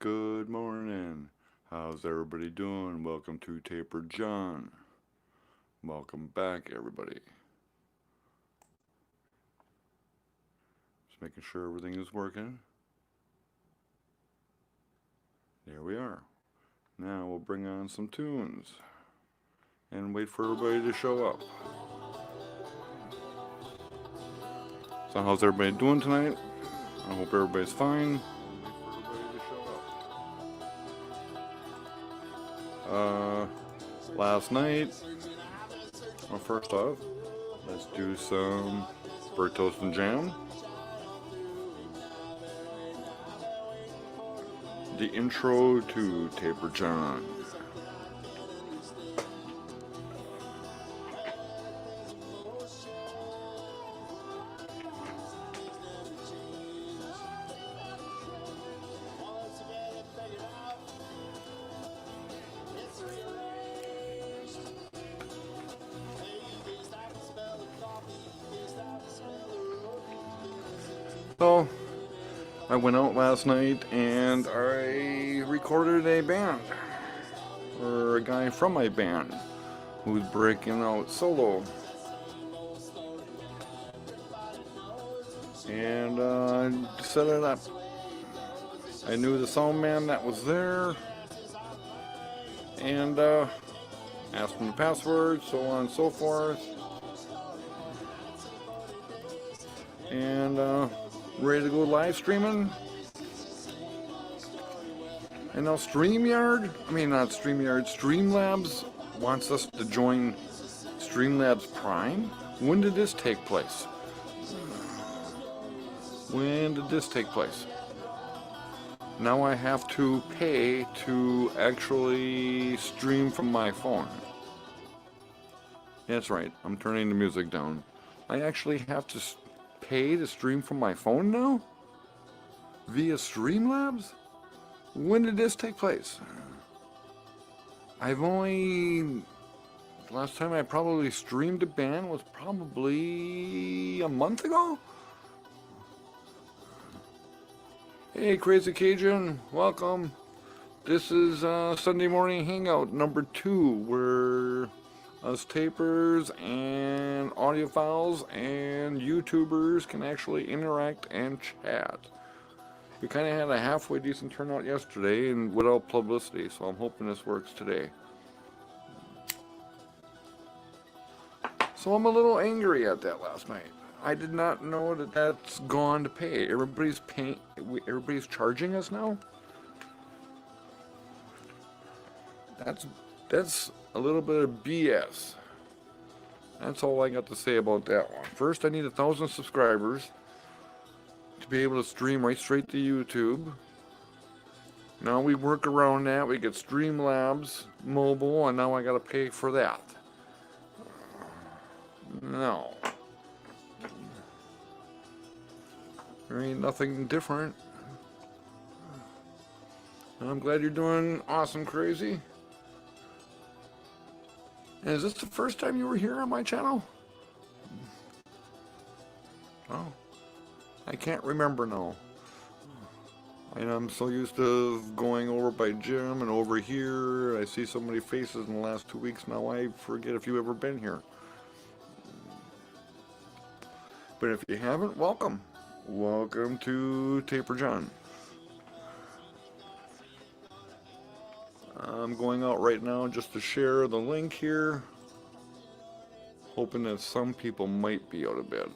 Good morning. How's everybody doing? Welcome to Taper John. Welcome back, everybody. Just making sure everything is working. There we are. Now we'll bring on some tunes and wait for everybody to show up. So, how's everybody doing tonight? I hope everybody's fine. Last night, well, first off, let's do some bird toast and jam. The intro to Taper John. So, I went out last night and I recorded a band, or a guy from my band, who's breaking out solo. And set it up. I knew the sound man that was there, and asked him the password, so on and so forth. And ready to go live streaming. And now Streamlabs wants us to join Streamlabs Prime. When did this take place? Now I have to pay to actually stream from my phone. That's right, I'm turning the music down. I actually have to pay to stream from my phone now? Via Streamlabs? When did this take place? The last time I probably streamed a band was probably a month ago? Hey, Crazy Cajun, welcome. This is Sunday Morning Hangout number 2, where us tapers and audiophiles and YouTubers can actually interact and chat. We kind of had a halfway decent turnout yesterday and without publicity, so I'm hoping this works today. So I'm a little angry at that last night. I did not know that that's gone to pay. Everybody's charging us now? That's a little bit of BS. That's all I got to say about that one. First, I need 1,000 subscribers to be able to stream right straight to YouTube. Now we work around that. We get Streamlabs mobile, and now I got to pay for that. No. There ain't nothing different. And I'm glad you're doing awesome, Crazy. And is this the first time you were here on my channel? Oh, I can't remember now. And I'm so used to going over by Jim and over here. I see so many faces in the last 2 weeks now, I forget if you've ever been here. But if you haven't, welcome. Welcome to Taper John. I'm going out right now just to share the link here, hoping that some people might be out of bed.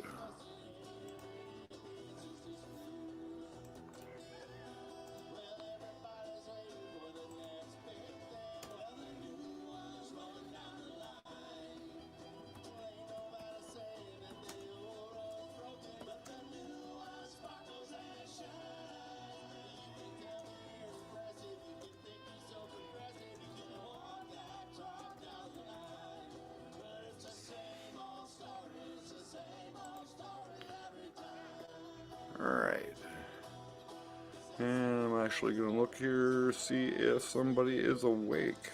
Alright. And I'm actually going to look here, see if somebody is awake.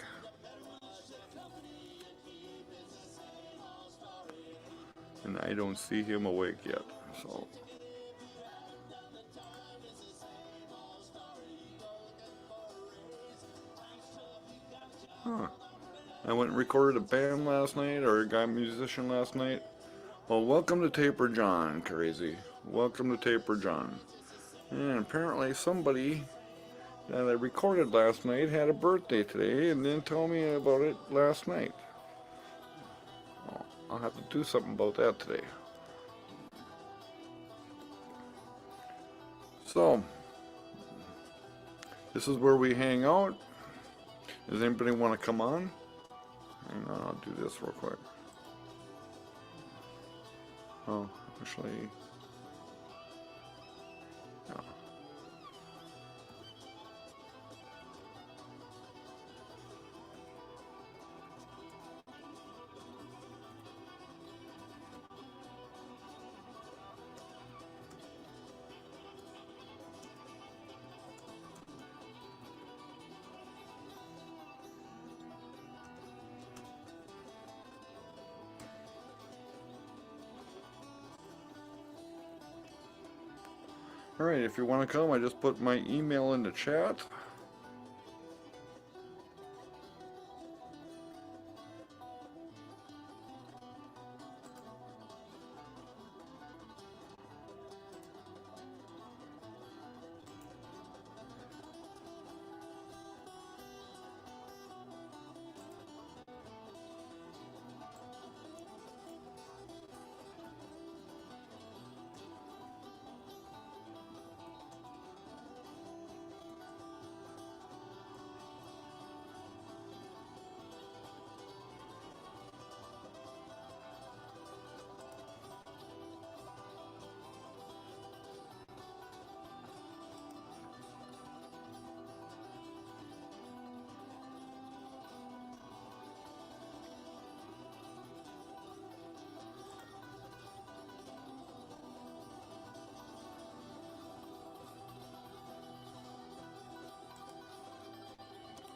And I don't see him awake yet, so. Huh. I went and recorded a band last night, or got a musician last night. Well, welcome to Taper John, crazy. Welcome to Taper John. And apparently somebody that I recorded last night had a birthday today and didn't tell me about it last night. Well, I'll have to do something about that today. So, this is where we hang out. Does anybody want to come on? Hang on, I'll do this real quick. Oh, actually, no. Alright, if you want to come, I just put my email in the chat.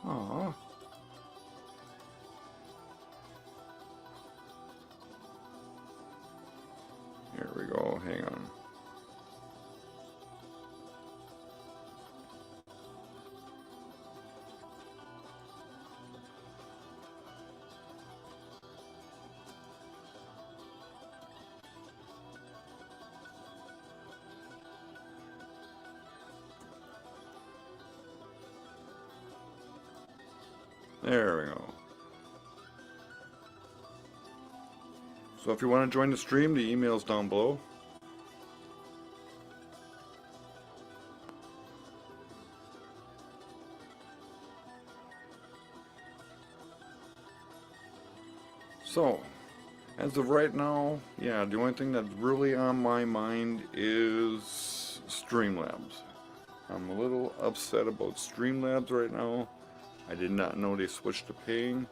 Aww. Here we go, hang on. There we go. So if you want to join the stream, the email's down below. So, as of right now, yeah, the only thing that's really on my mind is Streamlabs. I'm a little upset about Streamlabs right now. I did not know they switched to Payne.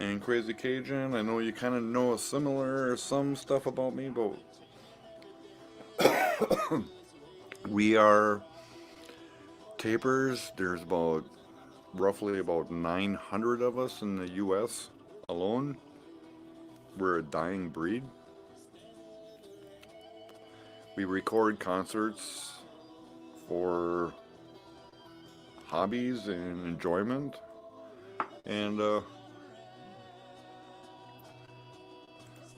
And Crazy Cajun, I know you kind of know a similar or some stuff about me, but we are tapers. There's roughly about 900 of us in the US alone. We're a dying breed. We record concerts for hobbies and enjoyment, and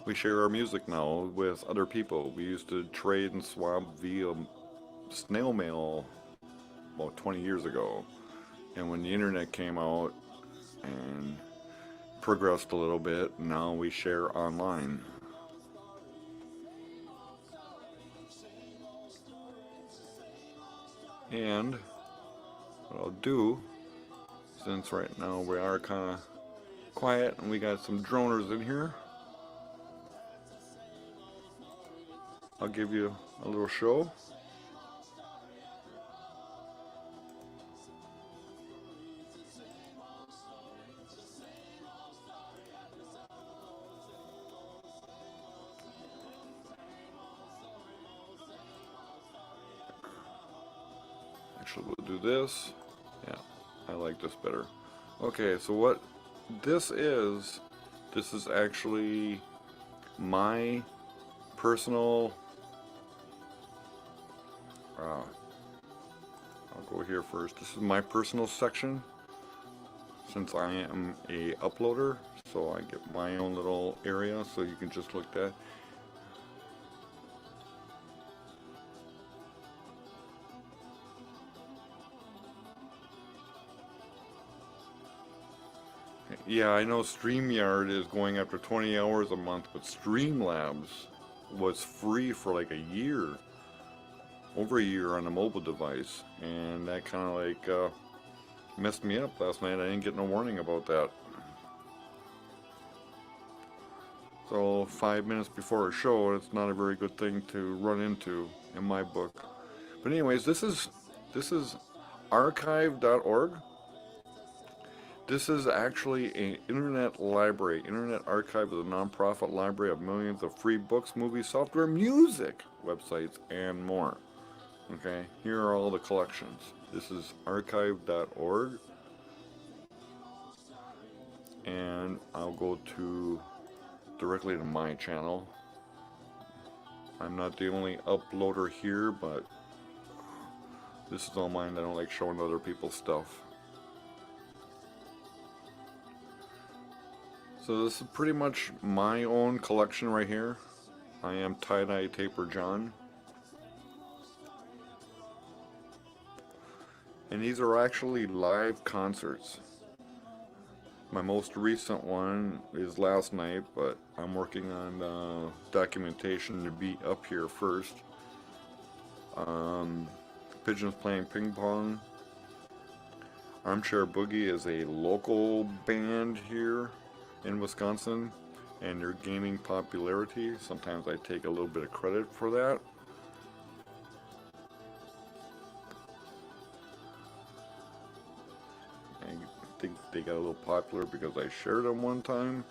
we share our music now with other people. We used to trade and swap via snail mail about 20 years ago, and when the internet came out and progressed a little bit, now we share online. And what I'll do, since right now we are kind of quiet and we got some droners in here, I'll give you a little show. Actually, we'll do this. Yeah, I like this better. Okay, so what this is actually my personal, how I'll go here first. This is my personal section, since I am a uploader, so I get my own little area, so you can just look at. Yeah, I know StreamYard is going after 20 hours a month, but Streamlabs was free for like a year, over a year on a mobile device, and that kind of like messed me up last night. I didn't get no warning about that. So 5 minutes before a show, it's not a very good thing to run into in my book. But anyways, this is archive.org. This is actually an internet library. Internet Archive is a non-profit library of millions of free books, movies, software, music, websites, and more. Okay, here are all the collections. This is archive.org. And I'll go directly to my channel. I'm not the only uploader here, but this is all mine. I don't like showing other people's stuff. So this is pretty much my own collection right here. I am Tie-Dye Taper John. And these are actually live concerts. My most recent one is last night, but I'm working on documentation to be up here first. Pigeons Playing Ping Pong. Armchair Boogie is a local band here in Wisconsin, and they're gaining popularity. Sometimes I take a little bit of credit for that. I think they got a little popular because I shared them one time.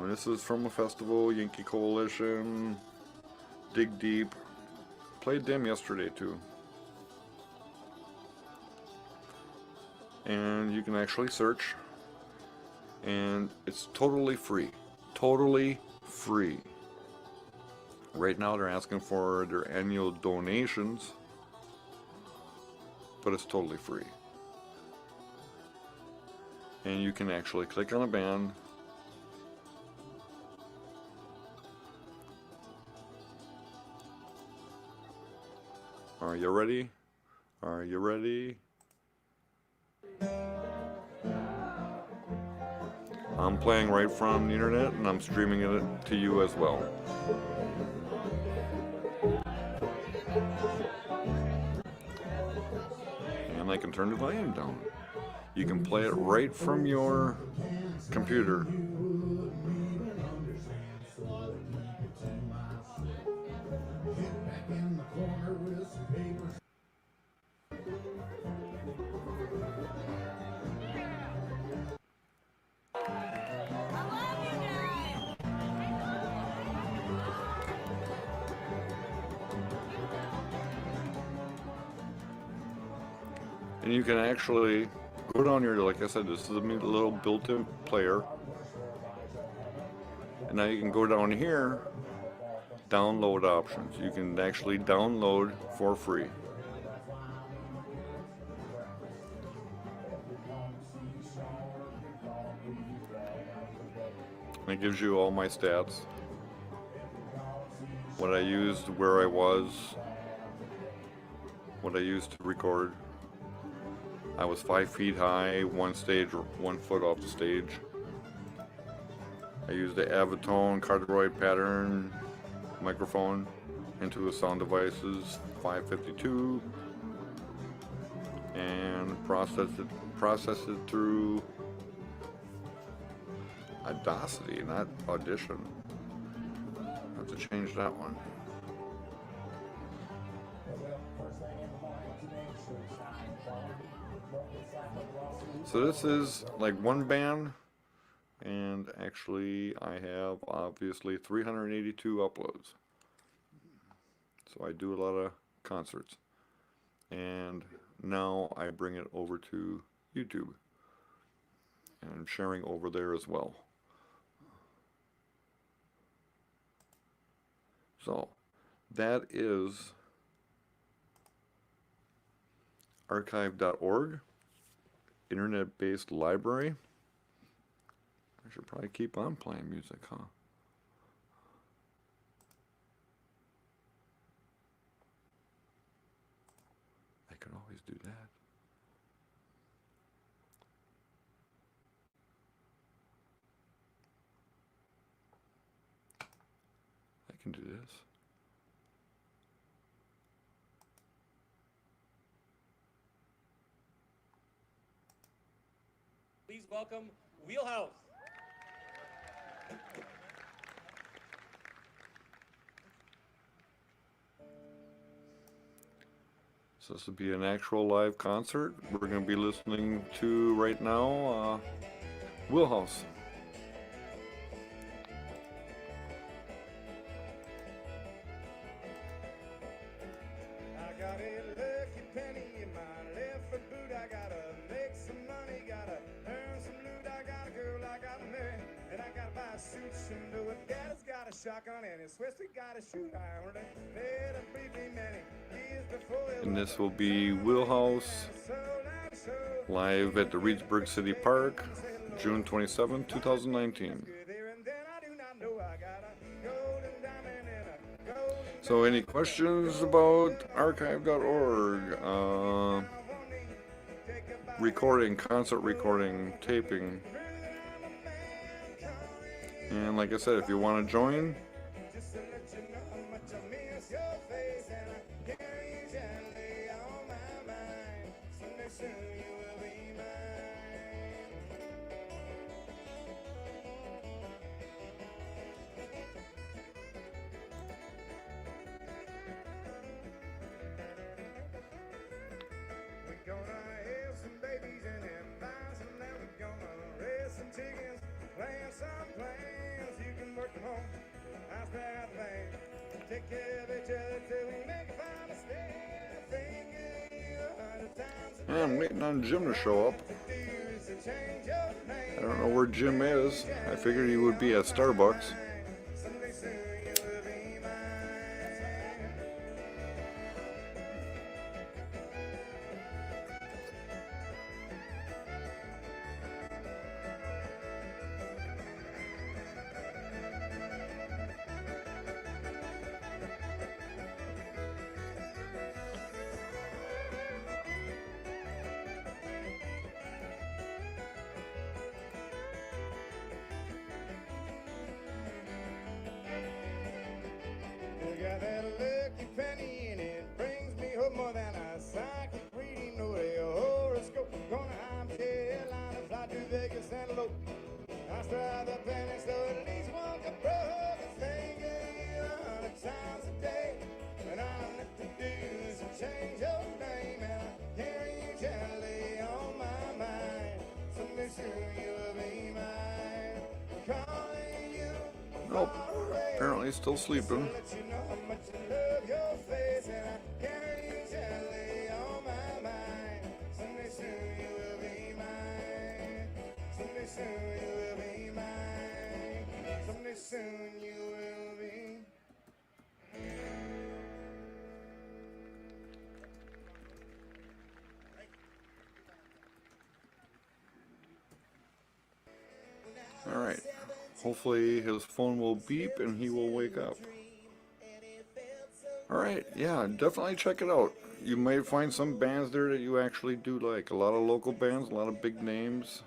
This is from a festival, Yankee Coalition, Dig Deep. Played them yesterday too. And you can actually search, and it's totally free. Totally free. Right now they're asking for their annual donations, but it's totally free. And you can actually click on a band, are you ready? Are you ready? I'm playing right from the internet, and I'm streaming it to you as well. And I can turn the volume down. You can play it right from your computer. And you can actually go down here, like I said, this is a little built-in player. And now you can go down here, download options. You can actually download for free. And it gives you all my stats, what I used, where I was, what I used to record. I was 5 feet high, one stage, 1 foot off the stage. I used the Avitone cardioid pattern microphone into the sound devices 552 and processed it through Audacity, not Audition. I have to change that one. So this is like one band, and actually I have obviously 382 uploads. So I do a lot of concerts, and now I bring it over to YouTube, and I'm sharing over there as well. So that is archive.org, internet-based library. I should probably keep on playing music, huh? I could always do that. I can do this. Please welcome Wheelhouse. So this will be an actual live concert. We're going to be listening to right now Wheelhouse. I got a lucky penny in my left foot boot. I gotta make some money, gotta earn some loot. I got a girl I gotta marry, and I gotta buy a suit. She know it. Dad's got a shotgun and his Swiss we gotta shoot. I only made a briefly many years before. And this will be Wheelhouse live at the Reedsburg City Park, June 27, 2019. So any questions about archive.org, recording, concert recording, taping, and like I said, if you want to join, take care of each other till we make a final stand. Think of you 100 times a day. I'm waiting on Jim to show up. I don't know where Jim is. I figured he would be at Starbucks. Someday soon you will be mine. I got that lucky penny and it brings me hope more than a psychic reading or a horoscope. Gonna I'm airline and fly to Vegas and elope. I stride the penny so at least one can broke and think of you 100 times a day. And all I have to do is change your name and I hear you gently on my mind. Someday soon you will be mine. Calling you. Nope. Apparently still sleeping. Let you know how much I love your face, and I carry you gently on my mind. Someday soon you will be mine. Someday soon you will be mine. Someday soon you will be. All right. Hopefully his phone will beep and he will wake up. Alright, yeah, definitely check it out. You might find some bands there that you actually do like. A lot of local bands, a lot of big names.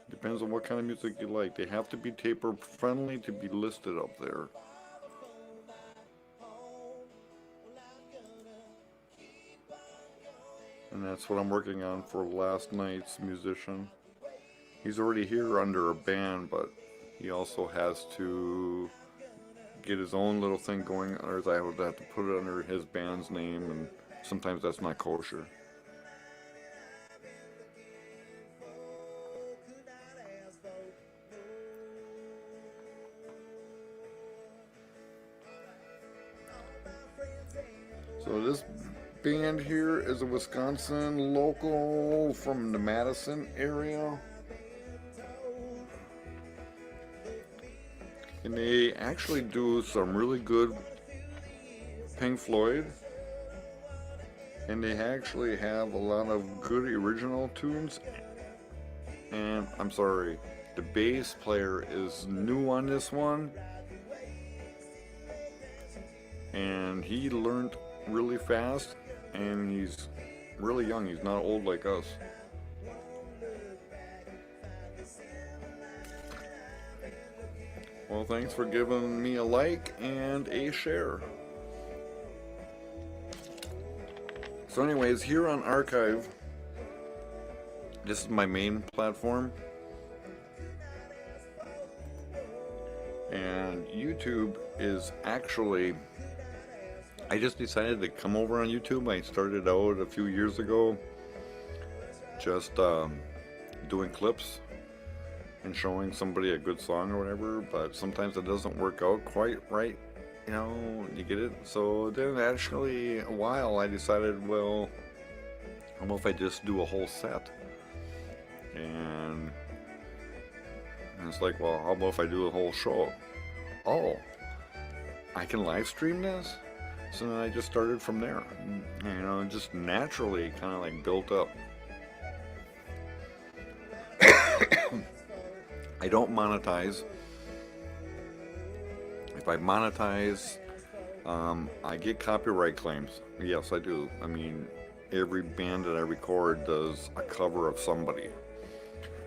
Depends on what kind of music you like. They have to be taper friendly to be listed up there. And that's what I'm working on for last night's musician. He's already here under a band, but he also has to get his own little thing going, or I would have to put it under his band's name, and sometimes that's not kosher. So this band here is a Wisconsin local from the Madison area. And they actually do some really good Pink Floyd. and they actually have a lot of good original tunes. And I'm sorry, the bass player is new on this one, and he learned really fast, and he's really young. He's not old like us. Well, thanks for giving me a like and a share. So anyways, here on Archive, this is my main platform. And YouTube is actually, I just decided to come over on YouTube. I started out a few years ago just doing clips and showing somebody a good song or whatever, but sometimes it doesn't work out quite right, you know, you get it? So then actually a while I decided, well, how about if I just do a whole set? And it's like, well, how about if I do a whole show? Oh, I can live stream this? So then I just started from there, you know, just naturally kind of like built up. I don't monetize. If I monetize, I get copyright claims. Yes, I do. I mean, every band that I record does a cover of somebody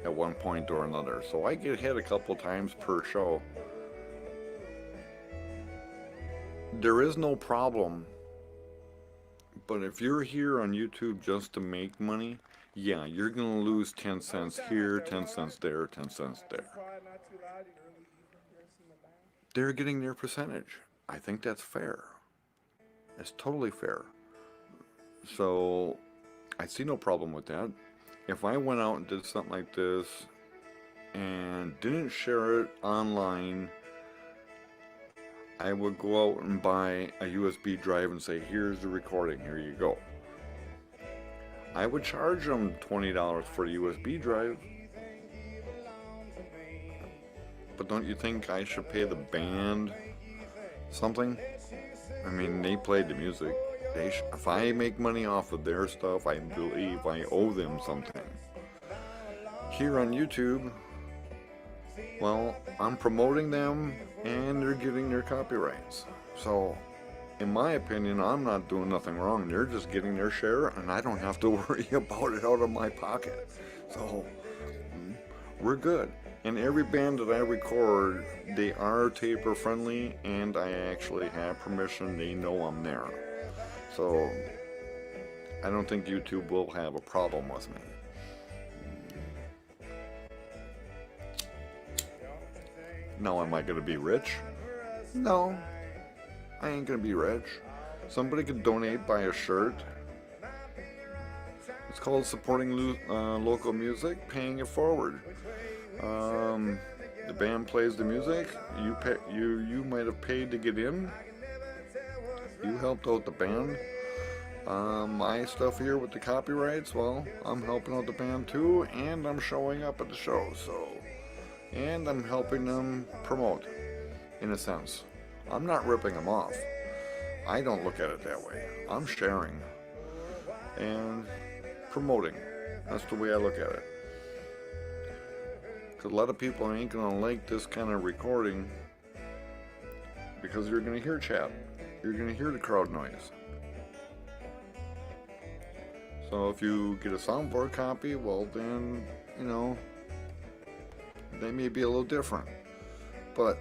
at one point or another. So I get hit a couple times per show. There is no problem. But if you're here on YouTube just to make money, yeah, you're going to lose 10 cents here, 10 cents there, 10 cents there. They're getting their percentage. I think that's fair. It's totally fair. So I see no problem with that. If I went out and did something like this and didn't share it online, I would go out and buy a USB drive and say, here's the recording, here you go. I would charge them $20 for the USB drive. But don't you think I should pay the band something? I mean, they played the music. If I make money off of their stuff, I believe I owe them something. Here on YouTube, well, I'm promoting them and they're getting their copyrights. So, in my opinion, I'm not doing nothing wrong. They're just getting their share and I don't have to worry about it out of my pocket. So, we're good. And every band that I record, they are taper friendly and I actually have permission. They know I'm there. So, I don't think YouTube will have a problem with me. Now, am I going to be rich? No, I ain't going to be rich. Somebody could donate, buy a shirt. It's called supporting local music, paying it forward. The band plays the music. You might have paid to get in. You helped out the band. My stuff here with the copyrights, well, I'm helping out the band too, and I'm showing up at the show, so, and I'm helping them promote, in a sense. I'm not ripping them off. I don't look at it that way. I'm sharing and promoting. That's the way I look at it. Because a lot of people ain't gonna like this kind of recording because you're gonna hear chat. You're gonna hear the crowd noise. So if you get a soundboard copy, well then, you know, they may be a little different. But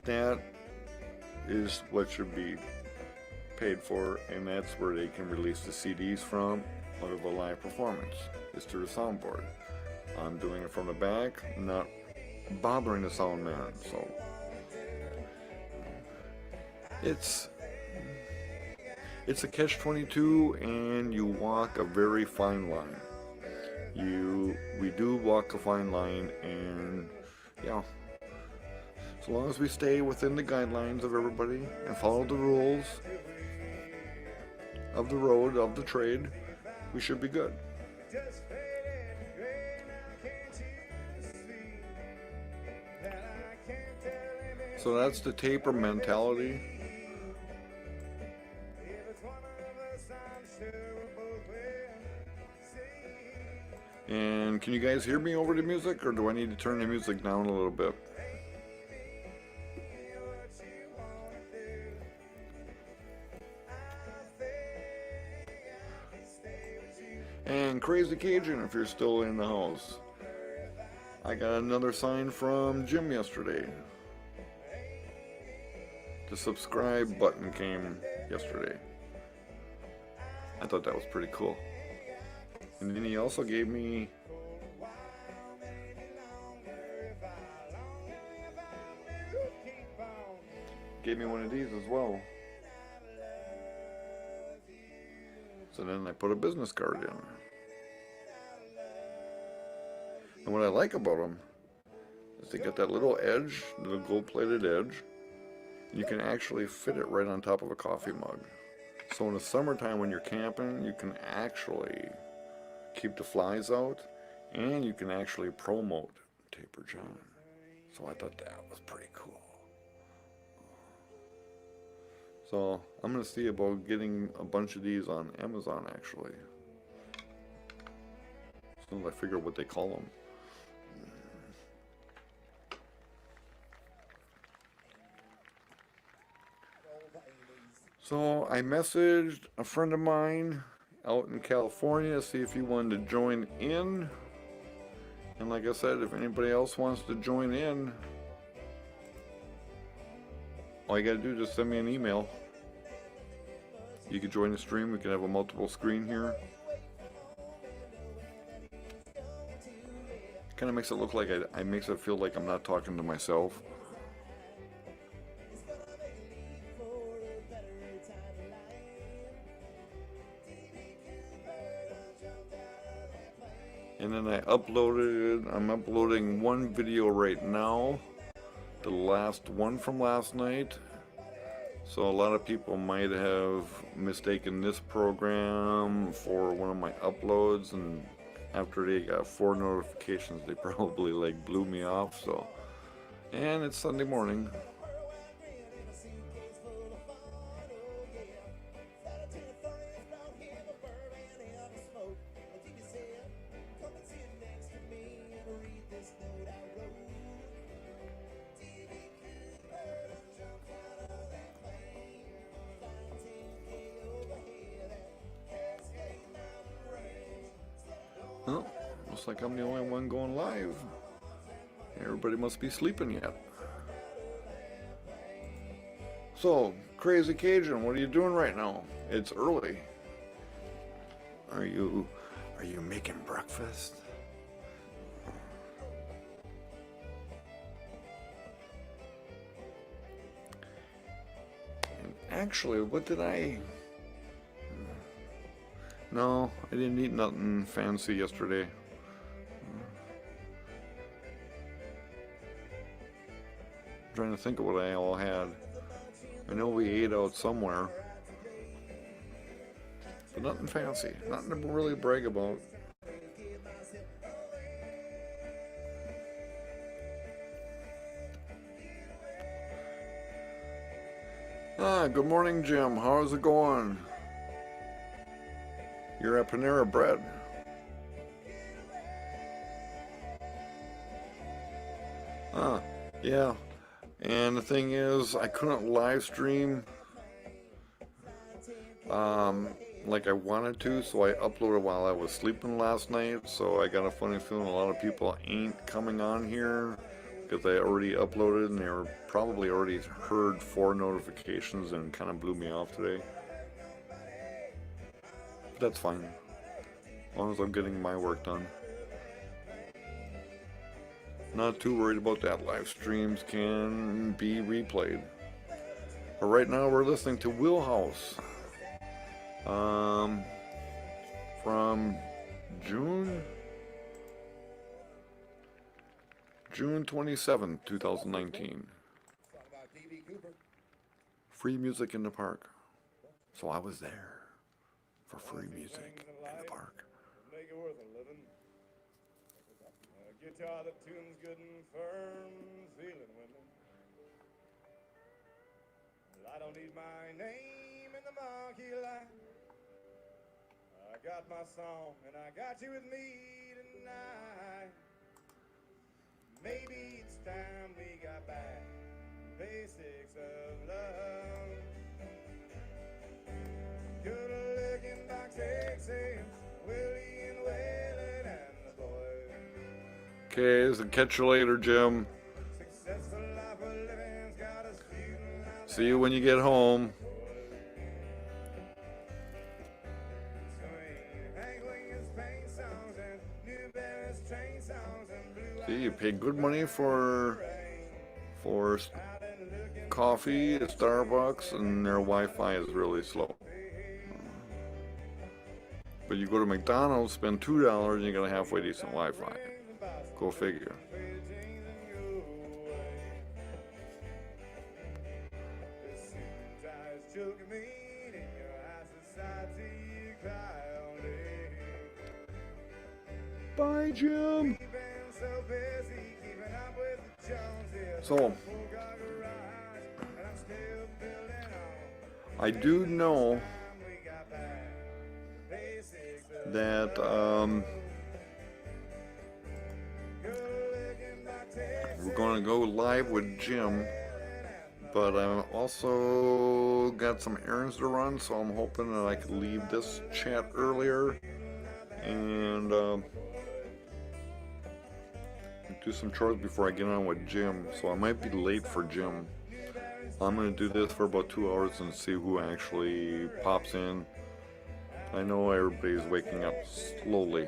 that is what should be paid for, and that's where they can release the CDs from out of a live performance. It's through the soundboard. I'm doing it from the back, not bothering the sound man. So it's a catch-22, and you walk a very fine line. We do walk a fine line, and yeah, as long as we stay within the guidelines of everybody and follow the rules of the road, of the trade, we should be good. So that's the taper mentality. guys hear me over the music, or do I need to turn the music down a little bit? And Crazy Cajun, if you're still in the house. I got another sign from Jim yesterday. The subscribe button came yesterday. I thought that was pretty cool. And then he also gave me one of these as well. So then I put a business card in. And what I like about them is they got that little edge, little gold-plated edge. You can actually fit it right on top of a coffee mug. So in the summertime when you're camping, you can actually keep the flies out, and you can actually promote Taper John. So I thought that was pretty cool. So I'm going to see about getting a bunch of these on Amazon actually. As soon as I figure out what they call them. So I messaged a friend of mine out in California to see if he wanted to join in. And like I said, if anybody else wants to join in, all you gotta do is just send me an email. You can join the stream. We can have a multiple screen here. Kind of makes it look like I makes it feel like I'm not talking to myself. And then I'm uploading one video right now, the last one from last night. So a lot of people might have mistaken this program for one of my uploads, and after they got 4 notifications, they probably like blew me off. So, and it's Sunday morning. Oh, looks like I'm the only one going live. Everybody must be sleeping yet. So, Crazy Cajun, what are you doing right now? It's early. Are you making breakfast? And actually, what did I... No, I didn't eat nothing fancy yesterday. I'm trying to think of what I all had. I know we ate out somewhere, but nothing fancy, nothing to really brag about. Good morning, Jim. How's it going? You're at Panera Bread. Yeah. And the thing is, I couldn't live stream like I wanted to, so I uploaded while I was sleeping last night. So I got a funny feeling a lot of people ain't coming on here because I already uploaded, and they were probably already heard 4 notifications and kind of blew me off today. That's fine, as long as I'm getting my work done. Not too worried about that. Live streams can be replayed. But right now we're listening to Wheelhouse from June 27th, 2019. Free music in the park. So I was there for free music in the park. Make it worth a living. A guitar that tunes good and firm, feeling women. Well, I don't need my name in the marquee light. I got my song and I got you with me night. Maybe it's time we got back. Basics of love. Good looking box exams, Willie and Waylon and the boys. Okay, so catch you later, Jim. Successful life of living's got us feeling like See you when you get home. swing. Hank Williams Payne songs and New Balance train songs and blue See, you pay good money for coffee at Starbucks, and their Wi-Fi is really slow. But you go to McDonald's, spend $2, and you got a halfway decent Wi-Fi. Go figure. Bye, Jim. So, I do know that we're going to go live with Jim, but I've also got some errands to run, so I'm hoping that I could leave this chat earlier and do some chores before I get on with Jim, so I might be late for Jim. I'm going to do this for about 2 hours and see who actually pops in. I know everybody's waking up slowly.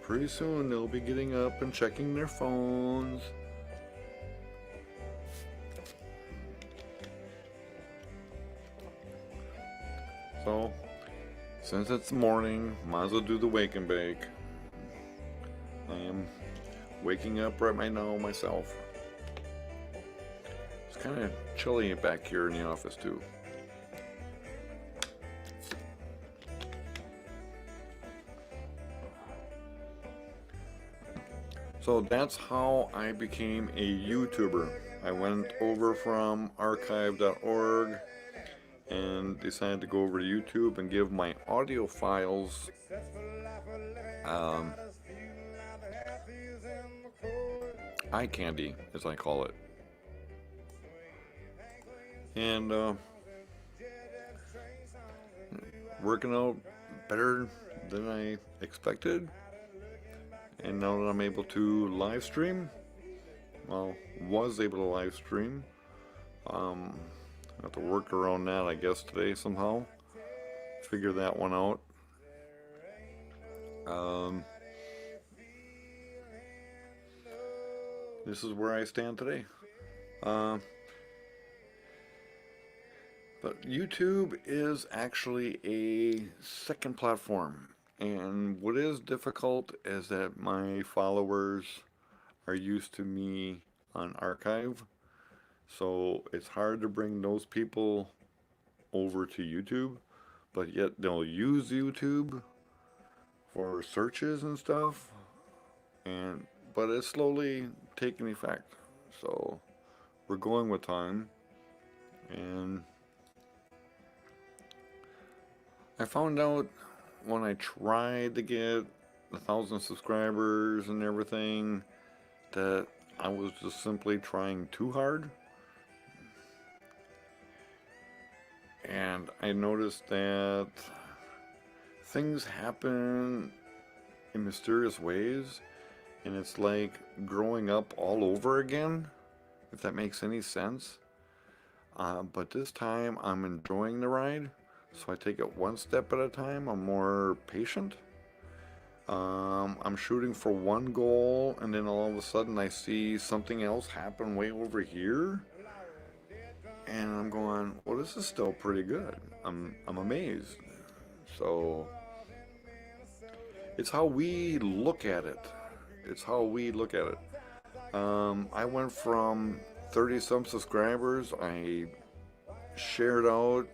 Pretty soon they'll be getting up and checking their phones. So, since it's morning, might as well do the wake and bake. I am waking up right now myself. It's kind of chilly back here in the office too. So that's how I became a YouTuber. I went over from archive.org and decided to go over to YouTube and give my audio files eye candy, as I call it. And working out better than I expected. And now that I'm able to live stream, well, was able to live stream, I have to work around that, I guess, today somehow. Figure that one out. This is where I stand today. But YouTube is actually a second platform. And what is difficult is that my followers are used to me on archive. So it's hard to bring those people over to YouTube, but yet they'll use YouTube for searches and stuff. But it's slowly taking effect. So we're going with time. And I found out when I tried to get 1,000 subscribers and everything that I was just simply trying too hard. And I noticed that things happen in mysterious ways, and it's like growing up all over again, if that makes any sense. But this time I'm enjoying the ride. So I take it one step at a time. I'm more patient. I'm shooting for one goal, and then all of a sudden I see something else happen way over here, and I'm going, well, this is still pretty good. I'm amazed. So it's how we look at it. It's how we look at it. I went from 30 some subscribers. I shared out,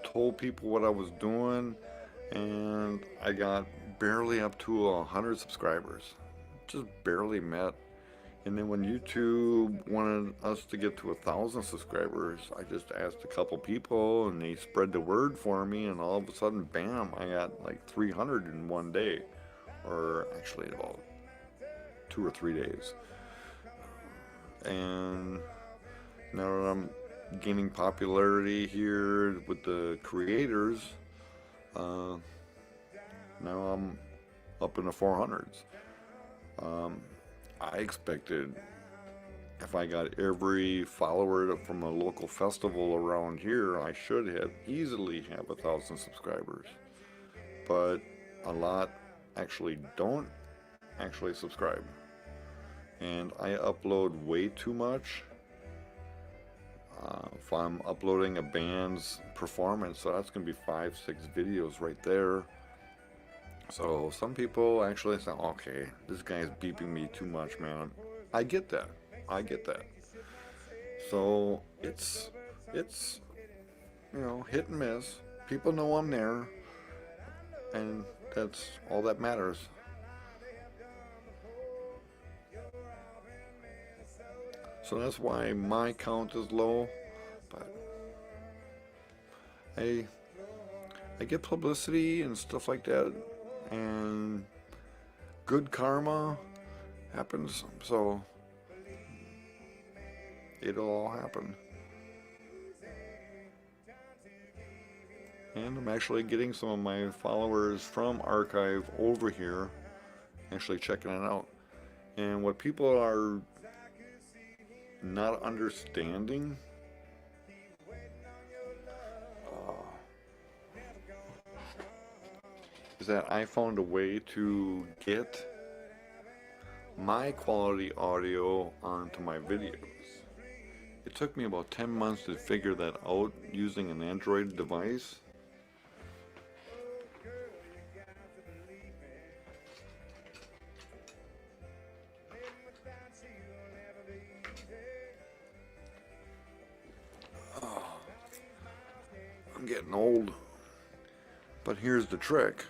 told people what I was doing, and I got barely up to 100 subscribers. Just barely met And then when YouTube wanted us to get to 1,000 subscribers, I just asked a couple people and they spread the word for me, and all of a sudden, bam, I got like 300 in one day, or actually about 2 or 3 days. And now that I'm gaining popularity here with the creators, now I'm up in the 400s. I expected if I got every follower from a local festival around here, I should have easily have 1,000 subscribers. But a lot actually don't actually subscribe. And I upload way too much. If I'm uploading a band's performance, so that's going to be 5-6 videos right there. So some people actually say, okay, this guy's beeping me too much, man. I get that. I get that. So it's hit and miss. People know I'm there, and that's all that matters. So that's why my count is low, but I get publicity and stuff like that, and good karma happens, so it'll all happen. And I'm actually getting some of my followers from Archive over here, actually checking it out. And what people are not understanding is that I found a way to get my quality audio onto my videos. It took me about 10 months to figure that out using an Android device. I'm getting old. But here's the trick.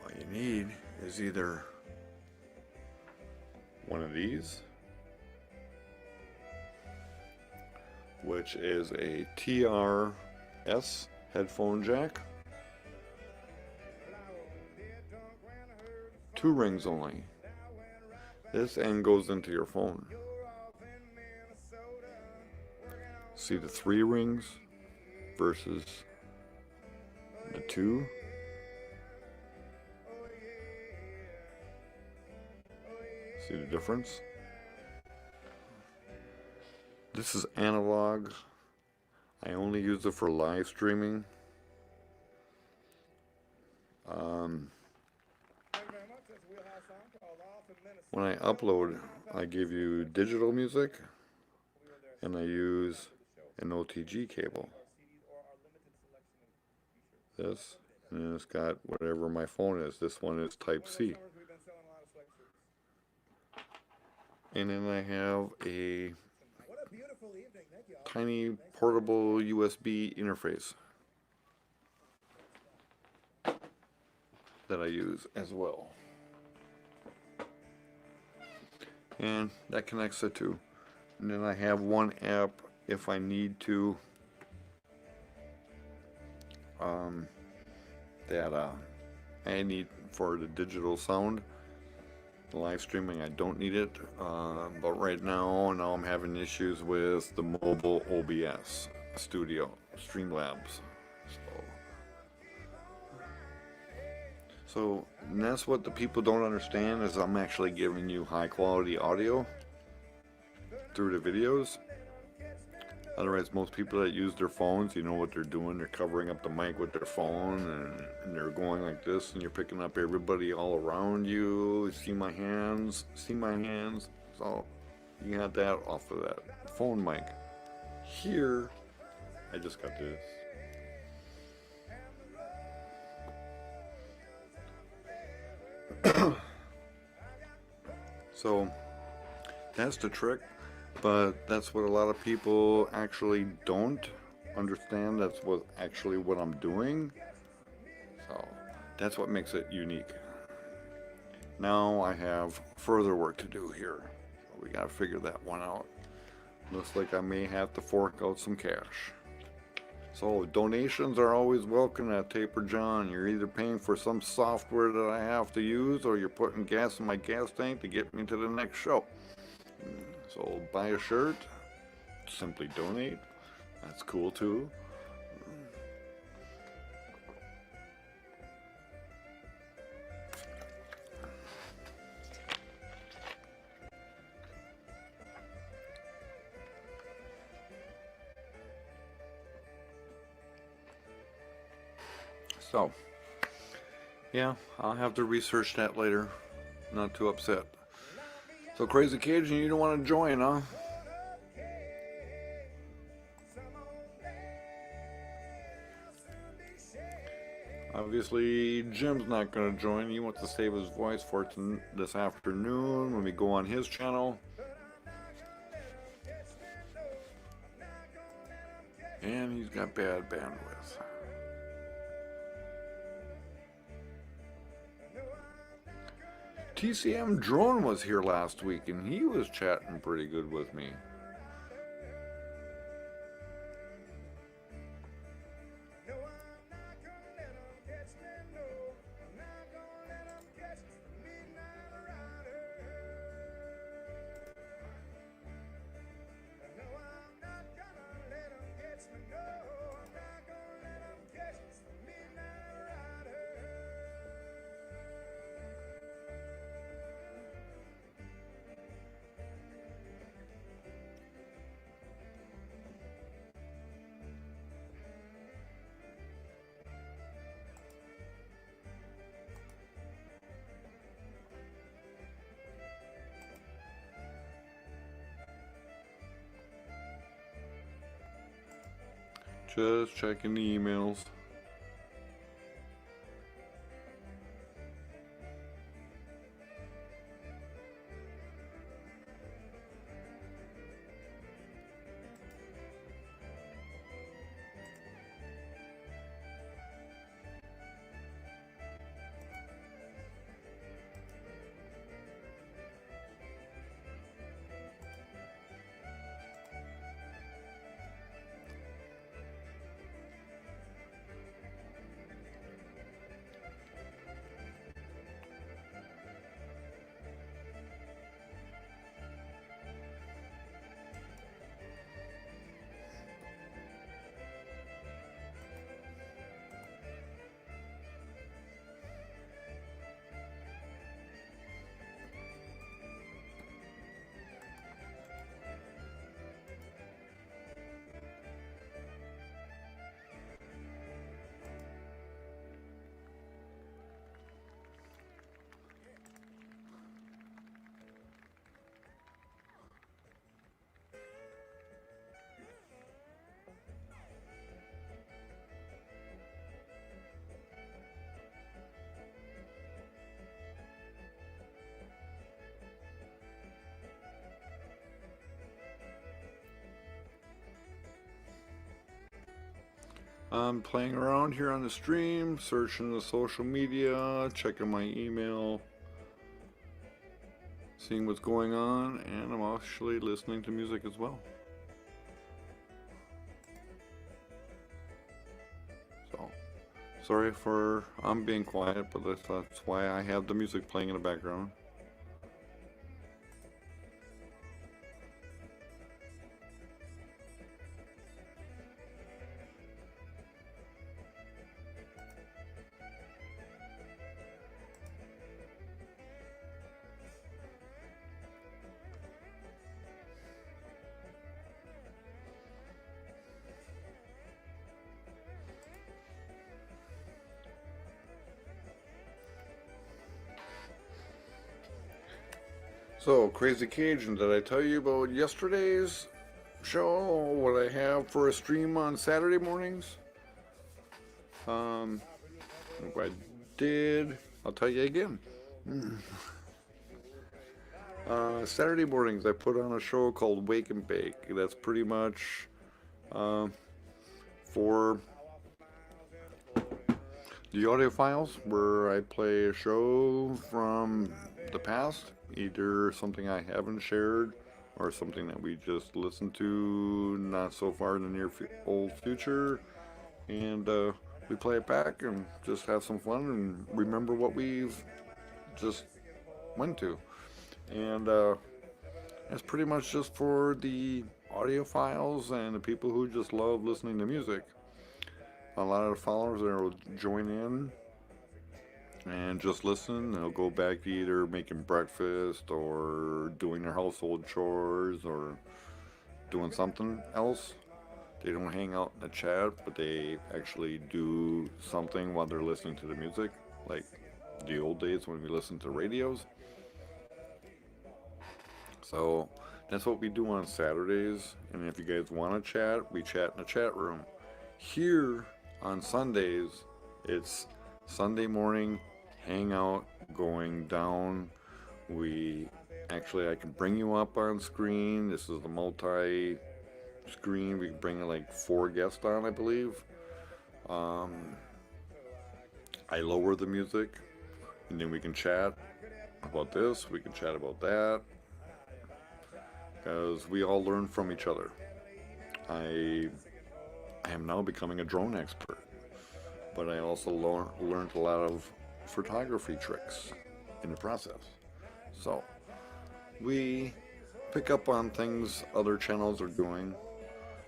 All you need is either one of these, which is a TRS headphone jack. 2 rings only. This end goes into your phone. See the 3 rings versus the 2? See the difference? This is analog. I only use it for live streaming. When I upload, I give you digital music, and I use an OTG cable. This, and it's got whatever my phone is. This one is Type C. And then I have a tiny portable USB interface that I use as well. And that connects the 2. And then I have one app if I need to that I need for the digital sound. The live streaming, I don't need it, but right now I'm having issues with the mobile OBS studio, Streamlabs. So that's what the people don't understand, is I'm actually giving you high quality audio through the videos. Otherwise, most people that use their phones, you know what they're doing. They're covering up the mic with their phone, and they're going like this, and you're picking up everybody all around you. See my hands? See my hands? So you got that off of that phone mic. Here, I just got this. So that's the trick. But that's what a lot of people actually don't understand. That's what I'm doing. So that's what makes it unique. Now I have further work to do here. We gotta figure that one out. Looks like I may have to fork out some cash. So donations are always welcome at Taper John. You're either paying for some software that I have to use, or you're putting gas in my gas tank to get me to the next show. So buy a shirt, simply donate. That's cool too. So, yeah, I'll have to research that later. Not too upset. So, Crazy Cajun, you don't want to join, huh? Obviously, Jim's not going to join. He wants to save his voice for this afternoon when we go on his channel. And he's got bad bandwidth. TCM Drone was here last week and he was chatting pretty good with me. Just checking the emails. I'm playing around here on the stream, searching the social media, checking my email, seeing what's going on, and I'm actually listening to music as well. So, sorry for I'm being quiet, but that's why I have the music playing in the background. So, Crazy Cajun, did I tell you about yesterday's show? What I have for a stream on Saturday mornings? If I did, I'll tell you again. Saturday mornings I put on a show called Wake and Bake. That's pretty much for the audiophiles, where I play a show from the past, either something I haven't shared or something that we just listened to not so far in the old future, and we play it back and just have some fun and remember what we've just went to. And that's pretty much just for the audiophiles and the people who just love listening to music. A lot of the followers there will join in and just listen. They'll go back to either making breakfast or doing their household chores or doing something else. They don't hang out in the chat, but they actually do something while they're listening to the music, like the old days when we listened to radios. So that's what we do on Saturdays. And if you guys want to chat, we chat in the chat room. Here on Sundays, it's Sunday morning hangout going down. I can bring you up on screen. This is the multi screen. We can bring like 4 guests on, I believe. I lower the music, and then we can chat about this. We can chat about that, because we all learn from each other. I am now becoming a drone expert, but I also learned a lot of photography tricks in the process. So we pick up on things other channels are doing,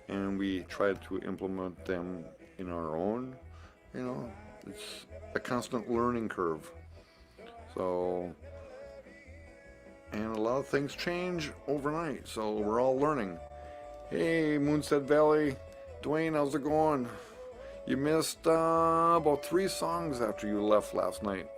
and we try to implement them in our own. You know, it's a constant learning curve. So, and a lot of things change overnight, so we're all learning. Hey, Moonset Valley, Dwayne, how's it going? You missed about 3 songs after you left last night.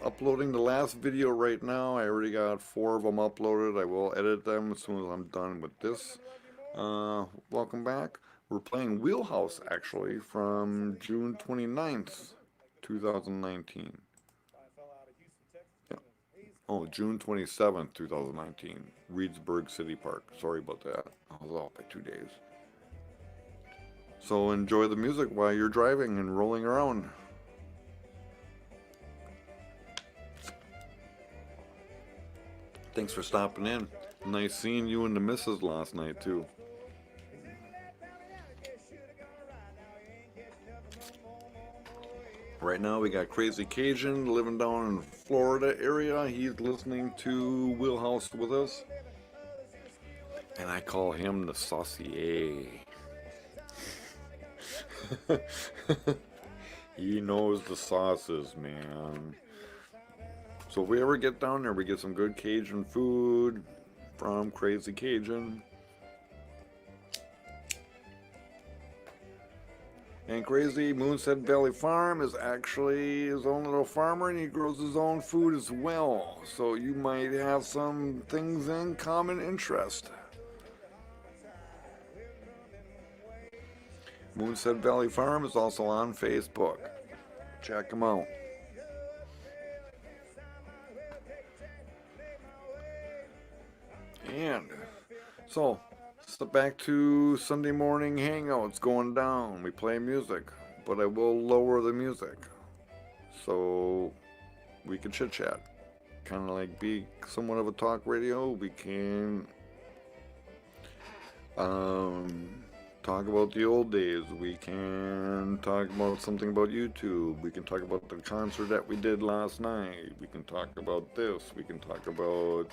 Uploading the last video right now. I already got 4 of them uploaded. I will edit them as soon as I'm done with this. Welcome back. We're playing Wheelhouse, actually, from June 29th, 2019. Yeah. Oh, June 27th, 2019. Reedsburg City Park. Sorry about that. I was off by 2 days. So enjoy the music while you're driving and rolling around. Thanks for stopping in. Nice seeing you and the missus last night, too. Right now we got Crazy Cajun living down in Florida area. He's listening to Wheelhouse with us. And I call him the saucier. He knows the sauces, man. So if we ever get down there, we get some good Cajun food from Crazy Cajun. And Crazy Moonset Valley Farm is actually his own little farmer, and he grows his own food as well. So you might have some things in common interest. Moonset Valley Farm is also on Facebook. Check him out. And so back to Sunday morning hangouts going down. We play music, but I will lower the music so we can chit chat. Kind of like be somewhat of a talk radio. We can talk about the old days. We can talk about something about YouTube. We can talk about the concert that we did last night. We can talk about this. We can talk about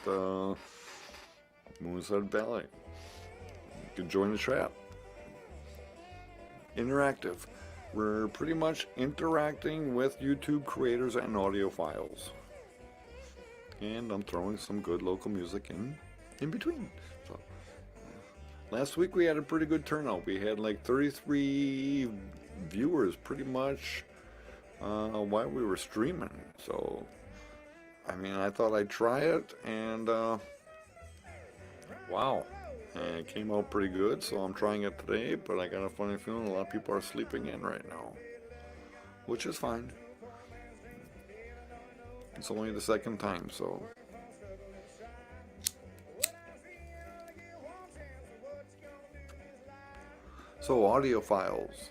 Moonset Valley. You can join the chat. Interactive. We're pretty much interacting with YouTube creators and audiophiles. And I'm throwing some good local music in between. So, last week we had a pretty good turnout. We had like 33 viewers pretty much while we were streaming. So, I mean, I thought I'd try it, and wow. And it came out pretty good, so I'm trying it today, but I got a funny feeling a lot of people are sleeping in right now, which is fine. It's only the second time, so. So, audiophiles,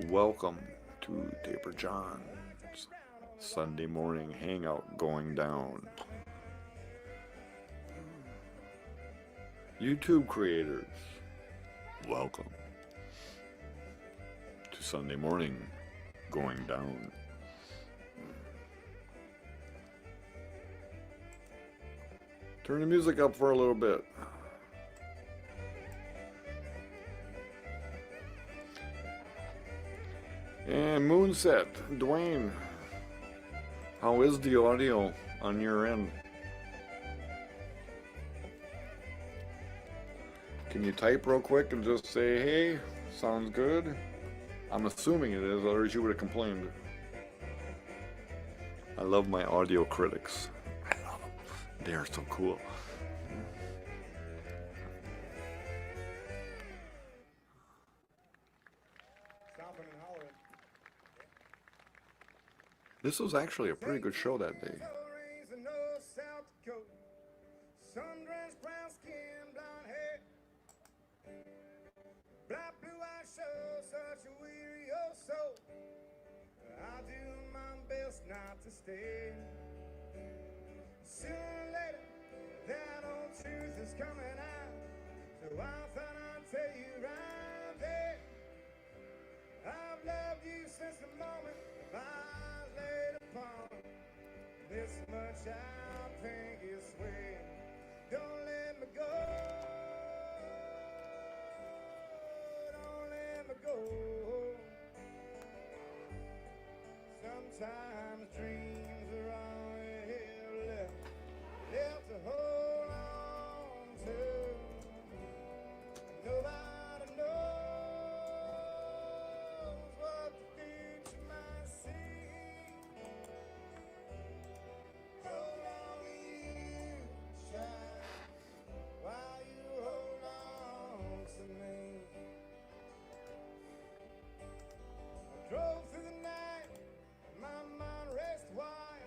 welcome to Taper John's Sunday morning hangout going down. YouTube creators, welcome to Sunday morning going down. Turn the music up for a little bit. And Moonset, Dwayne, how is the audio on your end? Can you type real quick and just say, hey, sounds good? I'm assuming it is, otherwise you would have complained. I love my audio critics. I love them. They are so cool. Stomping and hollering. This was actually a pretty good show that day. Rains in North South Dakota. Sun-drenched brown skin, blonde hair. Black blue-eyed show, such a weary old soul. I do my best not to stay. Sooner or later, that old truth is coming out. So I thought I'd tell you right there. I've loved you since the moment my eyes laid upon. This much I think is sweet. Don't let me go. Don't let me go. Sometimes dreams are all you have left to hold on to. Nobody knows what the future might see. Hold on to you, child, while you hold on to me. I drove through the night, my mind rest wide.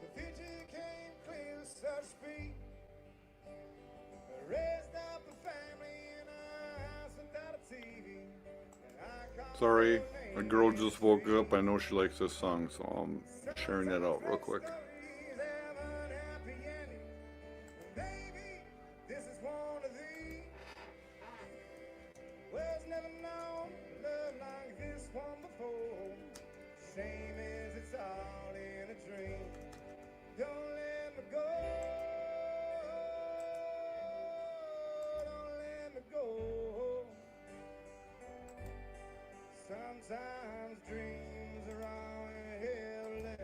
The future came clear with such speed. I raised up a family in a house without a TV. And I called Sorry, your a name. girl just woke up. I know she likes this song, so I'm sharing that out real quick. Stories have an happy ending. Baby, this is one of these. Was never known love like this one before. Shame is it's all in a dream. Don't let me go. Don't let me go. Sometimes dreams are all you have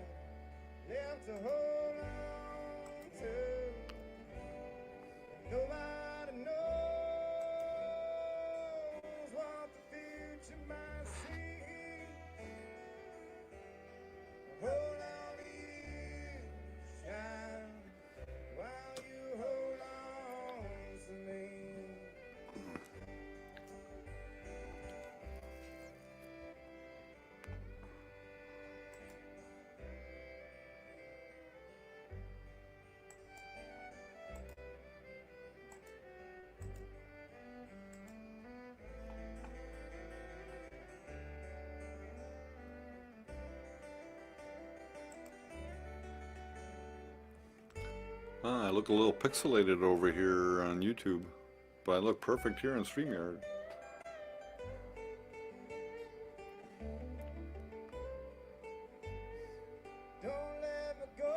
left to hold on to. Nobody knows what the future might see. Hold on to you, child, while you hold on to me. I look a little pixelated over here on YouTube, but I look perfect here in StreamYard. Don't let me go.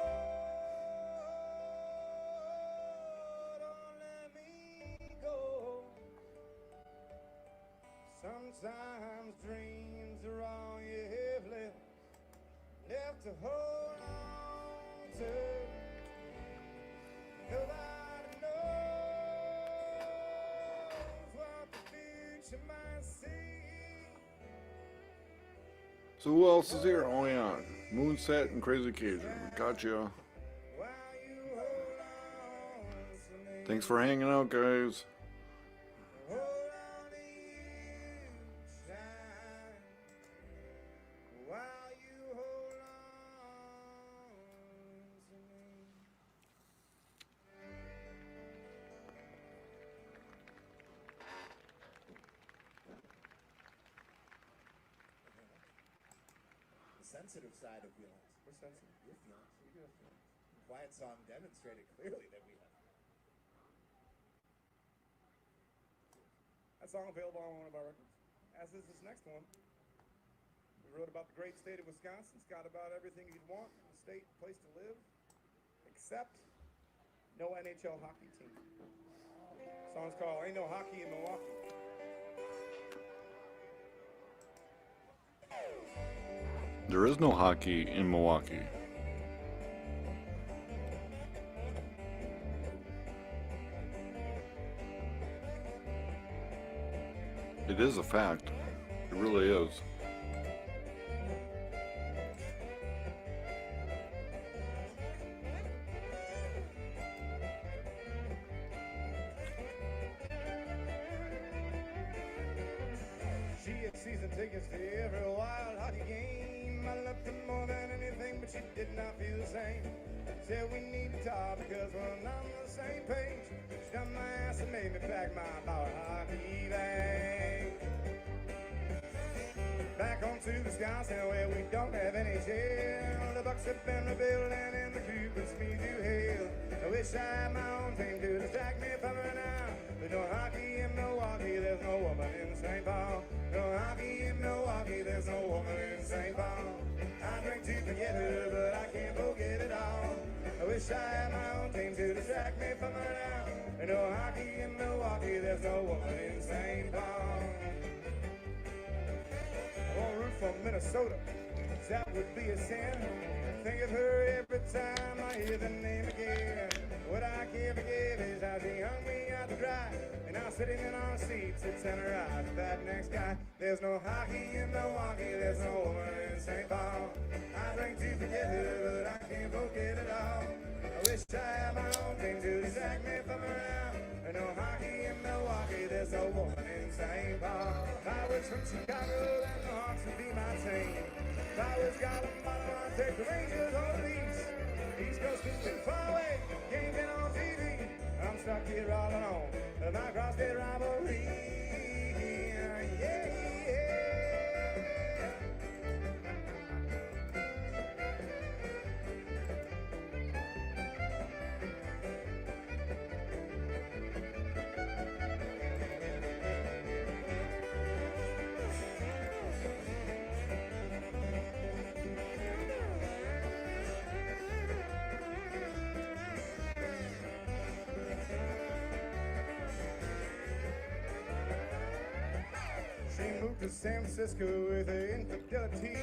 Don't let me go. Sometimes dreams are all you have left to hold on to. Nobody knows what the future might see. So who else is here? Oh yeah, Moonset and Crazy Cajun. Gotcha. While you hold on to me. Thanks for hanging out, guys. Hold on to you, child, while you hold on to me. sensitive side of feelings. We're sensitive. Your feelings. We do have feelings. Quiet Song demonstrated clearly that we have. That song available on one of our records, as is this next one. We wrote about the great state of Wisconsin. It's got about everything you'd want in a state, place to live, except no NHL hockey team. The song's called Ain't No Hockey in Milwaukee. There is no hockey in Milwaukee. It is a fact. It really is. She had season tickets to every wild hockey game. I loved her more than anything, but she did not feel the same. Said we need to talk because we're not on the same page. She done my ass and made me pack my about hockey bag. Back home to Wisconsin where we don't have any jail. The Bucks have been rebuilt and the crew puts me to hell. I wish I had my own team to distract me from her now. There's no hockey in Milwaukee, there's no woman in St. Paul. No hockey in Milwaukee, there's no woman in St. Paul. I drink to forget her, but I can't forget it all. I wish I had my own team to distract me from her now. No hockey in Milwaukee, there's no woman in St. Paul. I want to root from Minnesota, that would be a sin. Think of her every time I hear the name again. What I can't forgive is how she hung me out to dry. And I'm sitting in our seats, it's in her eyes, that next guy. There's no hockey in Milwaukee, there's no woman in St. Paul. I drink to forget her, but I can't forget it all. I wish I had my own team to distract me from her now. No hockey in Milwaukee, there's no woman in St. Paul. If I was from Chicago, then the Hawks would be my team. If I was Colorado, I'd take the Rangers or the Leafs. East Coast is too far away, can't get on TV. I'm stuck here all alone, and my cross-state rivalry. Yeah. She moved to San Francisco with her infidelity.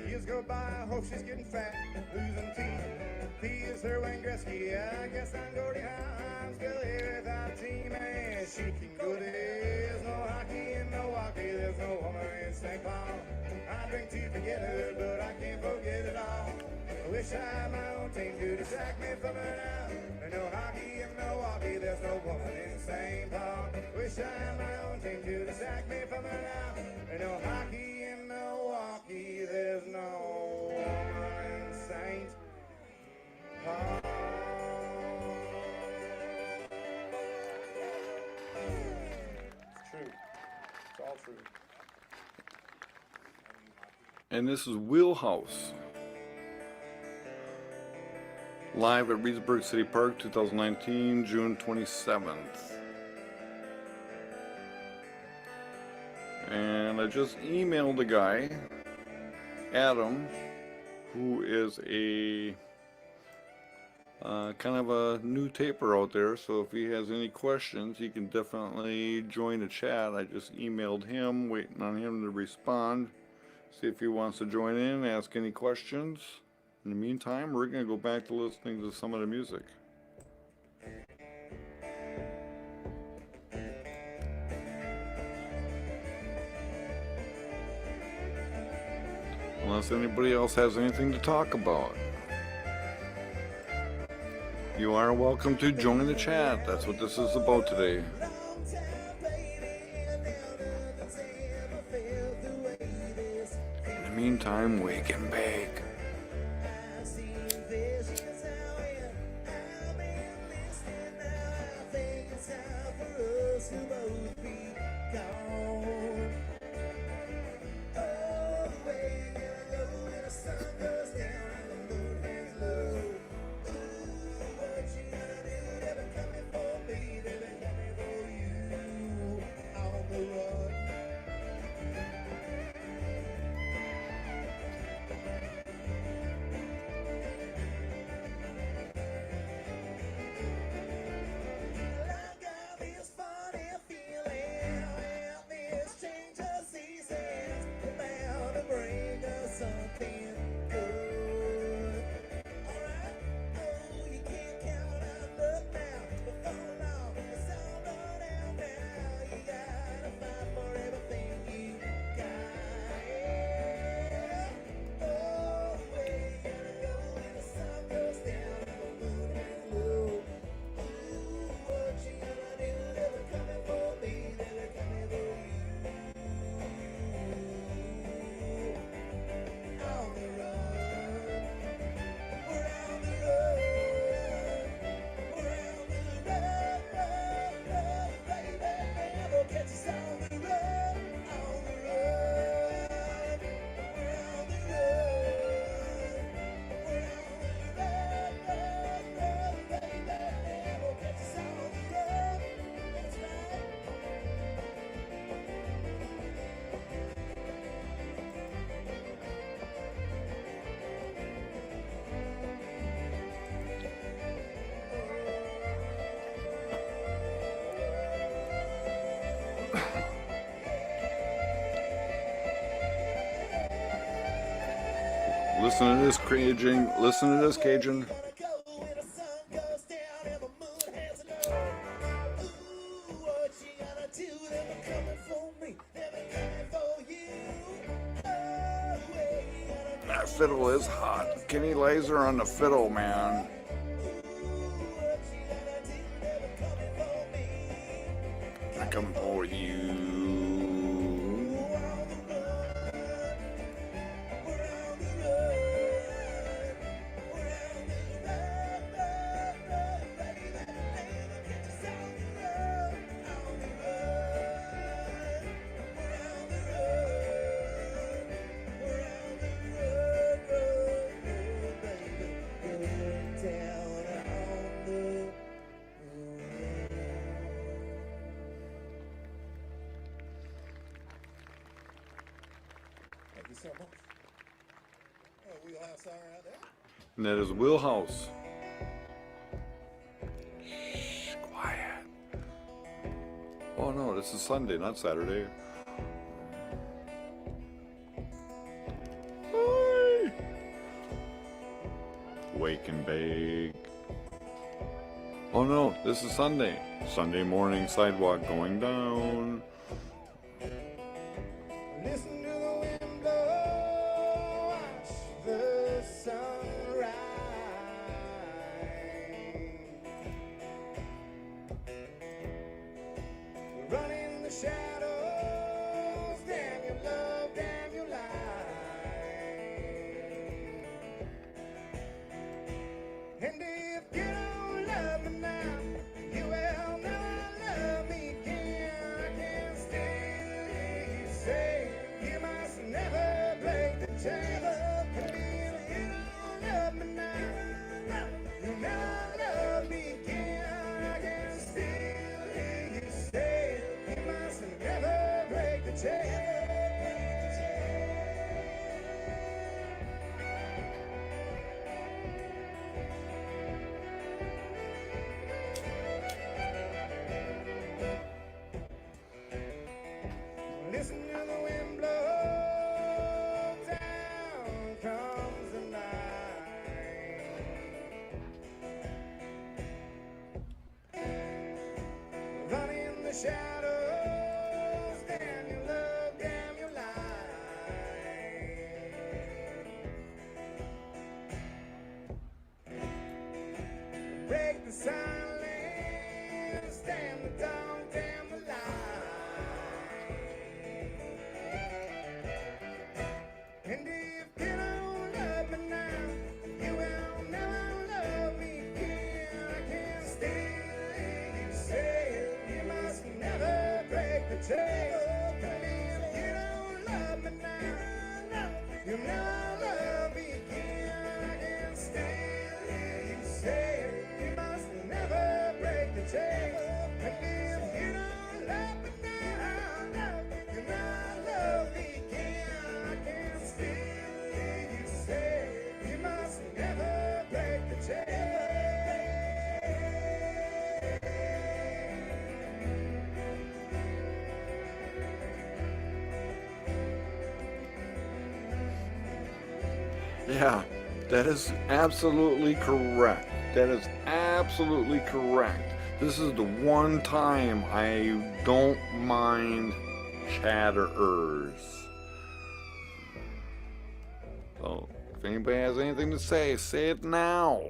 Years go by, I hope she's getting fat, losing teeth. P is her Wayne Gretzky, I guess I'm Gordy Howe. I'm still here without a team, and she can go there. There's no hockey in Milwaukee, there's no woman in St. Paul. I drink to forget her, but I can't forget it all. I wish I had my own team to distract me from her now. There's no hockey in Milwaukee, there's no woman in St. Paul. Wish I had my own team to distract me from her now. There's no hockey in Milwaukee, there's no woman in St. Paul. It's true. It's all true. And this is Wheelhouse. Live at Reedsburg City Park, 2019, June 27th. And I just emailed a guy, Adam, who is a kind of a new taper out there, so if he has any questions, he can definitely join the chat. I just emailed him, waiting on him to respond, see if he wants to join in, ask any questions. In the meantime, we're going to go back to listening to some of the music. Unless anybody else has anything to talk about. You are welcome to join the chat. That's what this is about today. In the meantime, wake and bake. Listen to this, Cajun. Listen to this, Cajun. That fiddle is hot. Kenny Laser on the fiddle, man. I come for you. Thank you so much. Wheelhouse hour out there. And that is Wheelhouse. Shh, quiet. Oh no, this is Sunday, not Saturday. Hi. Wake and bake. Oh no, this is Sunday. Sunday morning sidewalk going down. Listen to the wind blow, watch the sun rise. Run in the shadows, damn your love, damn your life. And if you don't love me now, you will never love me again. I can still hear you say you must never break the chain. And if you don't love me now, you'll never love me again. I can still hear you say you must never break the chain. Listen to the wind blow, down comes the night. Run in the shadows, damn your love, damn your life. Break the silence, damn the dawn, damn the light. And if you don't love me now, you will never love me again. I can still hear you say you must never break the chain. And if you don't love me now, you'll never love me again. I can still hear you say you must never break the chain. And if you don't love me now, you'll never love me again. I can still hear you say you must never break the chain. Yeah, that is absolutely correct. That is absolutely correct. This is the one time I don't mind chatterers. So, if anybody has anything to say it now.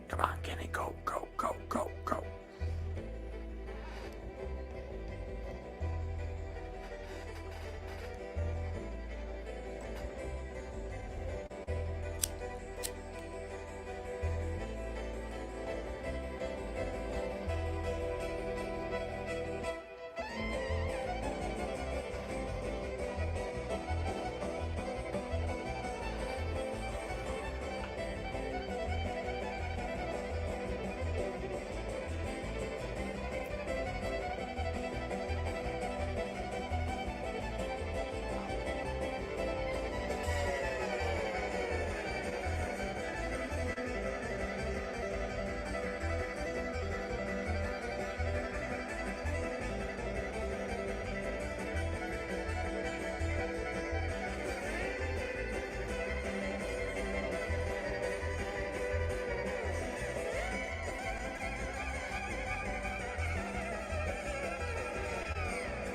Come on, Kenny, go, go, go, go, go.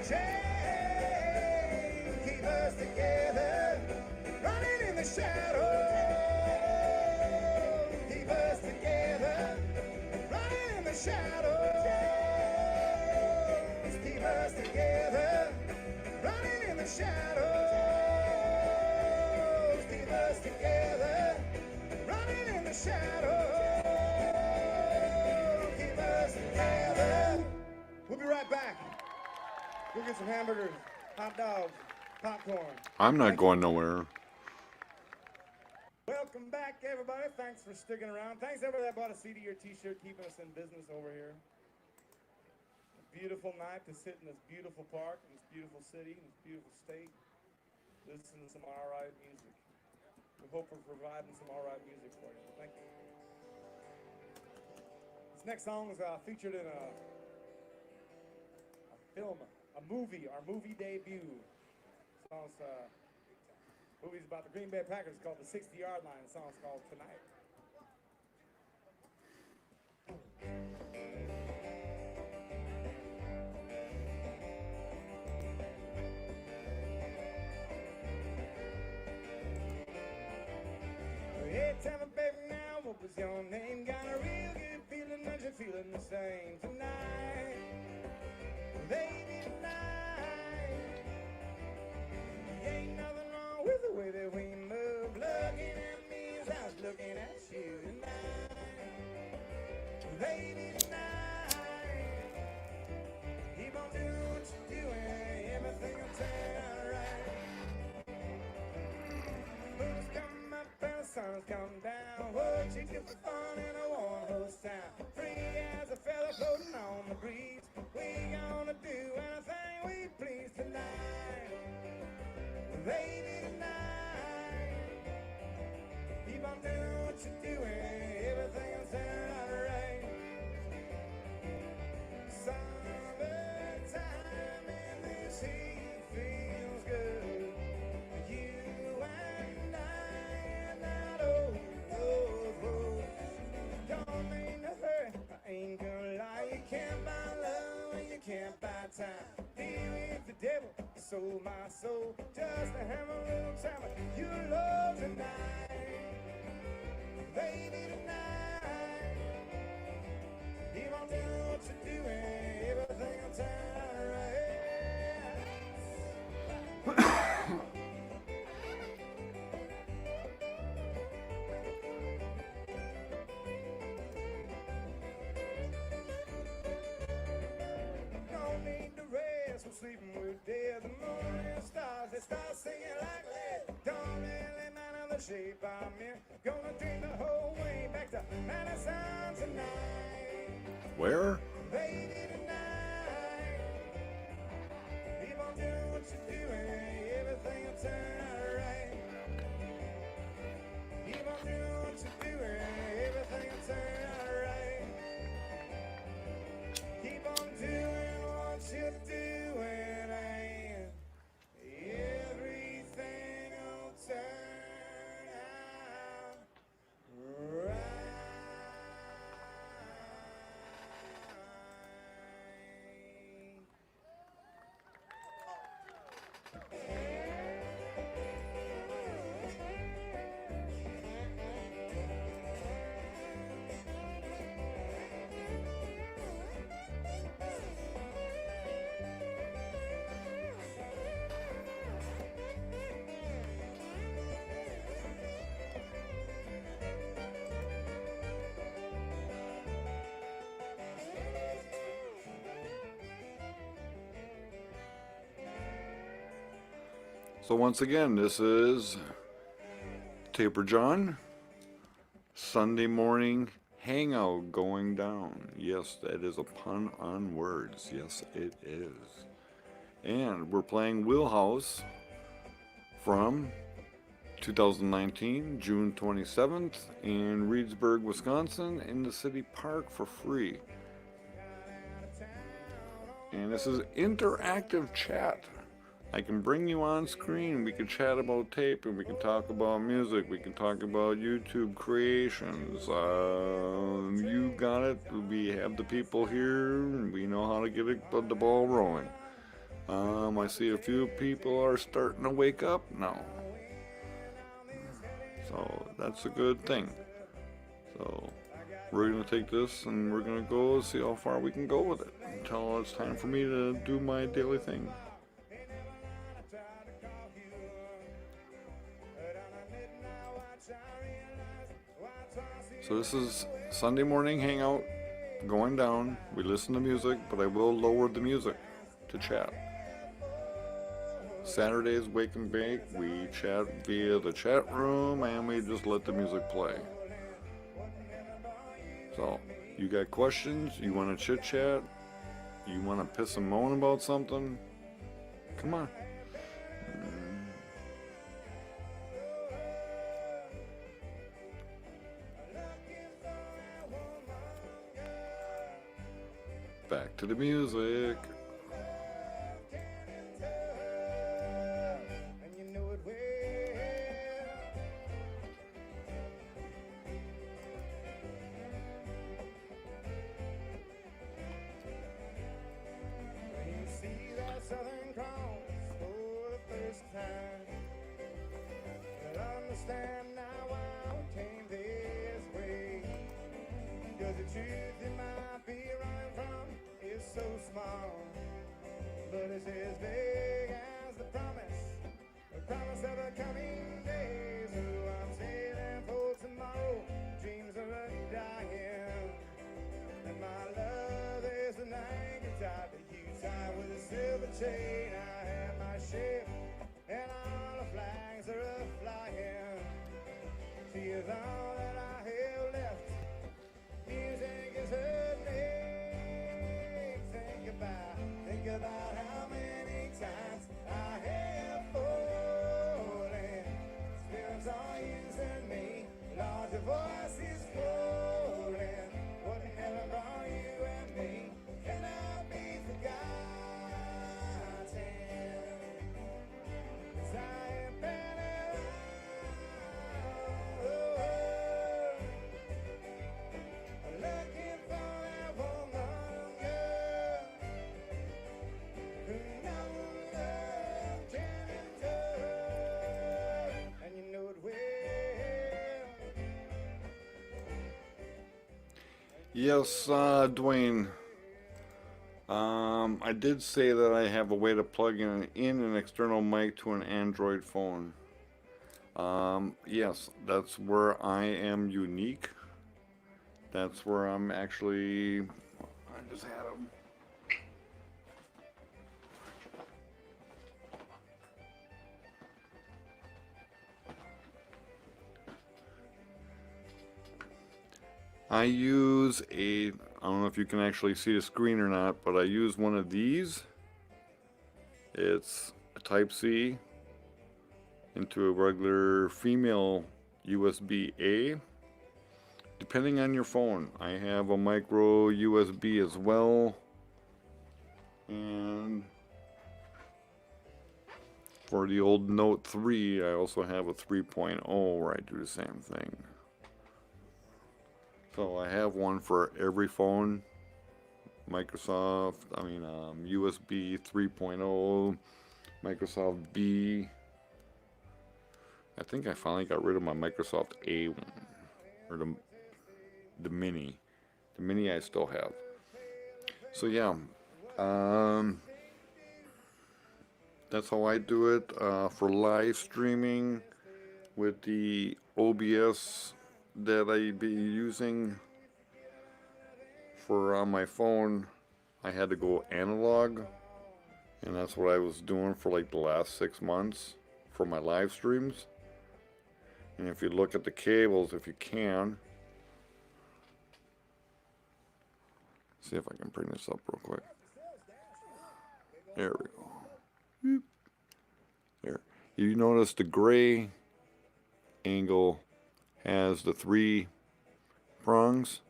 chain keep us together, running in the shadows. Keep us together, running in the shadows. Keep us together, running in the shadows. Keep us together, running in the shadows. Keep us together. We'll be right back. Go get some hamburgers, hot dogs, popcorn. I'm not Thank you. going nowhere. Welcome back, everybody. Thanks for sticking around. Thanks, everybody that bought a CD or T-shirt, keeping us in business over here. A beautiful night to sit in this beautiful park, in this beautiful city, in this beautiful state. Listen to some all-right music. We hope we're providing some all-right music for you. Thank you. This next song is featured in a film, a movie, our movie debut. Song's movie's about the Green Bay Packers called The 60-Yard Line. The song's called Tonight. Hey, tell me, baby, now, what was your name? Got a real good feeling that you're feeling the same tonight. Lady, tonight. Ain't nothing wrong with the way that we move. Looking at me as I was looking at you tonight. Lady, tonight. Keep on doing what you're doing. Everything will turn out right. Moon's come up and the sun's come down. What you get for fun in a warm host town. Free as a feather floating on the breeze. We gonna do anything we please tonight. Lady, tonight. Keep on doing what you're doing. Everything will turn out right. Summertime in this heat feels good. You and I and that old road. Don't mean to hurt, I ain't gonna lie. You can't buy love and you can't buy time. Deal with the devil, sold my soul just to have a little time with your love tonight. Lady, tonight. Keep on doing what you're doing. Everything will turn out right. No need to rest, we're sleeping, we're dead. The moon and stars, they start singing like lead. Don't really matter the shape I'm in. Gonna dream the whole way back to Madison tonight. Where? Lady, tonight. Keep on doing what you're doing. Everything will turn out right. Keep on doing what you're doing. Everything will turn out right. Keep on doing what you're doing, and everything will turn out right. So once again, this is Taper John, Sunday morning hangout going down. Yes, that is a pun on words. Yes, it is. And we're playing Wheelhouse from 2019, June 27th in Reedsburg, Wisconsin in the city park for free. And this is interactive chat. I can bring you on screen. We can chat about tape, and we can talk about music. We can talk about YouTube creations. You got it. We have the people here, and we know how to get the ball rolling. I see a few people are starting to wake up now. So that's a good thing. So we're going to take this and we're going to go see how far we can go with it until it's time for me to do my daily thing. So this is Sunday morning hangout going down. We listen to music, but I will lower the music to chat. Saturdays, wake and bake, we chat via the chat room and we just let the music play. So, you got questions, you want to chit chat, you want to piss and moan about something, come on. Back to the music. Southern Cross for the first time. You'll understand now why we came this way. Cause the truth you might be running from is so small, but it's as big as the promise of the coming days. So I'm saving for tomorrow, dreams of a dying. And my love is an anchor tied to you, tied with a silver chain. I have my ship, and all the flags are a-flying. She is all that I have left. Music is her name. Think about how many times I have fallen. Spirits are using me, Lord, your voice is calling. What in heaven brought you and me cannot be forgotten. 'Cause I have been looking for that woman, girl, who no love can endure, and you know it well. Yes, Dwayne. I did say that I have a way to plug in an external mic to an Android phone. Yes, that's where I am unique. That's where I'm actually. I just had them. I use I don't know if you can actually see the screen or not, but I use one of these. It's a Type-C into a regular female USB-A. Depending on your phone, I have a micro USB as well. And for the old Note 3, I also have a 3.0 where I do the same thing. So I have one for every phone. USB 3.0, Microsoft B. I think I finally got rid of my Microsoft A one, or the Mini. The Mini I still have. So yeah, that's how I do it for live streaming with the OBS that I be using for on my phone. I had to go analog, and that's what I was doing for like the last 6 months for my live streams. And if you look at the cables, if you can, see if I can bring this up real quick. There we go. There. You notice the gray angle has the 3 prongs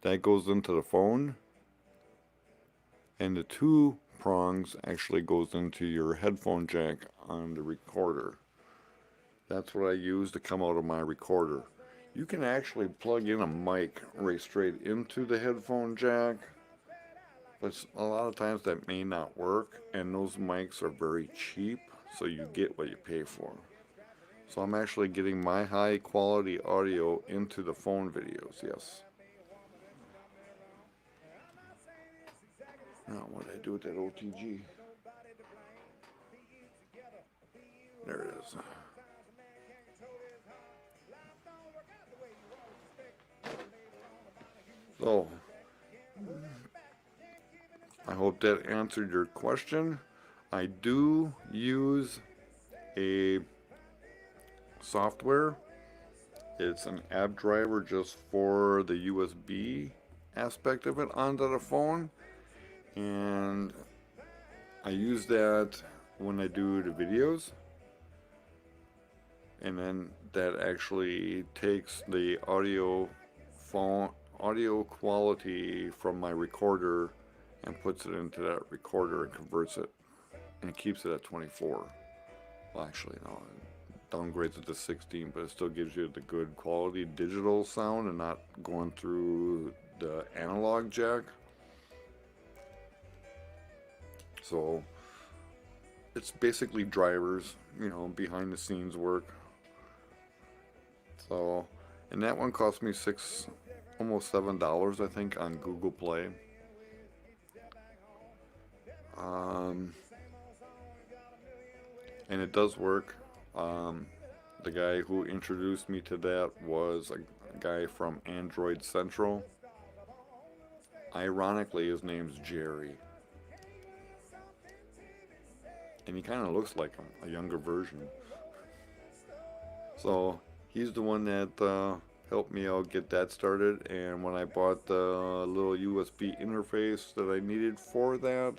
that goes into the phone, and the 2 prongs actually goes into your headphone jack on the recorder. That's what I use to come out of my recorder. You can actually plug in a mic right straight into the headphone jack, But a lot of times that may not work, and those mics are very cheap, so you get what you pay for. So I'm actually getting my high quality audio into the phone videos, yes. Now, what did I do with that OTG? There it is. So, I hope that answered your question. I do use a software. It's an app driver just for the USB aspect of it onto the phone. And I use that when I do the videos. And then that actually takes the audio quality from my recorder and puts it into that recorder and converts it and keeps it at 24. Well, actually no, it downgrades it to 16, but it still gives you the good quality digital sound and not going through the analog jack. So it's basically drivers, you know, behind the scenes work. So, and that one cost me almost $7, I think, on Google Play. And it does work. The guy who introduced me to that was a guy from Android Central. Ironically, his name's Jerry. And he kind of looks like him, a younger version. So, he's the one that helped me out get that started, and when I bought the little USB interface that I needed for that,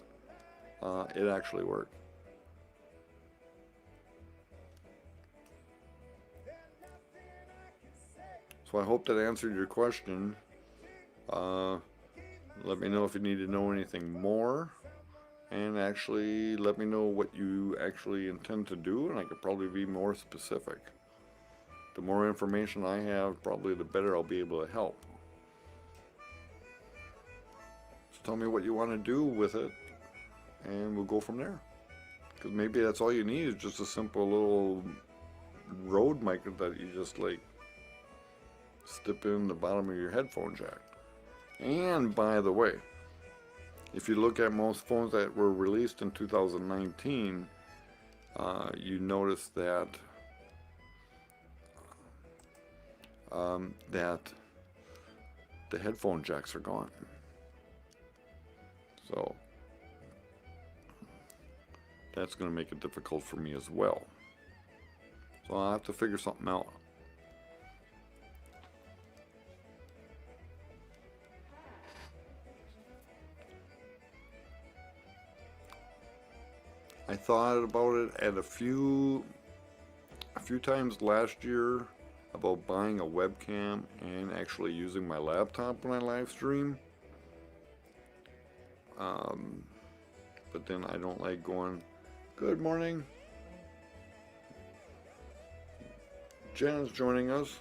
it actually worked. So I hope that answered your question. Let me know if you need to know anything more, and actually let me know what you actually intend to do, and I could probably be more specific. The more information I have, probably the better I'll be able to help. So tell me what you want to do with it, and we'll go from there. Because maybe that's all you need is just a simple little Rode mic that you just like step in the bottom of your headphone jack. And by the way, if you look at most phones that were released in 2019, you notice that the headphone jacks are gone. So that's going to make it difficult for me as well. So I'll have to figure something out. I thought about it at a few times last year about buying a webcam and actually using my laptop when I live stream. But then I don't like going, good morning. Jen's joining us.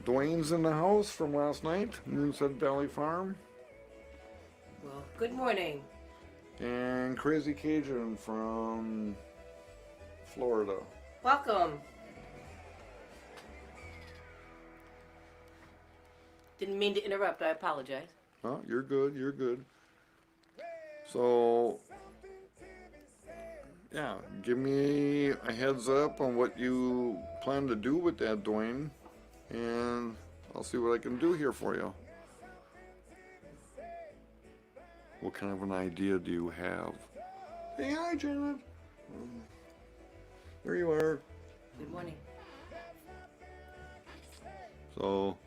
Dwayne's in the house from last night, Moonset Valley Farm. Well, good morning. And Crazy Cajun from Florida. Welcome. Didn't mean to interrupt. I apologize. Oh, you're good. You're good. So, yeah, give me a heads up on what you plan to do with that, Dwayne, and I'll see what I can do here for you. What kind of an idea do you have? Hey, hi, Janet. There you are. Good morning. So,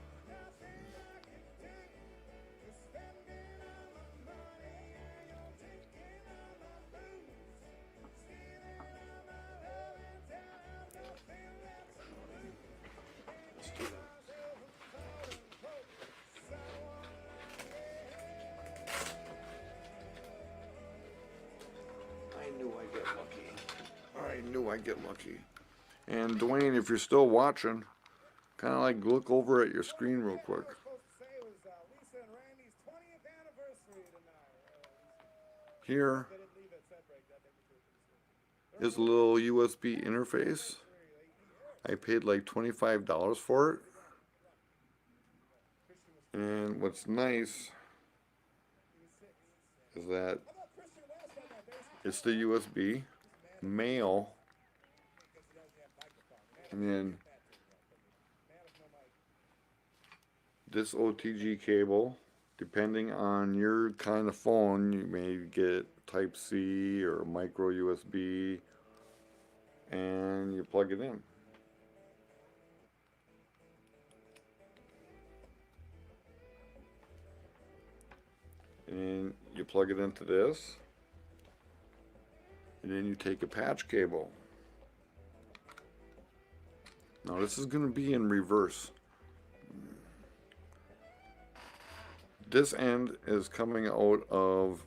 I get lucky. And Dwayne, if you're still watching, kind of like look over at your screen real quick. here is a little USB interface. I paid like $25 for it. And what's nice is that it's the USB, male, and then this OTG cable. Depending on your kind of phone, you may get Type C or micro USB, and you plug it in. And you plug it into this, and then you take a patch cable. Now this is going to be in reverse. This end is coming out of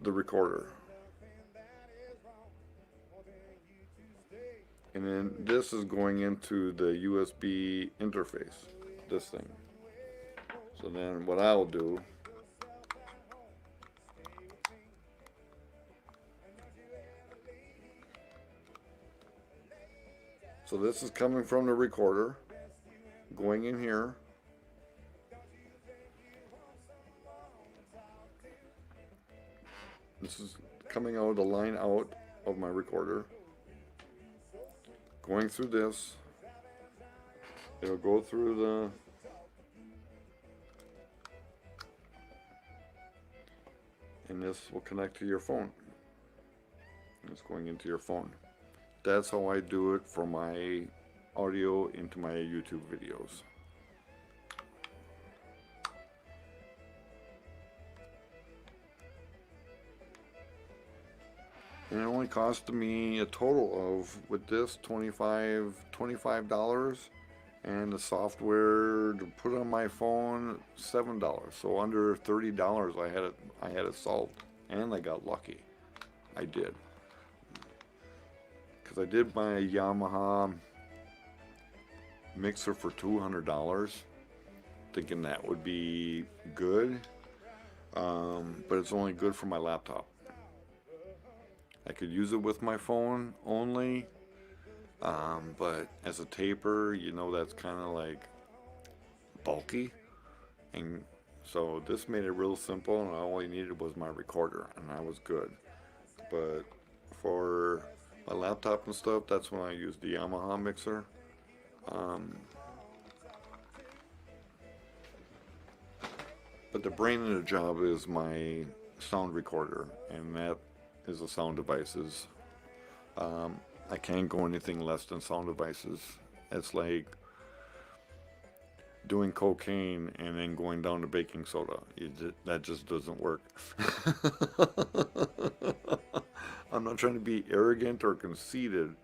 the recorder. And then this is going into the USB interface, this thing. So then what I'll do, so this is coming from the recorder, going in here. This is coming out, the line out of my recorder. Going through this. It'll go through the and this will connect to your phone. It's going into your phone. That's how I do it for my audio into my YouTube videos. And it only cost me a total of, with this, $25, and the software to put on my phone, $7. So under $30, I had it solved, and I got lucky. I did, because I did buy a Yamaha mixer for $200, thinking that would be good, but it's only good for my laptop. I could use it with my phone only, but as a taper, you know, that's kind of like bulky, and so this made it real simple, and all I needed was my recorder, and I was good. But for my laptop and stuff, that's when I used the Yamaha mixer. But the brain of the job is my sound recorder, and that is the sound devices. I can't go anything less than sound devices. It's like doing cocaine and then going down to baking soda. That just doesn't work. I'm not trying to be arrogant or conceited,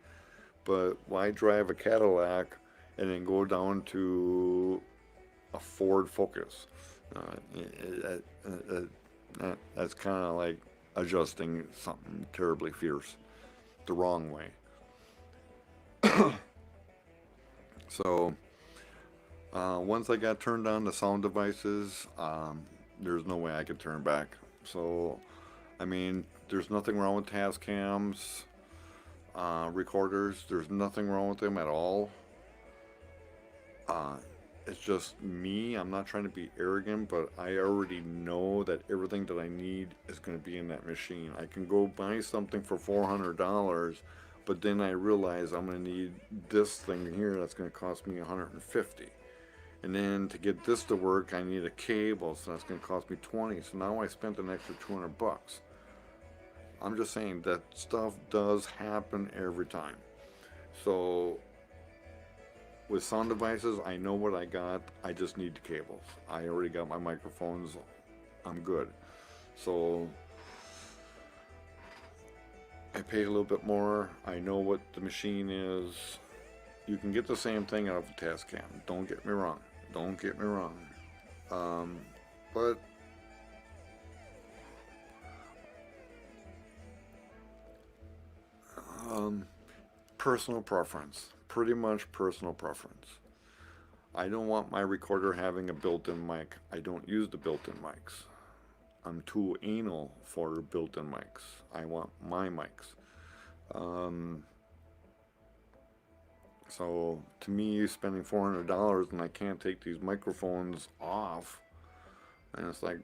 but why drive a Cadillac and then go down to a Ford Focus? That's kind of like adjusting something terribly fierce the wrong way. So once I got turned on the sound devices, there's no way I could turn back. So I mean, there's nothing wrong with Tascam's recorders. There's nothing wrong with them at all. It's just me. I'm not trying to be arrogant, but I already know that everything that I need is going to be in that machine. I can go buy something for $400, but then I realize I'm going to need this thing here that's going to cost me $150. And then to get this to work, I need a cable, so that's going to cost me $20. So now I spent an extra $200. I'm just saying that stuff does happen every time. So with sound devices, I know what I got. I just need the cables. I already got my microphones. I'm good. So I pay a little bit more. I know what the machine is. You can get the same thing out of a Tascam. Don't get me wrong. Don't get me wrong. But personal preference. Pretty much personal preference. I don't want my recorder having a built-in mic. I don't use the built-in mics. I'm too anal for built-in mics. I want my mics. So to me, spending $400 and I can't take these microphones off, and it's like,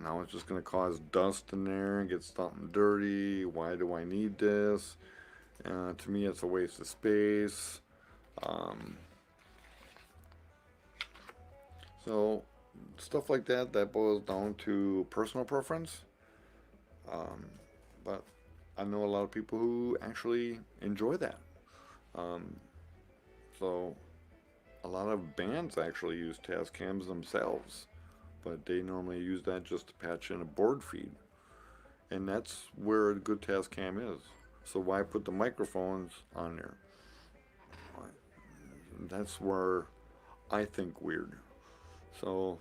now it's just going to cause dust in there and get something dirty. Why do I need this? To me, it's a waste of space. So stuff like that, that boils down to personal preference. But I know a lot of people who actually enjoy that. So a lot of bands actually use Tascams themselves, but they normally use that just to patch in a board feed. And that's where a good Tascam is. So why put the microphones on there? That's where I think weird. So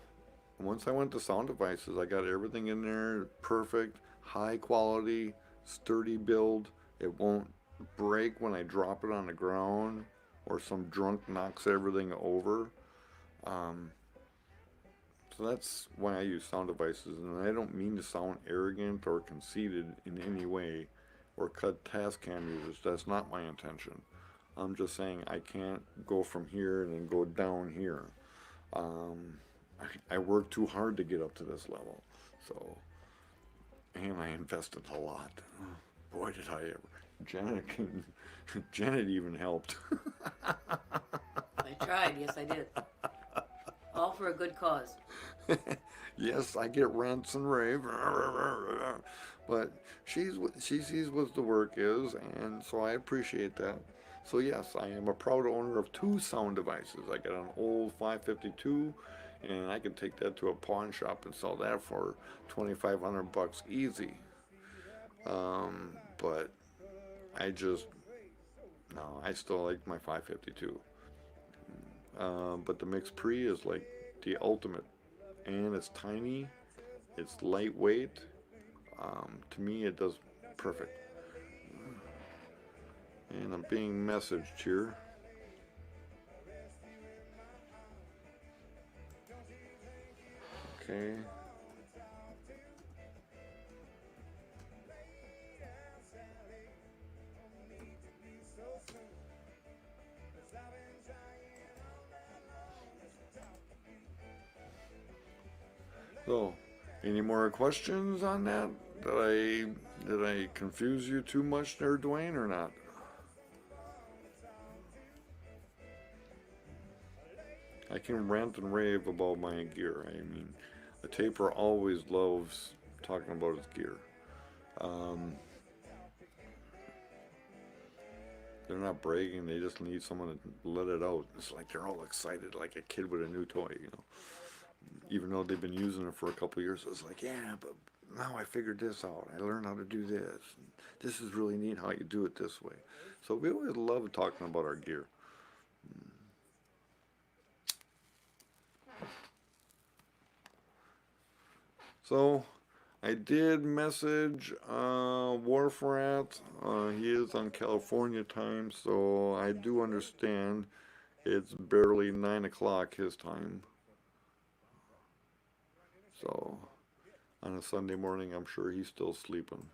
once I went to Sound Devices, I got everything in there perfect, high quality, sturdy build. It won't break when I drop it on the ground or some drunk knocks everything over. So that's why I use Sound Devices, and I don't mean to sound arrogant or conceited in any way or cut Tascam users. That's not my intention. I'm just saying I can't go from here and then go down here. I worked too hard to get up to this level, so, and I invested a lot. Boy, did I ever. Janet even helped. I tried. Yes, I did. All for a good cause. Yes, I get rants and rave, but she sees what the work is, and so I appreciate that. So yes, I am a proud owner of 2 sound devices. I got an old 552, and I can take that to a pawn shop and sell that for $2,500 easy. But I still like my 552. But the Mix Pre is like the ultimate, and it's tiny, it's lightweight. To me, it does perfect. And I'm being messaged here. Okay. So, any more questions on that? Did I confuse you too much there, Dwayne, or not? I can rant and rave about my gear. I mean, a taper always loves talking about his gear. They're not bragging, they just need someone to let it out. It's like they're all excited, like a kid with a new toy, you know. Even though they've been using it for a couple of years, it's like, yeah, but now I figured this out. I learned how to do this. This is really neat how you do it this way. So we always love talking about our gear. So I did message Wharfrat. He is on California time, so I do understand it's barely 9 o'clock his time. So on a Sunday morning, I'm sure he's still sleeping.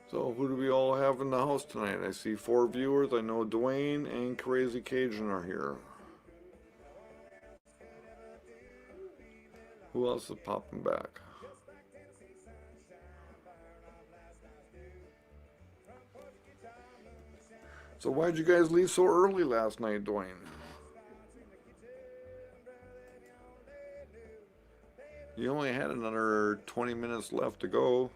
So who do we all have in the house tonight? I see 4 viewers. I know Dwayne and Crazy Cajun are here. Who else is popping back? So why'd you guys leave so early last night, Dwayne? You only had another 20 minutes left to go.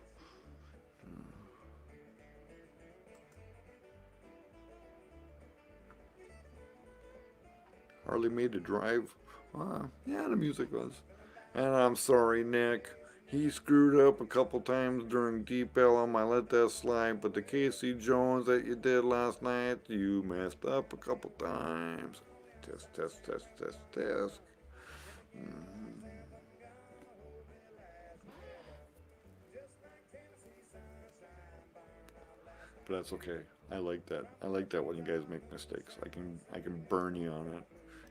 Hardly made the drive. Yeah, the music was. And I'm sorry, Nick. He screwed up a couple times during Deep Ellum. I let that slide. But the Casey Jones that you did last night, you messed up a couple times. Test, test, test, test, test. But that's okay. I like that. I like that when you guys make mistakes. I can burn you on it,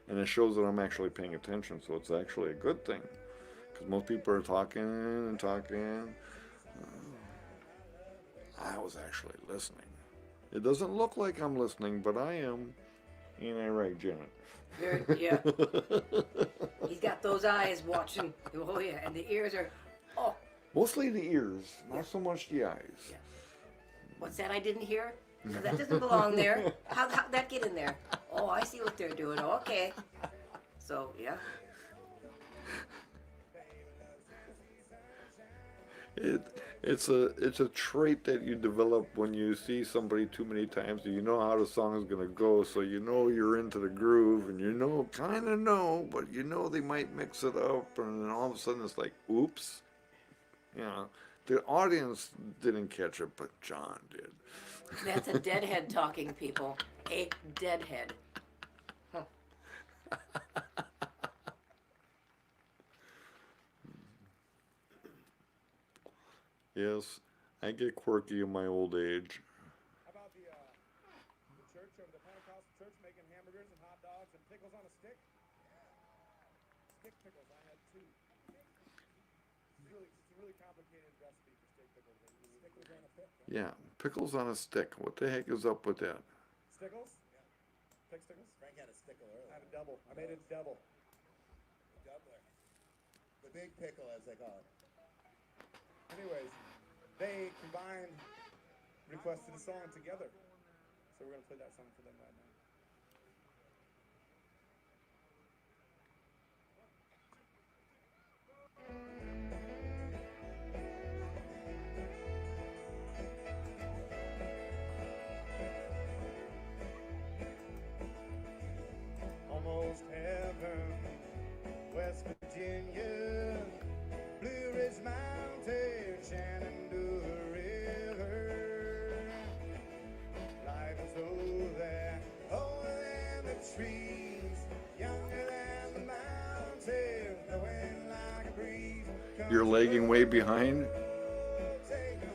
and it shows that I'm actually paying attention. So it's actually a good thing, because most people are talking and talking. I was actually listening. It doesn't look like I'm listening, but I am. Ain't I right, Janet? Very, yeah. He's got those eyes watching. Oh yeah, and the ears are. Oh, Mostly the ears, not so much the eyes. yeah. What's that I didn't hear? No, that doesn't belong there. How'd that get in there? Oh, I see what they're doing. Okay. So yeah. It's a trait that you develop when you see somebody too many times. You know how the song is gonna go, so you know you're into the groove, and you know, kind of know, but you know they might mix it up, and then all of a sudden it's like, oops. You know, the audience didn't catch it, but John did. That's a deadhead talking, people. A deadhead. Huh. Yes, I get quirky in my old age. How about the church over the Pentecostal church making hamburgers and hot dogs and pickles on a stick? Stick pickles, I had two. It's a really complicated recipe for stick pickles. Stickles on a stick. Yeah, pickles on a stick. What the heck is up with that? Stickles? Yeah. Pick stickles? Frank had a stickle earlier. I had a double. I made it double. Doubler. The big pickle, as they call it. Anyways, they combined requested a song together. So we're going to play that song for them right now. Almost heaven, West Virginia, Blue Ridge Mountain, Shenandoah River. Life is over there, older than the trees, younger than the mountain, blowing like a breeze. You're lagging way behind? Take me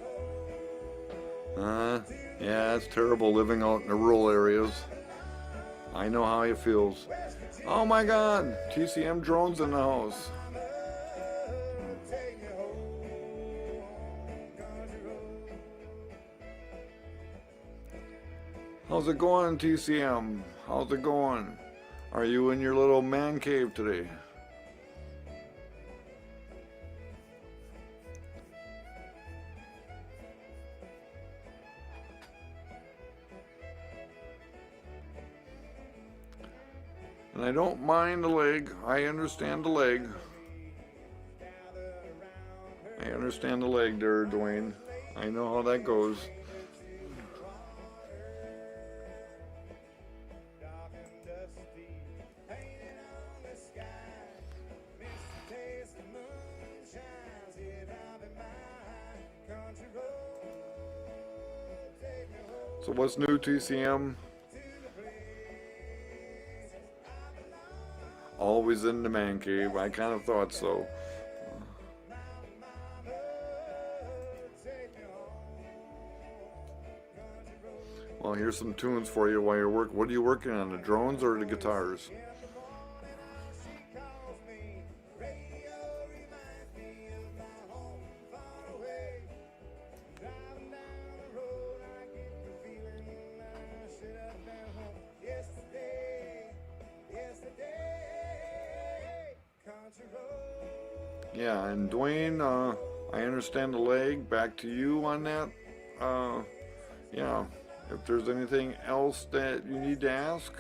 Yeah, it's terrible living out in the rural areas. I know how it feels. Oh my God, TCM drones in the house. take me home, country road. How's it going, TCM? How's it going? Are you in your little man cave today? And I don't mind the leg. I understand the leg. I understand the leg there, Dwayne. I know how that goes. Dark and dusty, painted on the sky. Miss the taste of moonshine, sit up in my country road. Take me home So what's new, TCM? to the place I belong. Always in the man cave. I kind of thought so. Mama, take me home, country road. Well, here's some tunes for you while you're working. What are you working on, the drones or the guitars? In the morning she calls me, radio reminds me of my home far away. Driving down the road, I get the feeling I should have been home yesterday, country road. Yeah, and Dwayne, I understand the leg. Back to you on that. Yeah, if there's anything else that you need to ask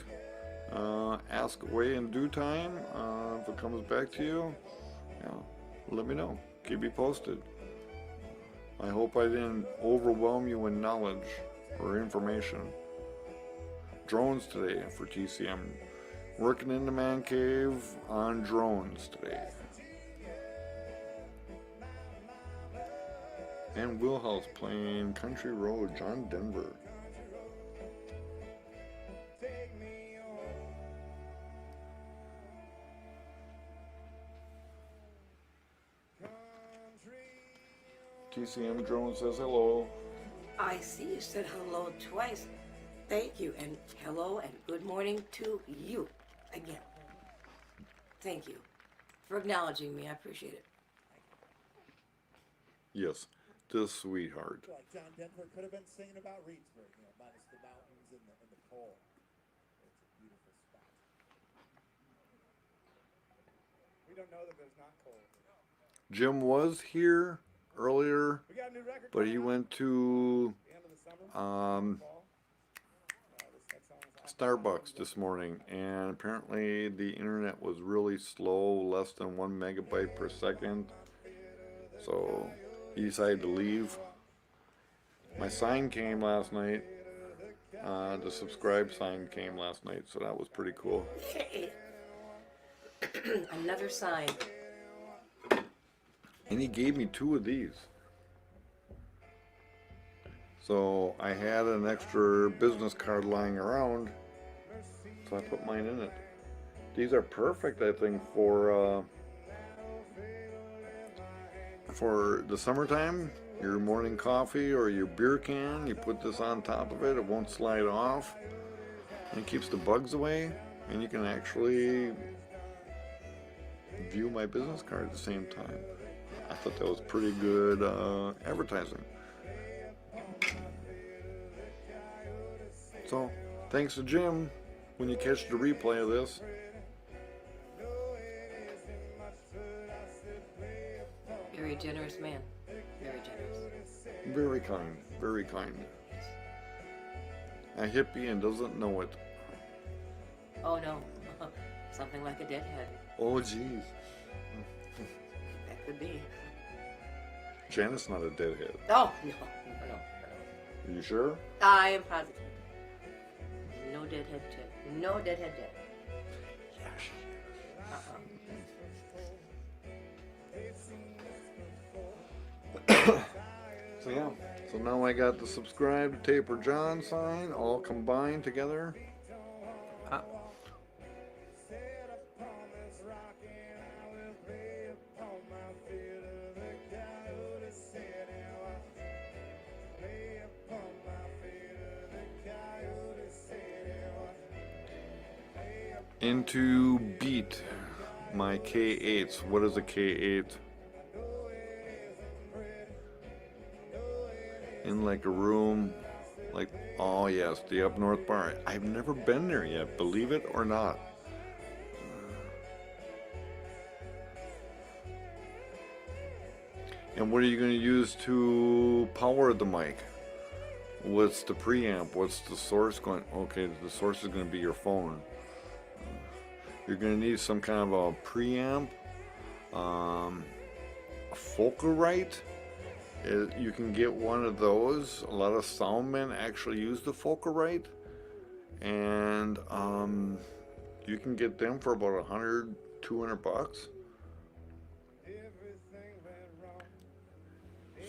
away in due time. If it comes back to you, yeah, let me know. Keep me posted. I hope I didn't overwhelm you in knowledge or information. Drones today for TCM. Working in the man cave on drones today. And Wheelhouse playing Country Road, John Denver. Take me home. TCM Drone says hello. I see you said hello twice. Thank you, and hello and good morning to you again. Thank you for acknowledging me. I appreciate it. Yes, this sweetheart. Like John Denver could have been singing about Reedsburg, you know, minus the mountains and the pole. It's a beautiful spot. We don't know that there's not cold. Jim was here earlier, We got a new record but he coming out went to at the end of the summer. Fall. This next song is Starbucks this morning, and apparently the internet was really slow, less than 1 megabyte per second. So he decided to leave. My sign came last night. The subscribe sign came last night, so that was pretty cool. Yay. Another sign. And he gave me 2 of these. So I had an extra business card lying around, so I put mine in it. These are perfect, I think, for the summertime. Your morning coffee or your beer can, you put this on top of it, it won't slide off, and it keeps the bugs away, and you can actually view my business card at the same time. I thought that was pretty good advertising. So, thanks to Jim, when you catch the replay of this. Very generous man. Very generous. Very kind, very kind. A hippie and doesn't know it. Oh no. Something like a deadhead. Oh, jeez. That could be. Janet's not a deadhead. Oh, no. Are you sure? I am positive. No deadhead tip. No deadhead tip. Yeah, she is. So yeah, so now I got the subscribe to Taper John sign all combined together. Ah. Into beat my K8s. What is a K8? In like a room, like, oh yes, the Up North Bar. I've never been there yet, believe it or not. And what are you going to use to power the mic? What's the preamp? What's the source going? Okay, the source is going to be your phone. You're going to need some kind of a preamp, a Focusrite. You can get one of those. A lot of sound men actually use the Focusrite, and you can get them for about $100, $200.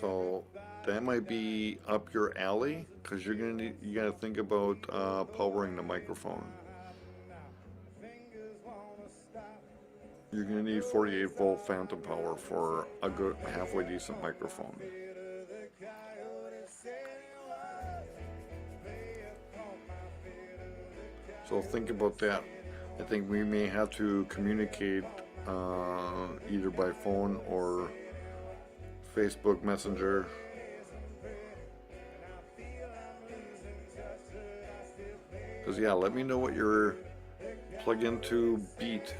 So that might be up your alley, because you gotta think about powering the microphone. You're gonna need 48 volt phantom power for a good halfway decent microphone. So think about that. I think we may have to communicate either by phone or Facebook Messenger. Because yeah, let me know what your plug-in to Beat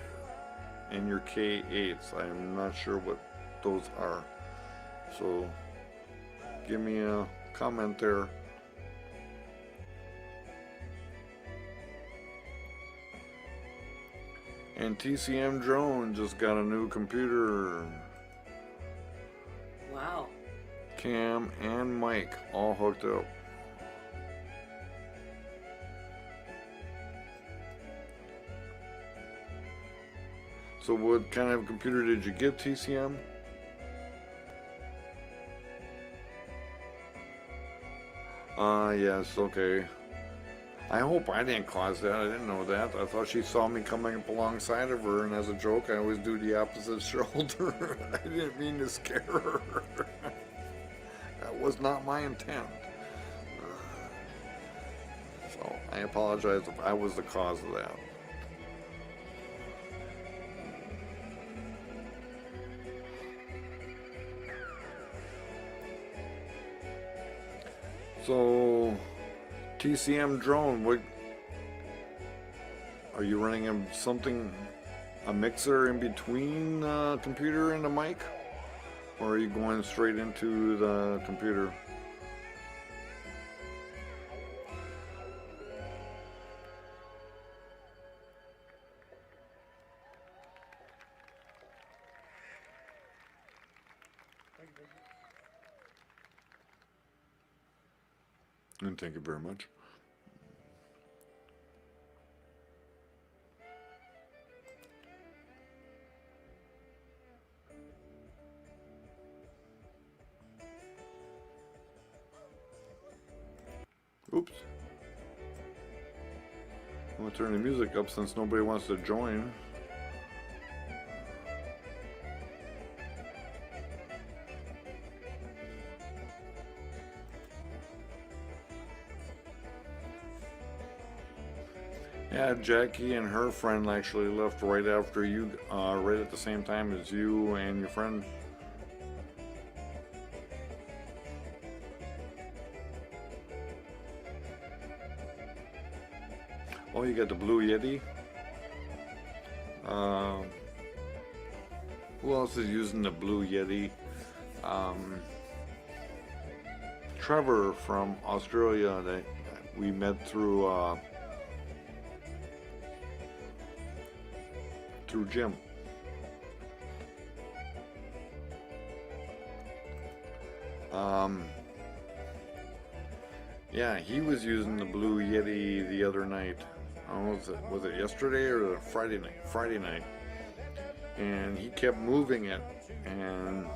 and your K8s. I'm not sure what those are. So give me a comment there. And TCM Drone just got a new computer. Wow. Cam and mic all hooked up. So what kind of computer did you get, TCM? Yes, okay. I hope I didn't cause that. I didn't know that. I thought she saw me coming up alongside of her, and as a joke, I always do the opposite shoulder. I didn't mean to scare her. That was not my intent. So I apologize if I was the cause of that. So, TCM drone, what are you running a mixer in between the computer and the mic? Or are you going straight into the computer? And thank you very much. Oops. I'm gonna turn the music up since nobody wants to join. Yeah, Jackie and her friend actually left right after you, right at the same time as you and your friend. Oh, you got the Blue Yeti. Who else is using the Blue Yeti? Trevor from Australia that we met through Jim. Yeah, he was using the Blue Yeti the other night. Was it yesterday or the Friday night? Friday night. And he kept moving it, and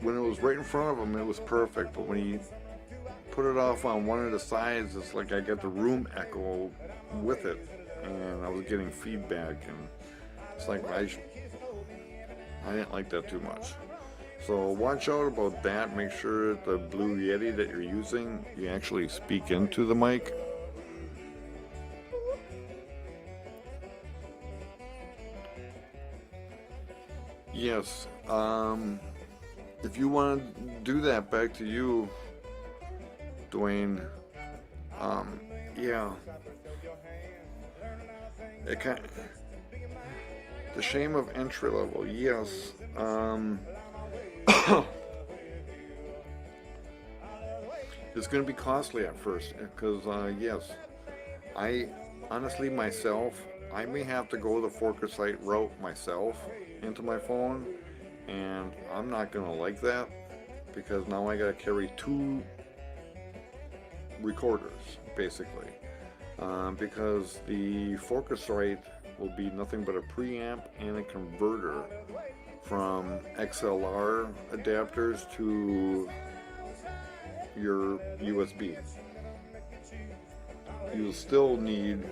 when it was right in front of him, it was perfect. But when he put it off on one of the sides, it's like I got the room echo with it, and I was getting feedback, and it's like I didn't like that too much. So watch out about that. Make sure that the Blue Yeti that you're using, you actually speak into the mic. Yes, if you want to do that, back to you, Dwayne. Yeah, the shame of entry level. Yes. It's going to be costly at first because yes, I honestly myself, I may have to go the Focusrite route myself into my phone, and I'm not going to like that because now I got to carry two recorders basically, because the Focusrite will be nothing but a preamp and a converter from XLR adapters to your USB. You'll still need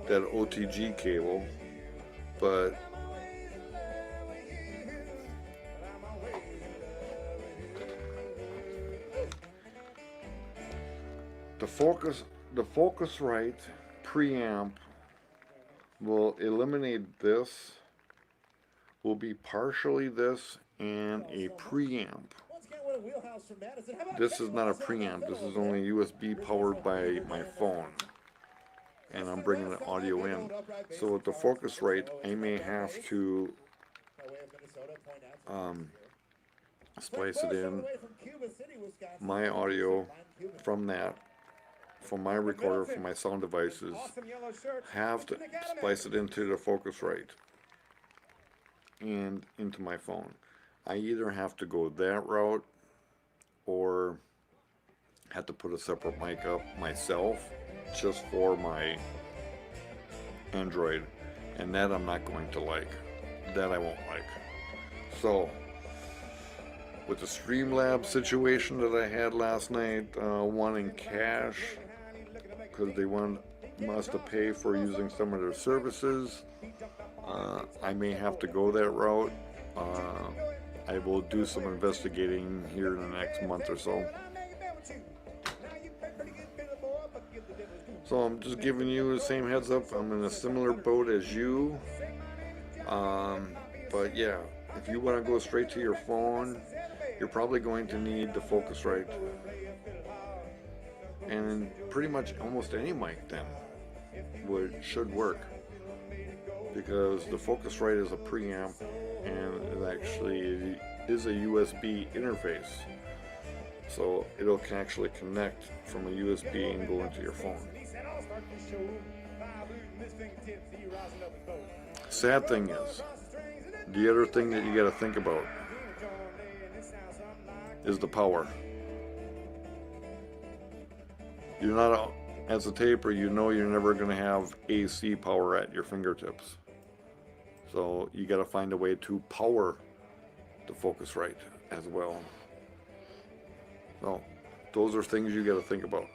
that OTG cable, but the Focusrite preamp will eliminate this, will be partially this and a preamp. This is not a preamp, this is only USB powered by my phone, and I'm bringing the audio in. So with the Focusrite, I may have to splice it in my audio from my recorder, from my sound devices, have to splice it into the Focusrite and into my phone. I either have to go that route or have to put a separate mic up myself just for my Android, and that I'm not going to like. That I won't like. So with the Streamlabs situation that I had last night, wanting cash because they want us to pay for using some of their services, I may have to go that route. I will do some investigating here in the next month or so. So I'm just giving you the same heads up. I'm in a similar boat as you. But yeah, if you want to go straight to your phone, you're probably going to need the Focusrite. And pretty much almost any mic then should work. Because the Focusrite is a preamp and it actually is a USB interface. So it'll can actually connect from a USB and go into your phone. Sad thing is, the other thing that you got to think about is the power. You're not, as a taper, you know you're never going to have AC power at your fingertips. So you got to find a way to power the Focusrite as well. So those are things you got to think about.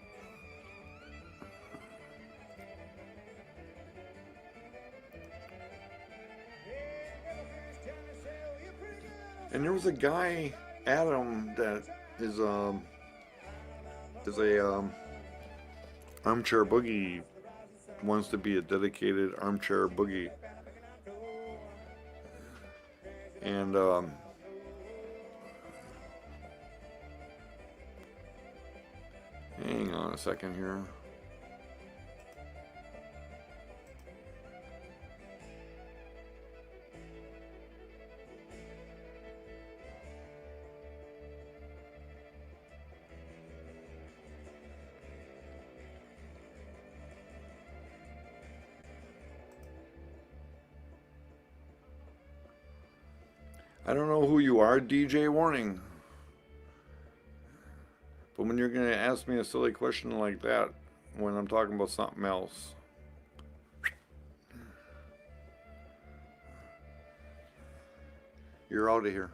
And there was a guy, Adam, that is a armchair boogie, wants to be a dedicated armchair boogie. And hang on a second here. I don't know who you are, DJ Warning. But when you're going to ask me a silly question like that, when I'm talking about something else. You're out of here.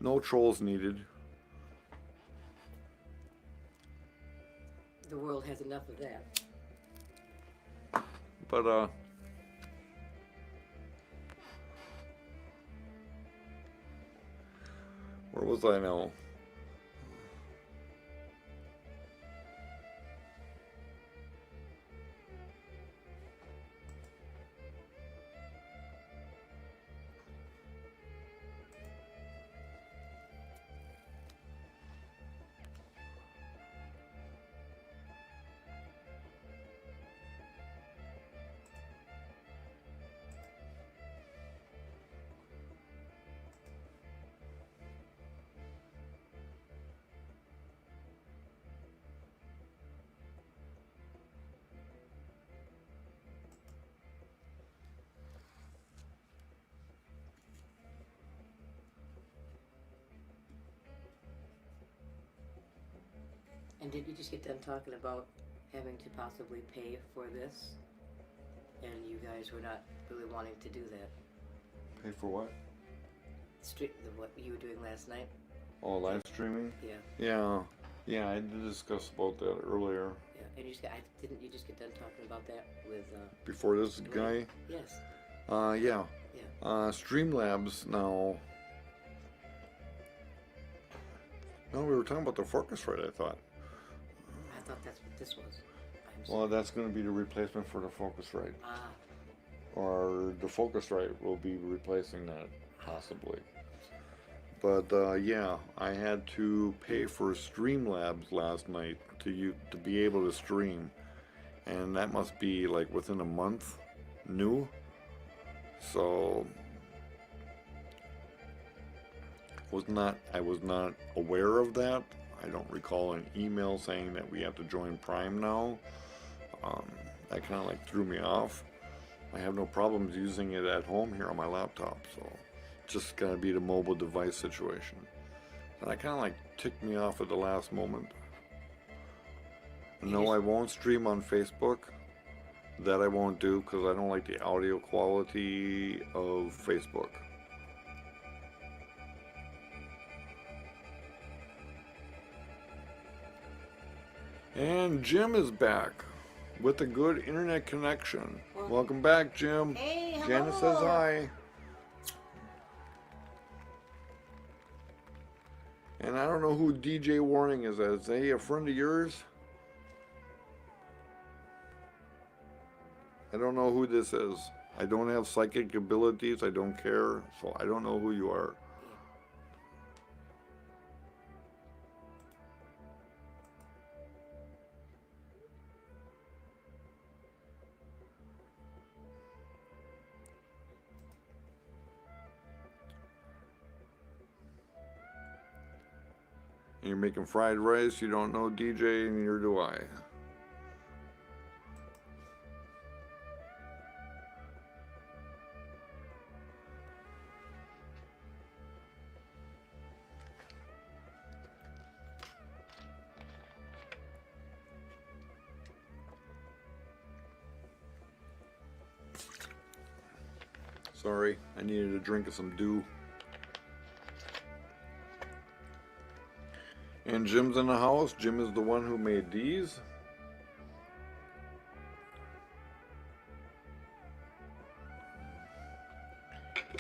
No trolls needed. The world has enough of that. But, where was I now? And did you just get done talking about having to possibly pay for this? And you guys were not really wanting to do that. Pay for what? What you were doing last night? Oh, live streaming? Yeah. Yeah, I did discuss about that earlier. Yeah, and didn't you just get done talking about that with, Before this guy? Yes. Yeah. Yeah. Streamlabs now. No, we were talking about the Focusrite, I thought. I thought that's what this was. Well, that's going to be the replacement for the Focusrite. Ah. Or the Focusrite will be replacing that, possibly. But yeah, I had to pay for Streamlabs last night to be able to stream, and that must be like within a month, new. So I was not aware of that. I don't recall an email saying that we have to join Prime now. That kind of like threw me off. I have no problems using it at home here on my laptop, so it's just gonna be the mobile device situation. And that kind of like ticked me off at the last moment. No, I won't stream on Facebook. That I won't do because I don't like the audio quality of Facebook. And Jim is back with a good internet connection. Well, Welcome back, Jim. Hey, hello. Janet says hi. And I don't know who DJ Warning is. Is he a friend of yours? I don't know who this is. I don't have psychic abilities. I don't care. So I don't know who you are. And you're making fried rice. You don't know DJ, and neither do I. Sorry, I needed a drink of some dew. And Jim's in the house. Jim is the one who made these.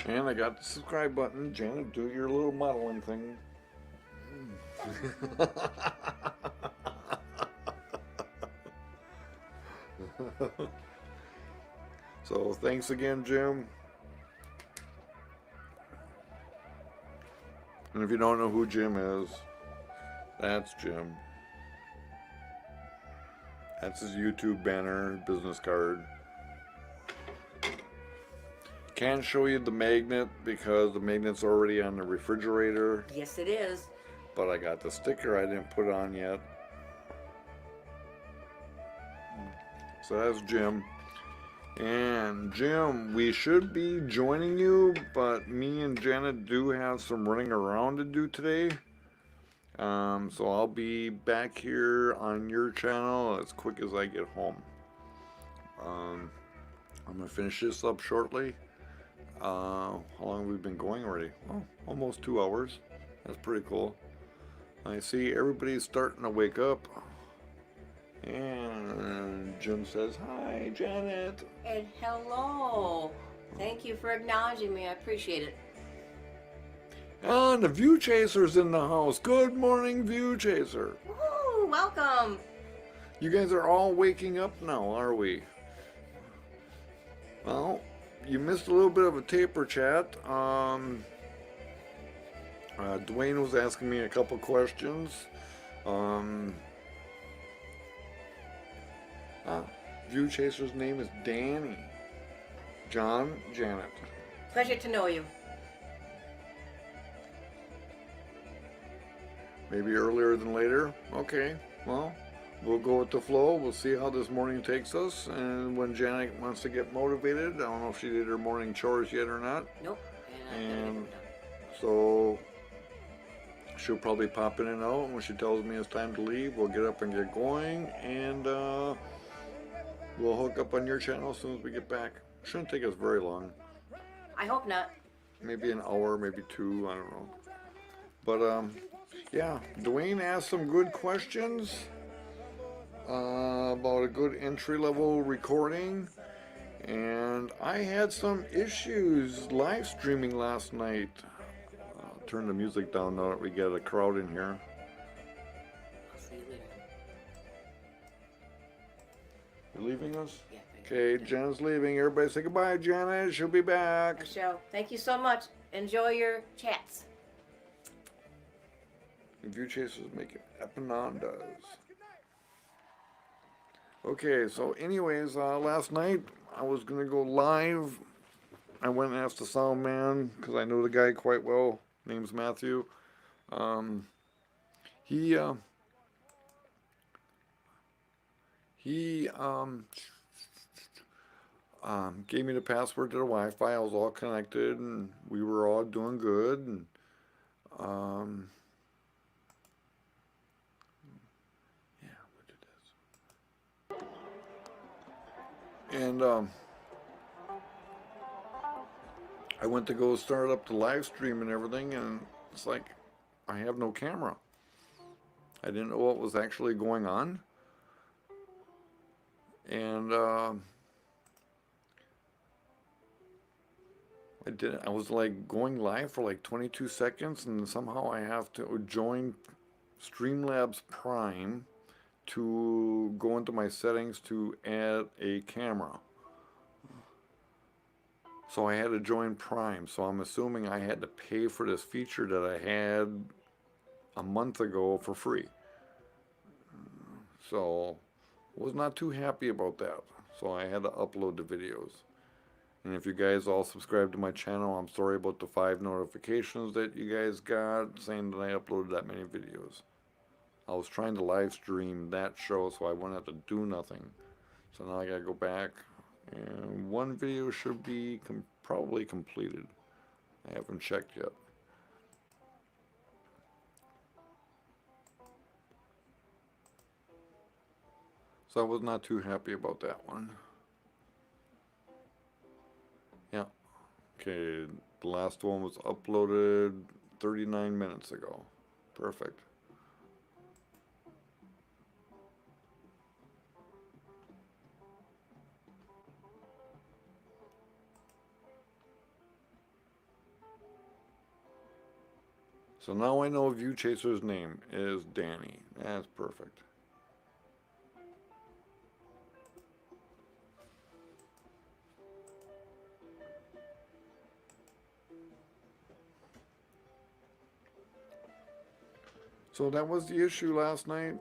And I got the subscribe button. Janet, do your little modeling thing. So thanks again, Jim. And if you don't know who Jim is, that's Jim. That's his YouTube banner, business card. Can't show you the magnet because the magnet's already on the refrigerator. Yes, it is. But I got the sticker I didn't put on yet. So that's Jim. And Jim, we should be joining you, but me and Janet do have some running around to do today. So I'll be back here on your channel as quick as I get home. I'm gonna finish this up shortly. How long have we been going already? Oh, almost 2 hours. That's pretty cool. I see everybody's starting to wake up. And Jim says, hi, Janet. And hello. Thank you for acknowledging me. I appreciate it. And the View Chaser's in the house. Good morning, View Chaser. Woo, welcome. You guys are all waking up now, are we? Well, you missed a little bit of a taper chat. Dwayne was asking me a couple questions. View Chaser's name is Danny. John, Janet. Pleasure to know you. Maybe earlier than later. Okay, well, we'll go with the flow. We'll see how this morning takes us. And when Janet wants to get motivated, I don't know if she did her morning chores yet or not. Nope. And so she'll probably pop in and out. When she tells me it's time to leave, we'll get up and get going. And we'll hook up on your channel as soon as we get back. Shouldn't take us very long. I hope not. Maybe an hour, maybe 2, I don't know. But yeah, Dwayne asked some good questions about a good entry-level recording. And I had some issues live streaming last night. Turn the music down now that we get a crowd in here. I'll see you later. You're leaving us? Yeah. Okay, Janet's leaving. Everybody say goodbye, Janet. She'll be back. I shall. Thank you so much. Enjoy your chats. View Chasers making Epanondas. Okay, so anyways, last night I was gonna go live. I went and asked the sound man because I know the guy quite well. Name's Matthew. He gave me the password to the Wi-Fi. I was all connected, and we were all doing good. And yeah, we did this. And I went to go start up the live stream and everything, and it's like I have no camera. I didn't know what was actually going on. And I was like going live for like 22 seconds, and somehow I have to join Streamlabs Prime to go into my settings to add a camera. So I had to join Prime. So I'm assuming I had to pay for this feature that I had a month ago for free. So was not too happy about that. So I had to upload the videos. And if you guys all subscribe to my channel, I'm sorry about the 5 notifications that you guys got saying that I uploaded that many videos. I was trying to live stream that show so I wouldn't have to do nothing. So now I gotta go back, and one video should be probably completed. I haven't checked yet. So I was not too happy about that one. Yeah. Okay, the last one was uploaded 39 minutes ago. Perfect. So now I know View Chaser's name is Danny. That's perfect. So that was the issue last night.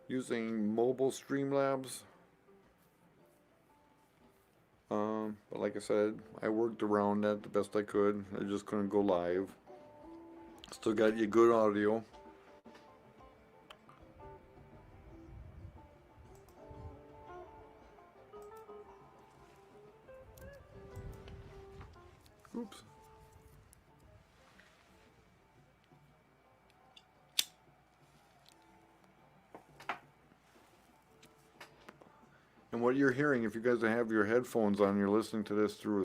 Using mobile Streamlabs. But like I said, I worked around that the best I could. I just couldn't go live. Still got you good audio. Oops. And what you're hearing, if you guys have your headphones on, you're listening to this through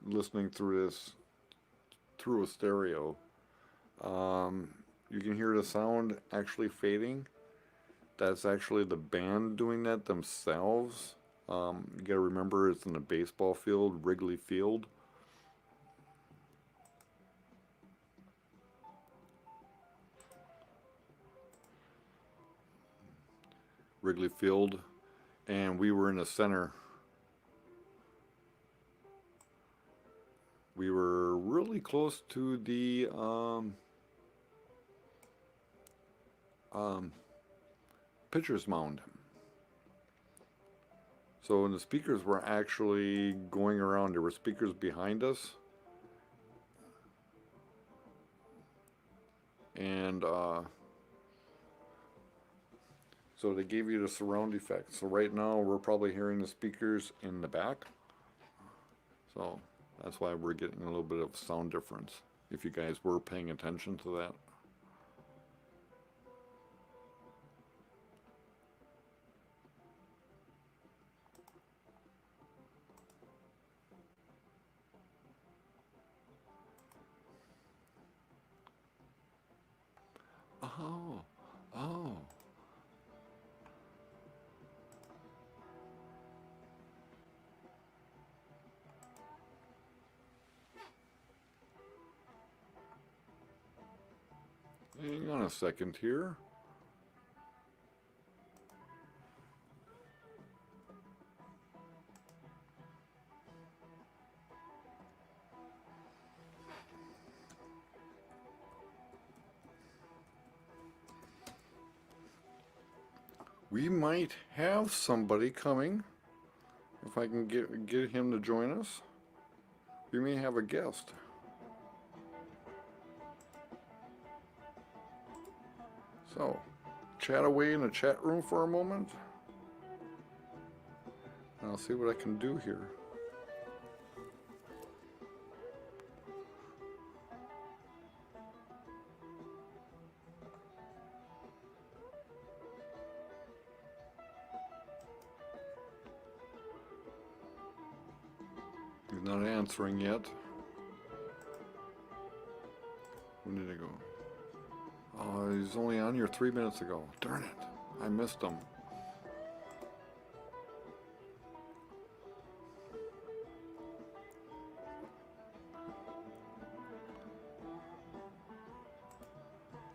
listening through this through a stereo. You can hear the sound actually fading. That's actually the band doing that themselves. You gotta remember it's in a baseball field, Wrigley Field. Wrigley Field, and we were in the center. We were really close to the pitcher's mound. So the speakers were actually going around. There were speakers behind us. And so they gave you the surround effect. So right now we're probably hearing the speakers in the back. So that's why we're getting a little bit of sound difference, if you guys were paying attention to that. Oh, oh. Hang on a second here. We might have somebody coming. If I can get him to join us, we may have a guest. So, chat away in the chat room for a moment. And I'll see what I can do here. He's not answering yet. When did he go? Oh, he's only on here 3 minutes ago. Darn it. I missed him.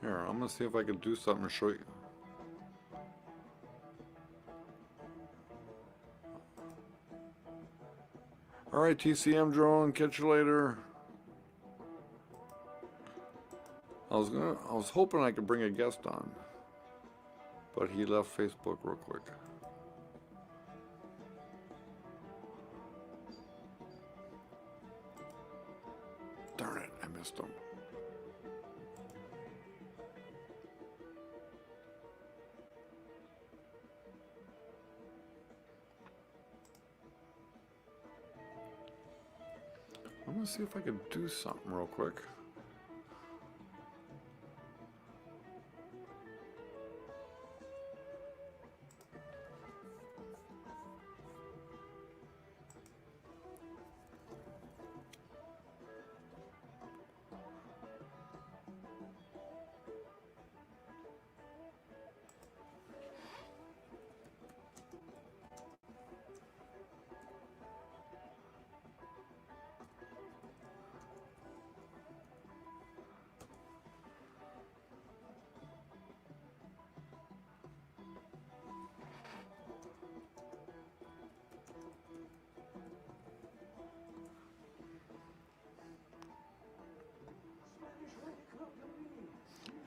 Here, I'm gonna see if I can do something to show you. Alright, TCM drone, catch you later. I was hoping I could bring a guest on, but he left Facebook real quick. Darn it, I missed him. I'm gonna see if I can do something real quick.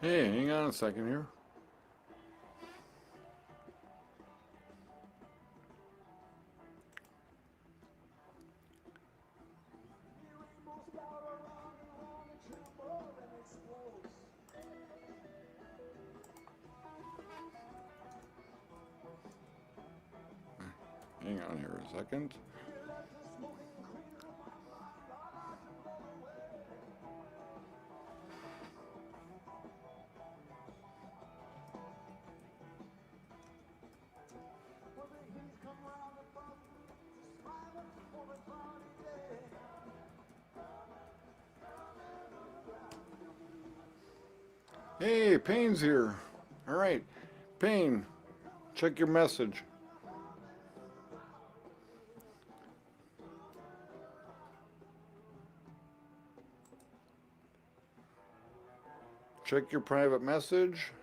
Hey, hang on a second here. Hang on here a second. Hey, Payne's here. All right, Payne, check your message. Check your private message.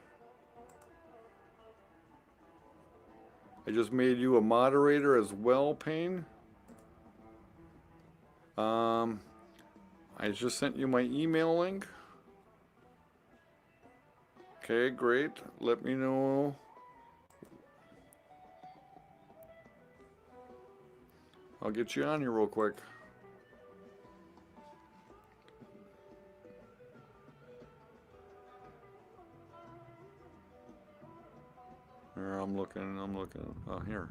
I just made you a moderator as well, Payne. I just sent you my email link. Okay, great. Let me know. I'll get you on here real quick. Here, I'm looking. Oh, here.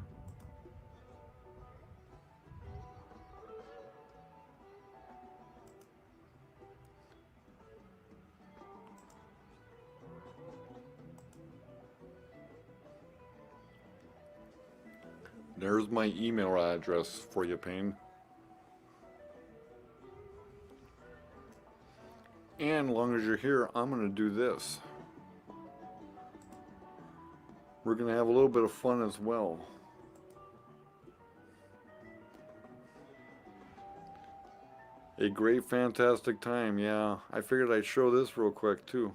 There's my email address for you, Payne. And as long as you're here, I'm going to do this. We're going to have a little bit of fun as well. A great, fantastic time, yeah. I figured I'd show this real quick, too.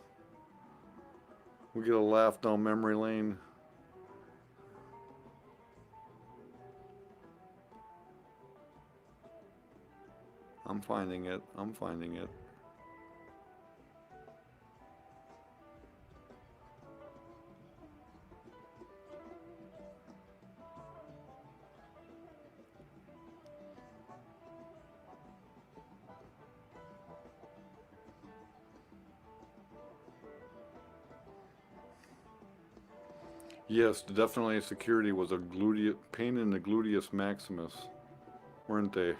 We get a laugh down memory lane. I'm finding it. Yes, definitely security was a pain in the gluteus maximus, weren't they?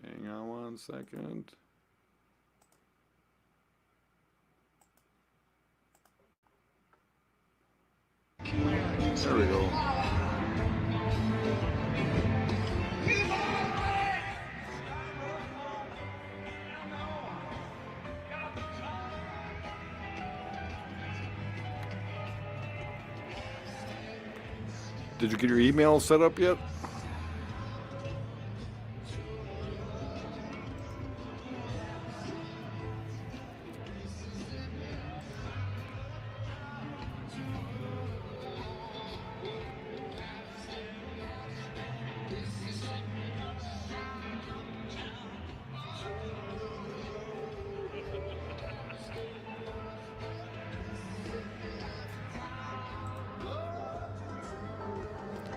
Hang on one second. There we go. Did you get your email set up yet?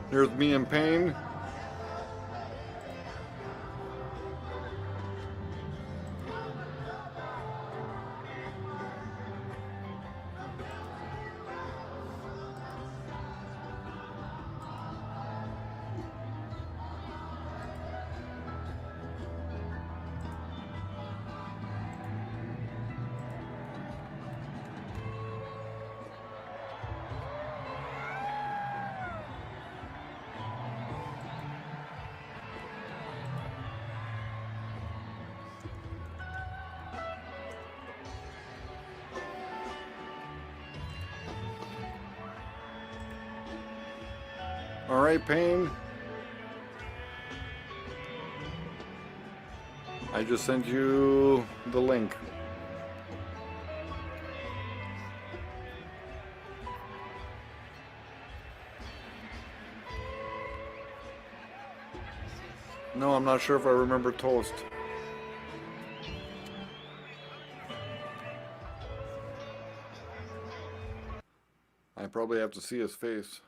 There's me and Payne. All right, Payne. I just sent you the link. No, I'm not sure if I remember Toast. I probably have to see his face.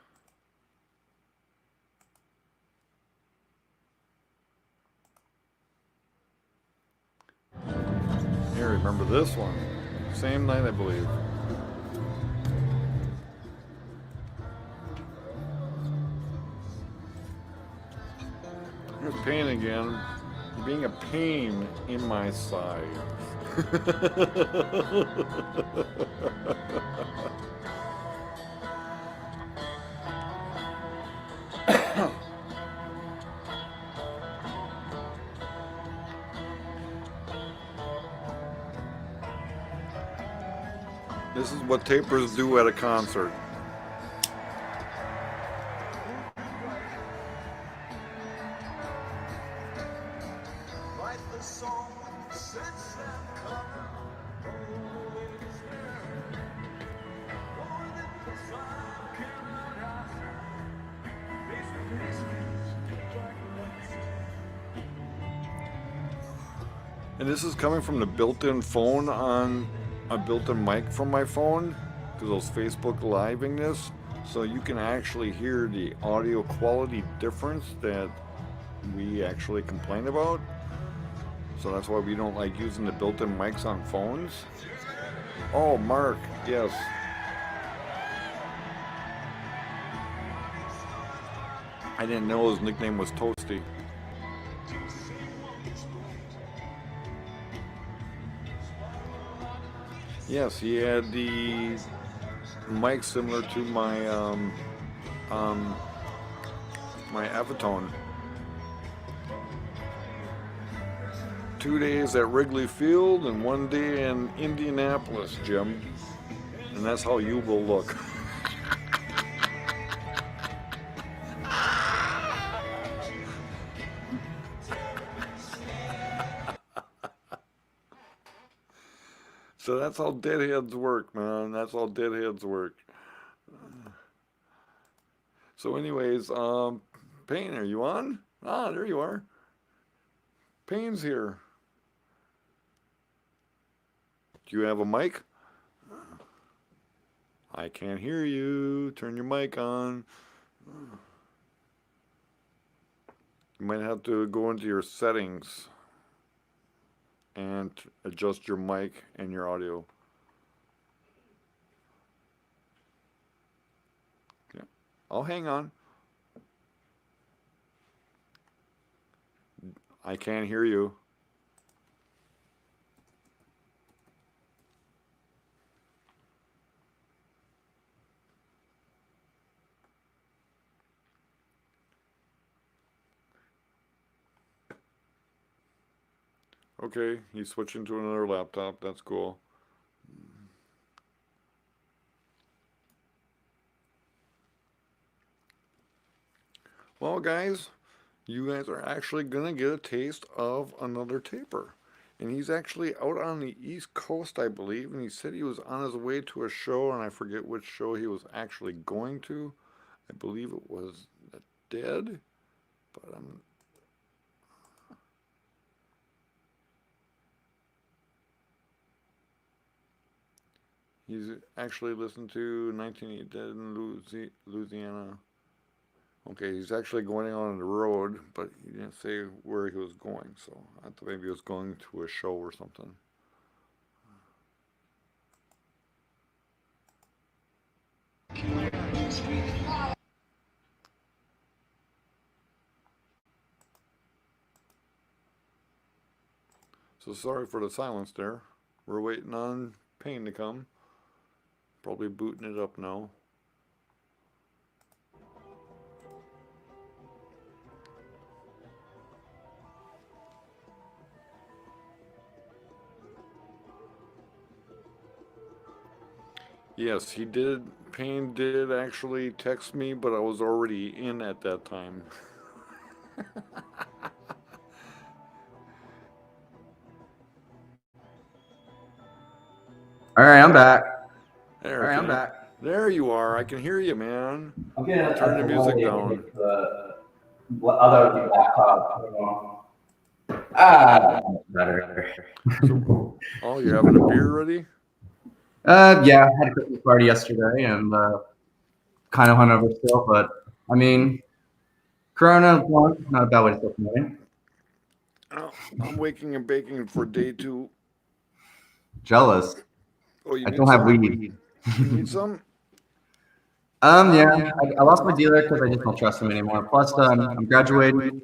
Here, remember this one. Same night, I believe. Here's Payne again, being a pain in my side. This is what tapers do at a concert. And this is coming from the built-in phone on a built-in mic from my phone, because those Facebook living this, so you can actually hear the audio quality difference that we actually complain about. So that's why we don't like using the built-in mics on phones. Oh, Mark, yes. I didn't know his nickname was Toasty. Yes, he had the mic similar to my my Avatone. 2 days at Wrigley Field and 1 day in Indianapolis, Jim. And that's how you will look. So that's how deadheads work, man. That's how deadheads work. So anyways, Payne, are you on? Ah, there you are. Payne's here. Do you have a mic? I can't hear you. Turn your mic on. You might have to go into your settings and adjust your mic and your audio. Yeah, I'll hang on. I can't hear you. Okay, he's switching to another laptop. That's cool. well, guys, you guys are actually gonna get a taste of another taper. And he's actually out on the East Coast, I believe, and he said he was on his way to a show, and I forget which show he was actually going to. I believe it was The Dead, but I'm... He's actually listened to 1980 Dead in Louisiana. Okay, he's actually going on the road, but he didn't say where he was going, so I thought maybe he was going to a show or something. So sorry for the silence there. We're waiting on Payne to come. Probably booting it up now. Yes, he did. Payne did actually text me, but I was already in at that time. All right, I'm back. There, All right, I'm okay. back. There you are. I can hear you, man. I'm getting Turn the music down. The other laptop. Ah, better. So, oh, you're having a beer ready? Yeah, I had a Christmas party yesterday and kind of hungover still, but I mean, Corona, not a bad way to start the morning. Oh, I'm waking and baking for day 2. Jealous. Oh, you I need don't have some? weed. You need some? Yeah, I lost my dealer because I just don't trust him anymore. Plus, I'm graduating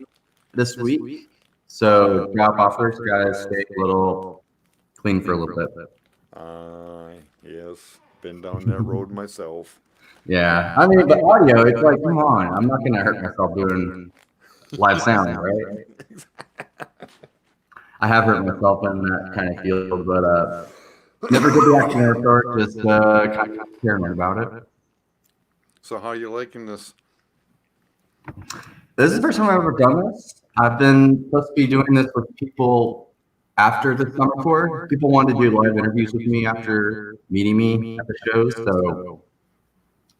this week, so job offers gotta stay a little clean for a little bit. Yes, been down that road myself. Yeah, I mean, the audio, it's like, come on, I'm not gonna hurt myself doing live sound, right? I have hurt myself in that kind of field, but never did the action airport, just kind of paranoid about it. So how you liking this? This is the first time I've ever done this. I've been supposed to be doing this with people after the summer tour. People wanted to do live interviews with me after meeting me at the shows, so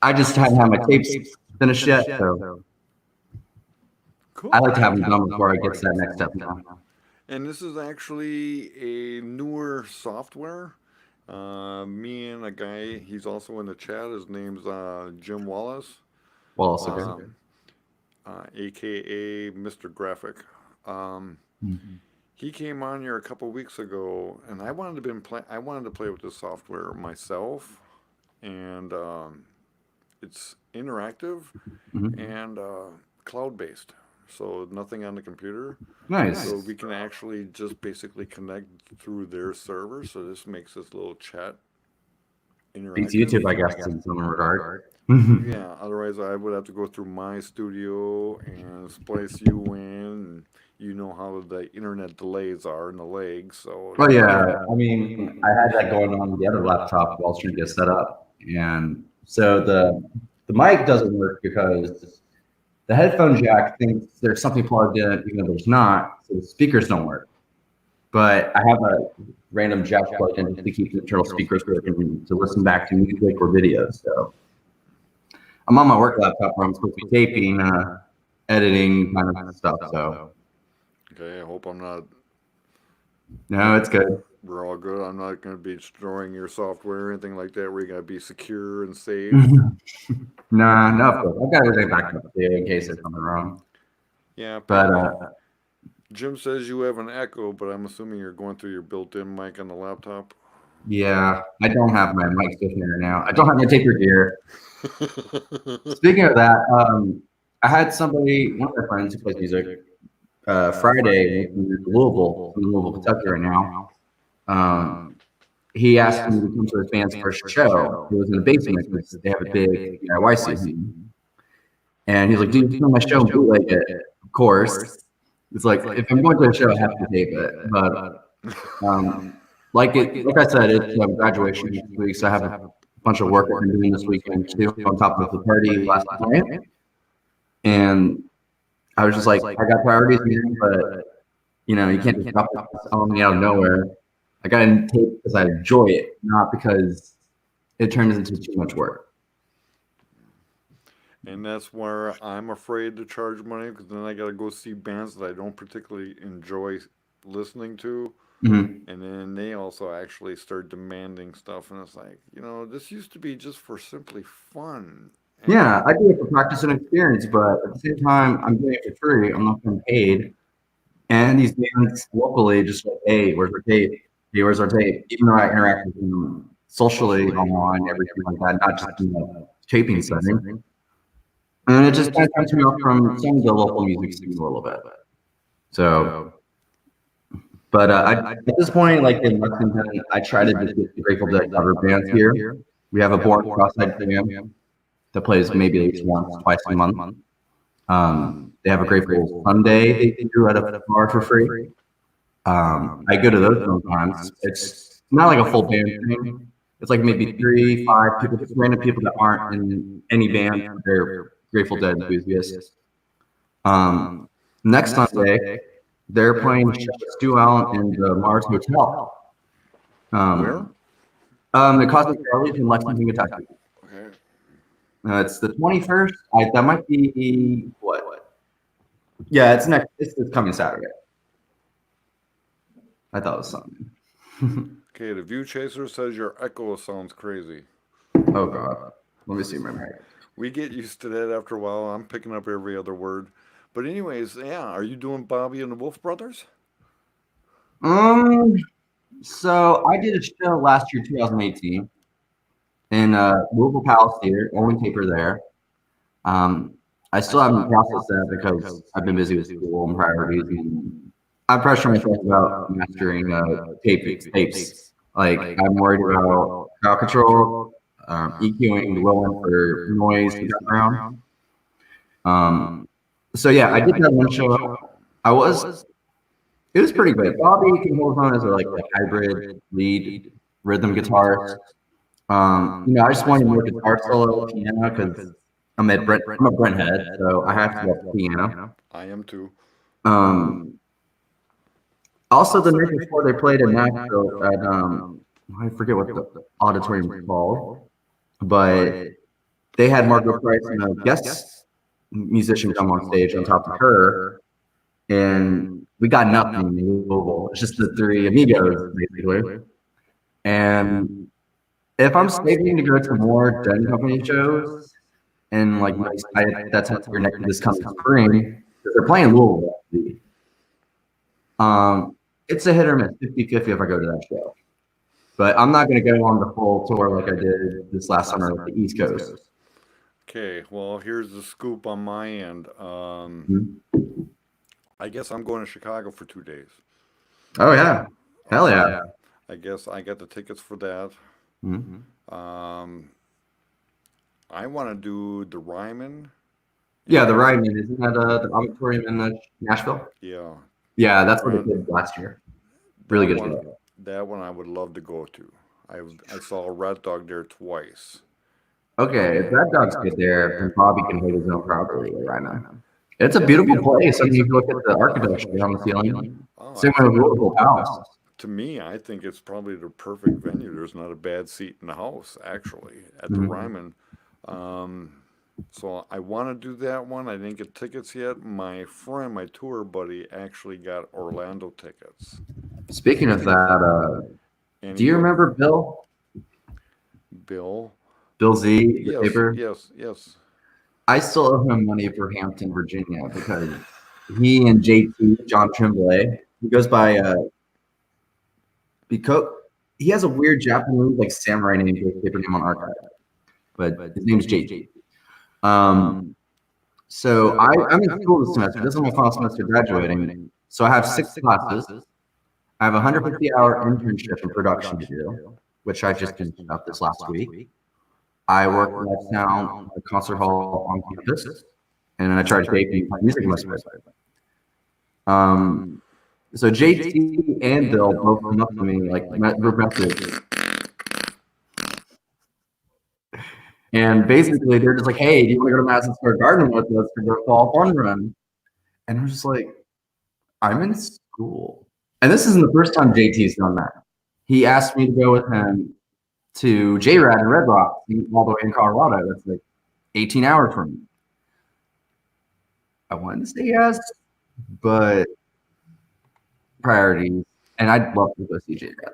I just hadn't had my tapes finished yet, so Cool. I like to have them done before I get to that next step now. And this is actually a newer software. Me and a guy, he's also in the chat. His name's Jim Wallace, Well, also good. aka Mr. Graphic. He came on here a couple weeks ago, and I wanted to play with this software myself, and it's interactive and cloud-based. So nothing on the computer. Nice. So we can actually just basically connect through their server. So this makes this little chat interactive. Beats YouTube, I guess, in some regard. Yeah, otherwise I would have to go through my studio and splice you in. And you know how the internet delays are and the legs. So. Well, yeah, I mean, I had that going on with the other laptop while I was trying to get set up, and so the mic doesn't work because the headphone jack thinks there's something plugged in, even though there's not, so the speakers don't work. But I have a random jack plugged in to keep the internal speakers working to listen back to music or videos. So I'm on my work laptop where I'm supposed to be taping, editing, kind of stuff. So Okay, I hope I'm not. no, it's good. We're all good. I'm not going to be destroying your software or anything like that. We're going to be secure and safe. Nah, no, of course. I've got everything backed up too in case there's something wrong. Yeah, But Jim says you have an echo, but I'm assuming you're going through your built-in mic on the laptop. yeah, I don't have my mic sitting here now. I don't have my taper gear. Speaking of that, I had somebody, one of my friends who plays music, Friday in Louisville, Kentucky right now. He asked me to come to his band's first show. It was in the basement because they have a big DIY scene. And he's like, dude, you come to my show and bootleg it. Of course. It's like, if I'm going to a show, I have to tape it. But like I said, it's graduation next week, so I have a bunch of work I'm doing this weekend too, on top of the party last night. And I was just like, I got priorities, man, but you can't just drop this on me out of nowhere. I got to tape because I enjoy it, not because it turns into too much work. And that's where I'm afraid to charge money because then I got to go see bands that I don't particularly enjoy listening to. Mm-hmm. And then they also actually start demanding stuff. And it's like, this used to be just for simply fun. Yeah, I do it for practice and experience, but at the same time, I'm doing it for free. I'm not getting paid. And these bands locally just like, hey, where's our tape? Hey, where's our tape? Even though I interact with them socially, online, everything like that, not just in the taping setting. And it just kind of turns me off from some of the local music scene a little bit. So, but at this point, like in Lexington, I try to just get the Grateful Dead cover bands here. We have a Born Cross-Eyed Jam that plays maybe at least once, twice a month. They have a Grateful Sunday they do at a bar for free. I go to those sometimes. It's not like a full band thing. It's like maybe 3, 5 people, just random people that aren't in any band. They're Grateful Dead enthusiasts. Next Sunday, they're playing Stu Allen in the Mars Hotel. Where? The Cosmic Charlie's in Lexington, Kentucky. Okay. It's the 21st. That might be what? Yeah, it's next. It's coming Saturday. I thought it was something. Okay, the View Chaser says your echo sounds crazy. Oh God. Let me see my mic. We get used to that after a while. I'm picking up every other word. But anyways, yeah, are you doing Bobby and the Wolf Brothers? So I did a show last year, 2018, in Louisville Palace Theater, only taper there. I still haven't processed that because I've been busy with school and priorities, and I pressure myself about mastering tapes. Like I'm worried about crowd control, EQing the low end for noise in the background. So yeah, I did that one show. It was pretty good. Bobby can hold on as a hybrid lead rhythm guitarist. I just wanted more guitar solo piano because I'm a Brent head, so I have to love piano. I am too. Also, the night before they played in Nashville at I forget what the auditorium was called, but they had Margaret Price and a guest musician come on stage on top of her, and we got nothing in Louisville. It's just the three amigos basically. And if I'm saving to go to more Dead Company shows, and that's we're next to this coming spring, because they're playing Louisville. It's a hit or miss, 50-50 if I go to that show. But I'm not going to go on the full tour like I did this last summer with the East Coast. Okay, well, here's the scoop on my end. I guess I'm going to Chicago for 2 days. Oh, yeah. Hell yeah. I guess I got the tickets for that. I want to do the Ryman. Yeah, the Ryman. Isn't that the auditorium in Nashville? Yeah. Yeah, that's what they did last year. Really good show. That one I would love to go to. I saw Rat Dog there twice. Okay, if that dog's good there, then Bobby can hold his own properly right now. It's a beautiful place. I mean, you look at the architecture on the ceiling. Same with Louisville House. To me, I think it's probably the perfect venue. There's not a bad seat in the house, actually, at the Ryman. So I want to do that one. I didn't get tickets yet. My friend, my tour buddy, actually got Orlando tickets. Speaking of that, do you remember Bill? Bill Z, the Yes, paper? yes. I still owe him money for Hampton, Virginia, because he and JT, John Tremblay, he goes by because he has a weird Japanese samurai name to his paper name on archive, but his name's JT. So I'm in school this semester. This is my final semester graduating. So I have 6 classes. I have a 150-hour internship in production to do, which I just finished up this last week. I work live sound at a concert hall on campus, and I charge taping music in my spare time. So JT and Bill both come up to me we're messages. And basically, they're just like, "Hey, do you want to go to Madison Square Garden with us for the fall fun run?" And I was just like, I'm in school. And this isn't the first time JT's done that. He asked me to go with him to J-Rad in Red Rock, all the way in Colorado. That's like 18 hours from me. I wanted to say yes, but priorities. And I'd love to go see J-Rad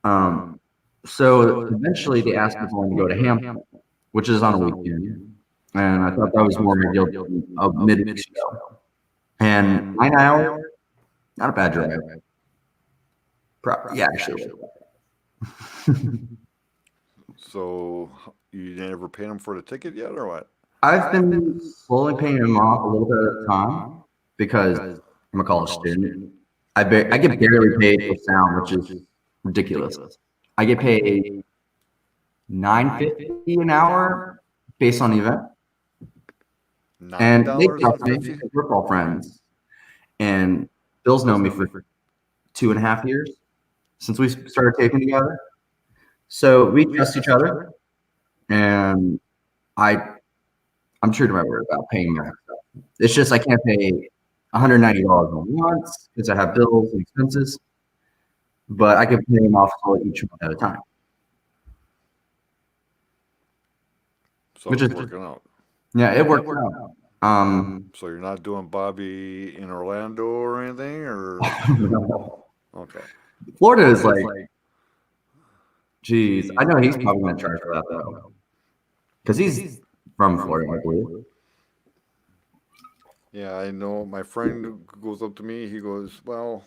though. So eventually they asked me if I wanted to go to Hampton, which is on a weekend. And I thought that was more ideal than a midweek show. And 9 hours, not a bad drive. Yeah, actually. So you never paid him for the ticket yet, or what? I've been slowly paying him off a little bit at a time because I'm a college student. I get barely paid for sound, which is ridiculous. I get paid $9.50 an hour based on the event. And they trust me because we're all friends. And Bill's known me for 2.5 years since we started taping together. So we trust each other. And I'm true to my word about paying my stuff. It's just I can't pay $190 at once because I have bills and expenses. But I can pay them off each month at a time. So it's working out. Yeah, it worked out. So you're not doing Bobby in Orlando or anything, or okay. Florida is like, geez, I know he's probably gonna charge for that though, because he's from Florida, I believe. Yeah, I know. My friend goes up to me. He goes, "Well,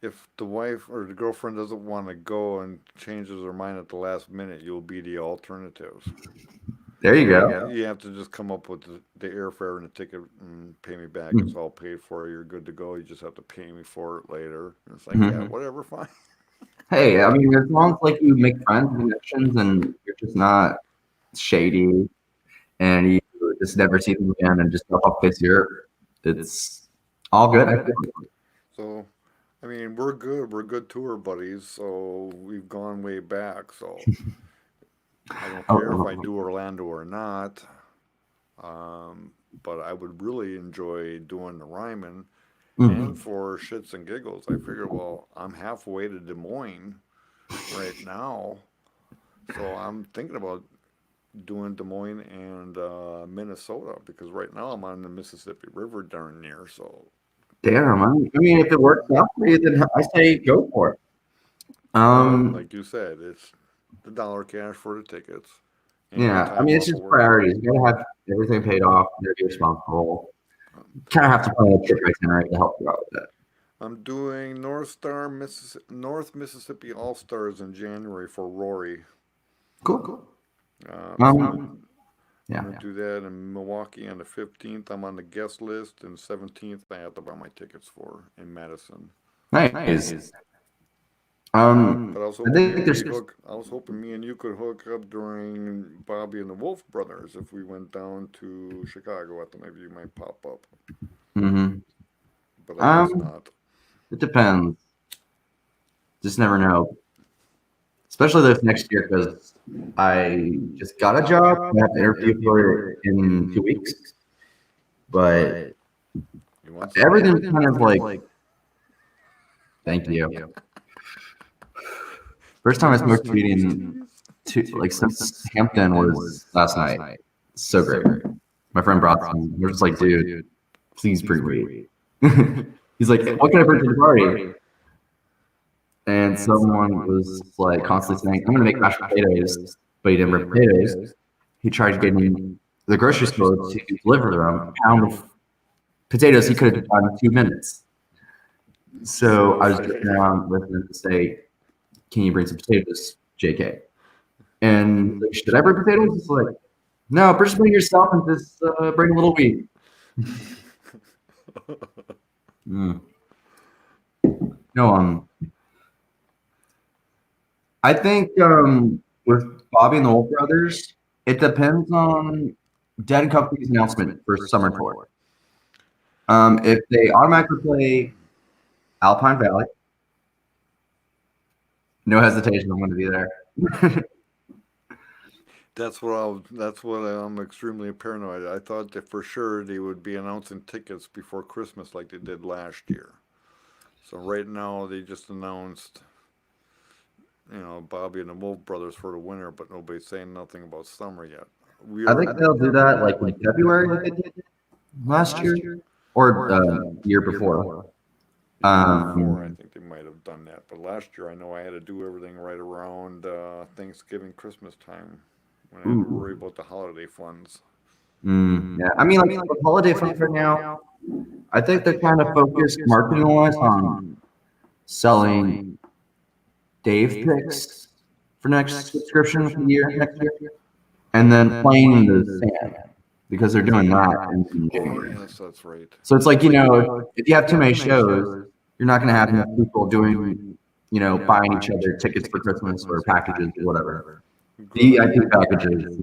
if the wife or the girlfriend doesn't want to go and changes her mind at the last minute, you'll be the alternatives." There you go. You have to just come up with the airfare and the ticket and pay me back. It's all paid for. You're good to go. You just have to pay me for it later. And it's like, yeah, whatever, fine. Hey, I mean, as long as like you make friends and connections and you're just not shady and you just never see them again and just go off face here, it's all good. I feel. So, I mean, we're good. We're good tour buddies. So we've gone way back. So I don't care if I do Orlando or not. But I would really enjoy doing the Ryman. And for shits and giggles, I figured, well, I'm halfway to Des Moines right now. So I'm thinking about doing Des Moines and Minnesota because right now I'm on the Mississippi River darn near. So Damn, I mean, if it works out for you, then I say go for it. like you said, it's the dollar cash for the tickets. Yeah, I mean, it's just priorities. You gotta have everything paid off. You gotta be responsible. Kind of have to plan a trip itinerary to help you out with it. I'm doing North Mississippi All Stars in January for Rory. Cool. I'm Yeah. gonna do that in Milwaukee on the 15th. I'm on the guest list, and 17th I have to buy my tickets for in Madison. Nice. But I was I think there's hoping me and you could hook up during Bobby and the Wolf Brothers if we went down to Chicago. I thought maybe you might pop up. But I guess not. It depends. Just never know. Especially this next year because I just got a job. I have to interview for it in 2 weeks. But everything's kind of like, thank you. First time I smoked weed in since Hampton was last night. So great. My friend brought some. We're just like, dude, please bring weed. He's like, what can I bring to the party? And someone was like constantly saying, I'm gonna make mashed potatoes, but he didn't bring potatoes. He tried getting the grocery store to deliver them a pound of potatoes he could have done in 2 minutes. So I was joking around with him to say, can you bring some potatoes, JK? And like, should I bring potatoes? He's like, no, just bring yourself and just bring a little weed. No, I think with Bobby and the Wolf Brothers, it depends on Dead and Company's announcement for summer tour. If they automatically play Alpine Valley, no hesitation, I'm going to be there. That's what I'm extremely paranoid. I thought that for sure they would be announcing tickets before Christmas like they did last year. So right now they just announced, Bobby and the Wolf Brothers for the winter, but nobody's saying nothing about summer yet. We I are think they'll do that like in February like they did last year or year before. before. I think they might have done that, but last year I know I had to do everything right around Thanksgiving, Christmas time when I had to worry about the holiday funds. Yeah, I mean, like the holiday fund right now, I think they're kind of focused marketing wise on selling Dave picks for next subscription for the year next year, and then playing the sand because they're doing that in Oh January. yes, that's right. So it's like, if you have too many shows, you're not going to have enough people doing, buying each other tickets for Christmas or packages or whatever. VIP packages,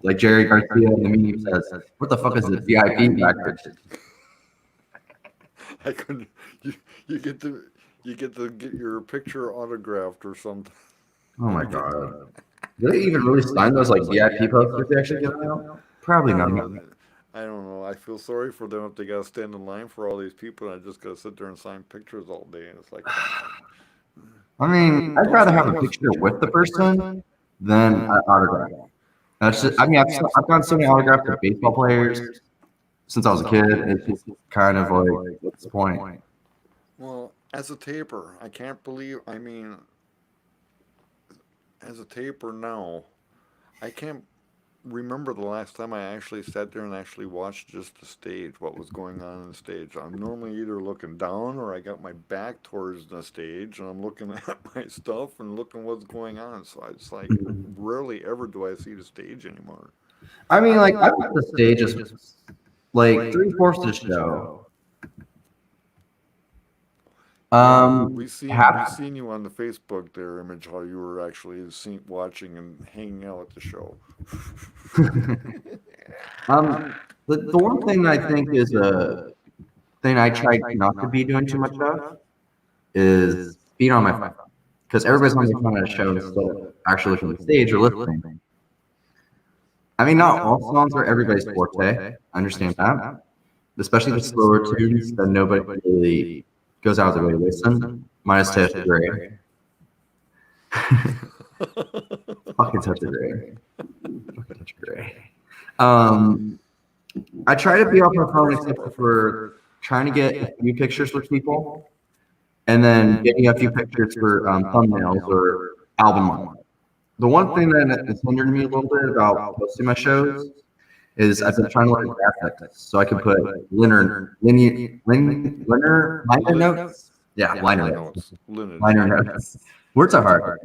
like Jerry Garcia in the meme says, what the fuck is a VIP package? I couldn't. You get to get your picture autographed or something. Oh my God. Do they even really sign those like VIP posters they actually give out? Probably not. I don't know. I feel sorry for them if they gotta stand in line for all these people and I just gotta sit there and sign pictures all day. And it's like, I mean, I'd rather have a picture with the person than an autograph. That's just, I mean, I've gotten so many autographs of baseball players since I was a kid. It's just kind of like, what's the point? well, as a taper, I can't believe. I mean, as a taper now, I can't remember the last time I actually sat there and actually watched just the stage, what was going on in the stage. I'm normally either looking down or I got my back towards the stage and I'm looking at my stuff and looking what's going on. So it's like rarely ever do I see the stage anymore. I mean, like, I thought the stage is like three-fourths of the show. We Half, seen you on the Facebook there, Image, how you were actually watching and hanging out at the show. the one thing I think is a thing I try not to be doing too much of is being on my phone. Because everybody's on their phone at a show instead of actually looking at the stage or listening. I mean, not all songs are everybody's forte. I understand that. Especially the slower tunes that nobody really goes out of their way to listen. Minus Touch of Grey. Fucking Touch of Grey. Fucking Touch of Grey. I try to be off my phone except for trying to get a few pictures with people and then getting a few pictures for thumbnails or album art. The one thing that has hindered me a little bit about posting my shows is I've been trying to learn graphics so I can put liner notes. Yeah, liner notes. Liner notes. Words are hard.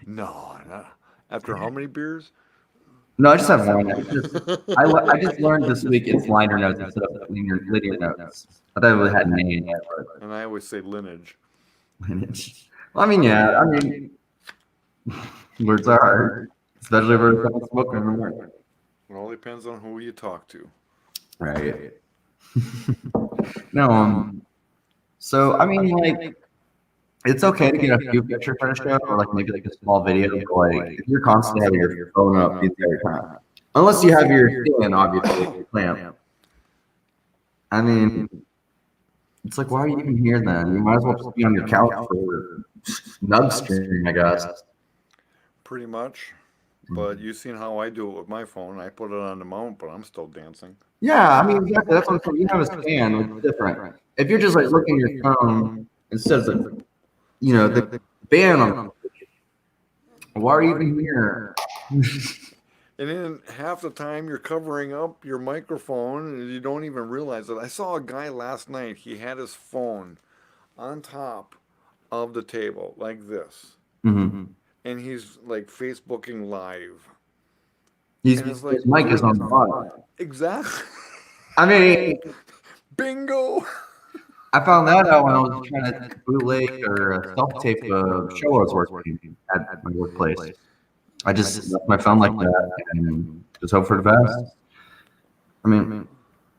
No, after how many beers? No, I just have one. I just learned this week it's liner notes instead of linear notes. I thought it had a name. And I always say lineage. Lineage. Well, I mean, yeah. I mean, words are hard, especially for someone smoking in the morning. It all depends on who you talk to. Right. No. So I mean, like, it's okay to get a few pictures for a show, or like maybe like a small video. But like, if you're constantly having your phone up the entire time, unless you have your stand, obviously, your clamp. I mean, it's like, why are you even here then? You might as well just be on your couch for nub streaming, I guess. Pretty much. But you've seen how I do it with my phone. I put it on the mount, but I'm still dancing. Yeah, I mean, exactly. That's what I'm saying. You have a stand, it's different. If you're just like looking at your phone instead of the band on, why are you even here? And then half the time you're covering up your microphone and you don't even realize it. I saw a guy last night. He had his phone on top of the table like this. Mm-hmm. And he's like Facebooking live. His mic is on the bottom. Exactly. I mean, bingo. I found that out when I was trying to bootleg or self-tape a show I was working at my workplace. I just left my phone like that and just hope for the best. I mean,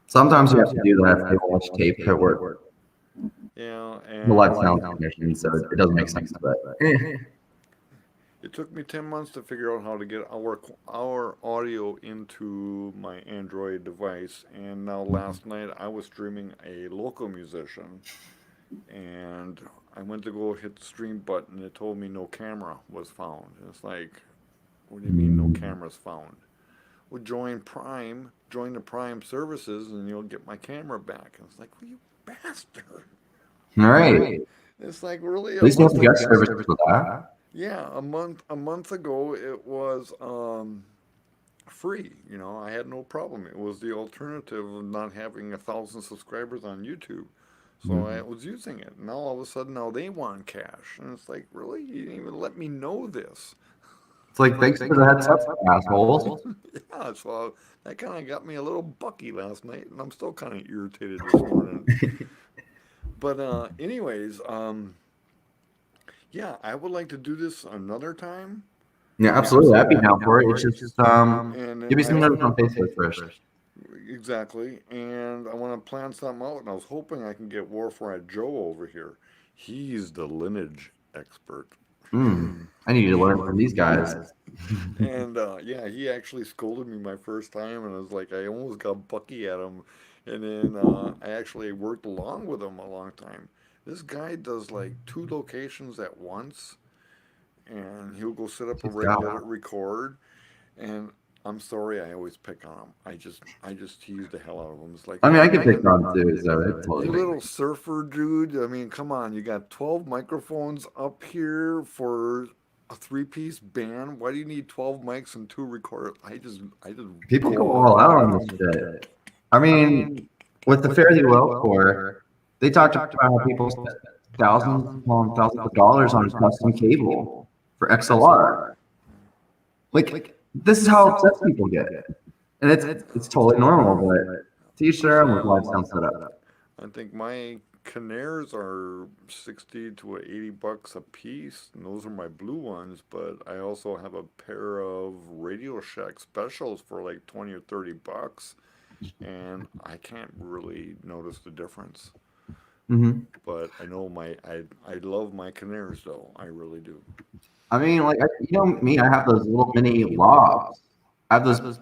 sometimes you have to do that if they watch tape at work. Yeah, The live sound technician, so it doesn't make sense, but It took me 10 months to figure out how to get our audio into my Android device, and now last night I was streaming a local musician, and I went to go hit the stream button. It told me no camera was found. It's like, what do you mean no cameras found? Well, join the Prime services, and you'll get my camera back. And it's like, well, you bastard. All right. It's like, really? At least you have the guest service for that. Yeah, a month ago it was free. You know, I had no problem. It was the alternative of not having 1,000 subscribers on YouTube. So I was using it. Now all of a sudden now they want cash. And it's like, really? You didn't even let me know this. It's like, thanks for the heads up, assholes. Yeah, so that kind of got me a little bucky last night, and I'm still kind of irritated this morning. But anyways, yeah, I would like to do this another time. Yeah, absolutely. I'd be down for it. It's just And give me some notes on Facebook first. Exactly, and I want to plan something out, and I was hoping I can get Warfrad Joe over here. He's the lineage expert. I need to learn from these guys. And yeah, he actually scolded me my first time, and I was like, I almost got bucky at him. And then I actually worked along with him a long time. This guy does like 2 locations at once, and he'll go set up a regular record. And I'm sorry, I always pick on him. I just tease the hell out of him. It's like, I mean, I can pick on too, so it totally you makes little surfer dude. I mean, come on. You got 12 microphones up here for a 3-piece band. Why do you need 12 mics and 2 recorders? I just people go all out on this shit. I mean, with the Fairly Well Core, they talked about how people spend thousands of dollars on custom cable for XLR. Like, this is how obsessed people get, and it's totally normal. But to each their own with live sound setup. I think my Canaires are 60 to 80 bucks a piece, and those are my blue ones. But I also have a pair of Radio Shack specials for like 20 or 30 bucks, and I can't really notice the difference. But I know I love my Canaires though. I really do. I mean, like, you know me, I have those little mini lavs. I have those,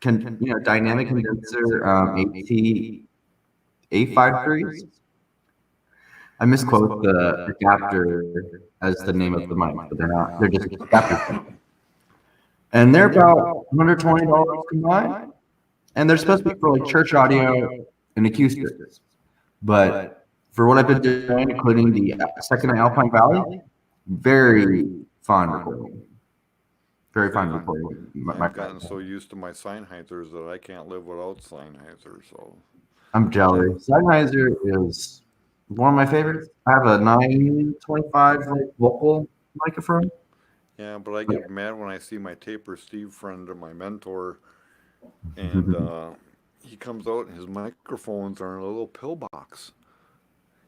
dynamic condenser AT A53s. I misquote the adapter as the name of the mic, but they're not. They're just adapters. And they're about $120 combined. And they're supposed to be for like church audio and acoustics. But for what I've been doing, including the second in Alpine Valley, very fine recording. Very fine recording. I've gotten so used to my Sennheisers that I can't live without Sennheiser. So I'm jealous. Sennheiser is one of my favorites. I have a 925 vocal microphone. yeah, but I get mad when I see my Taper Steve friend or my mentor, and he comes out and his microphones are in a little pillbox.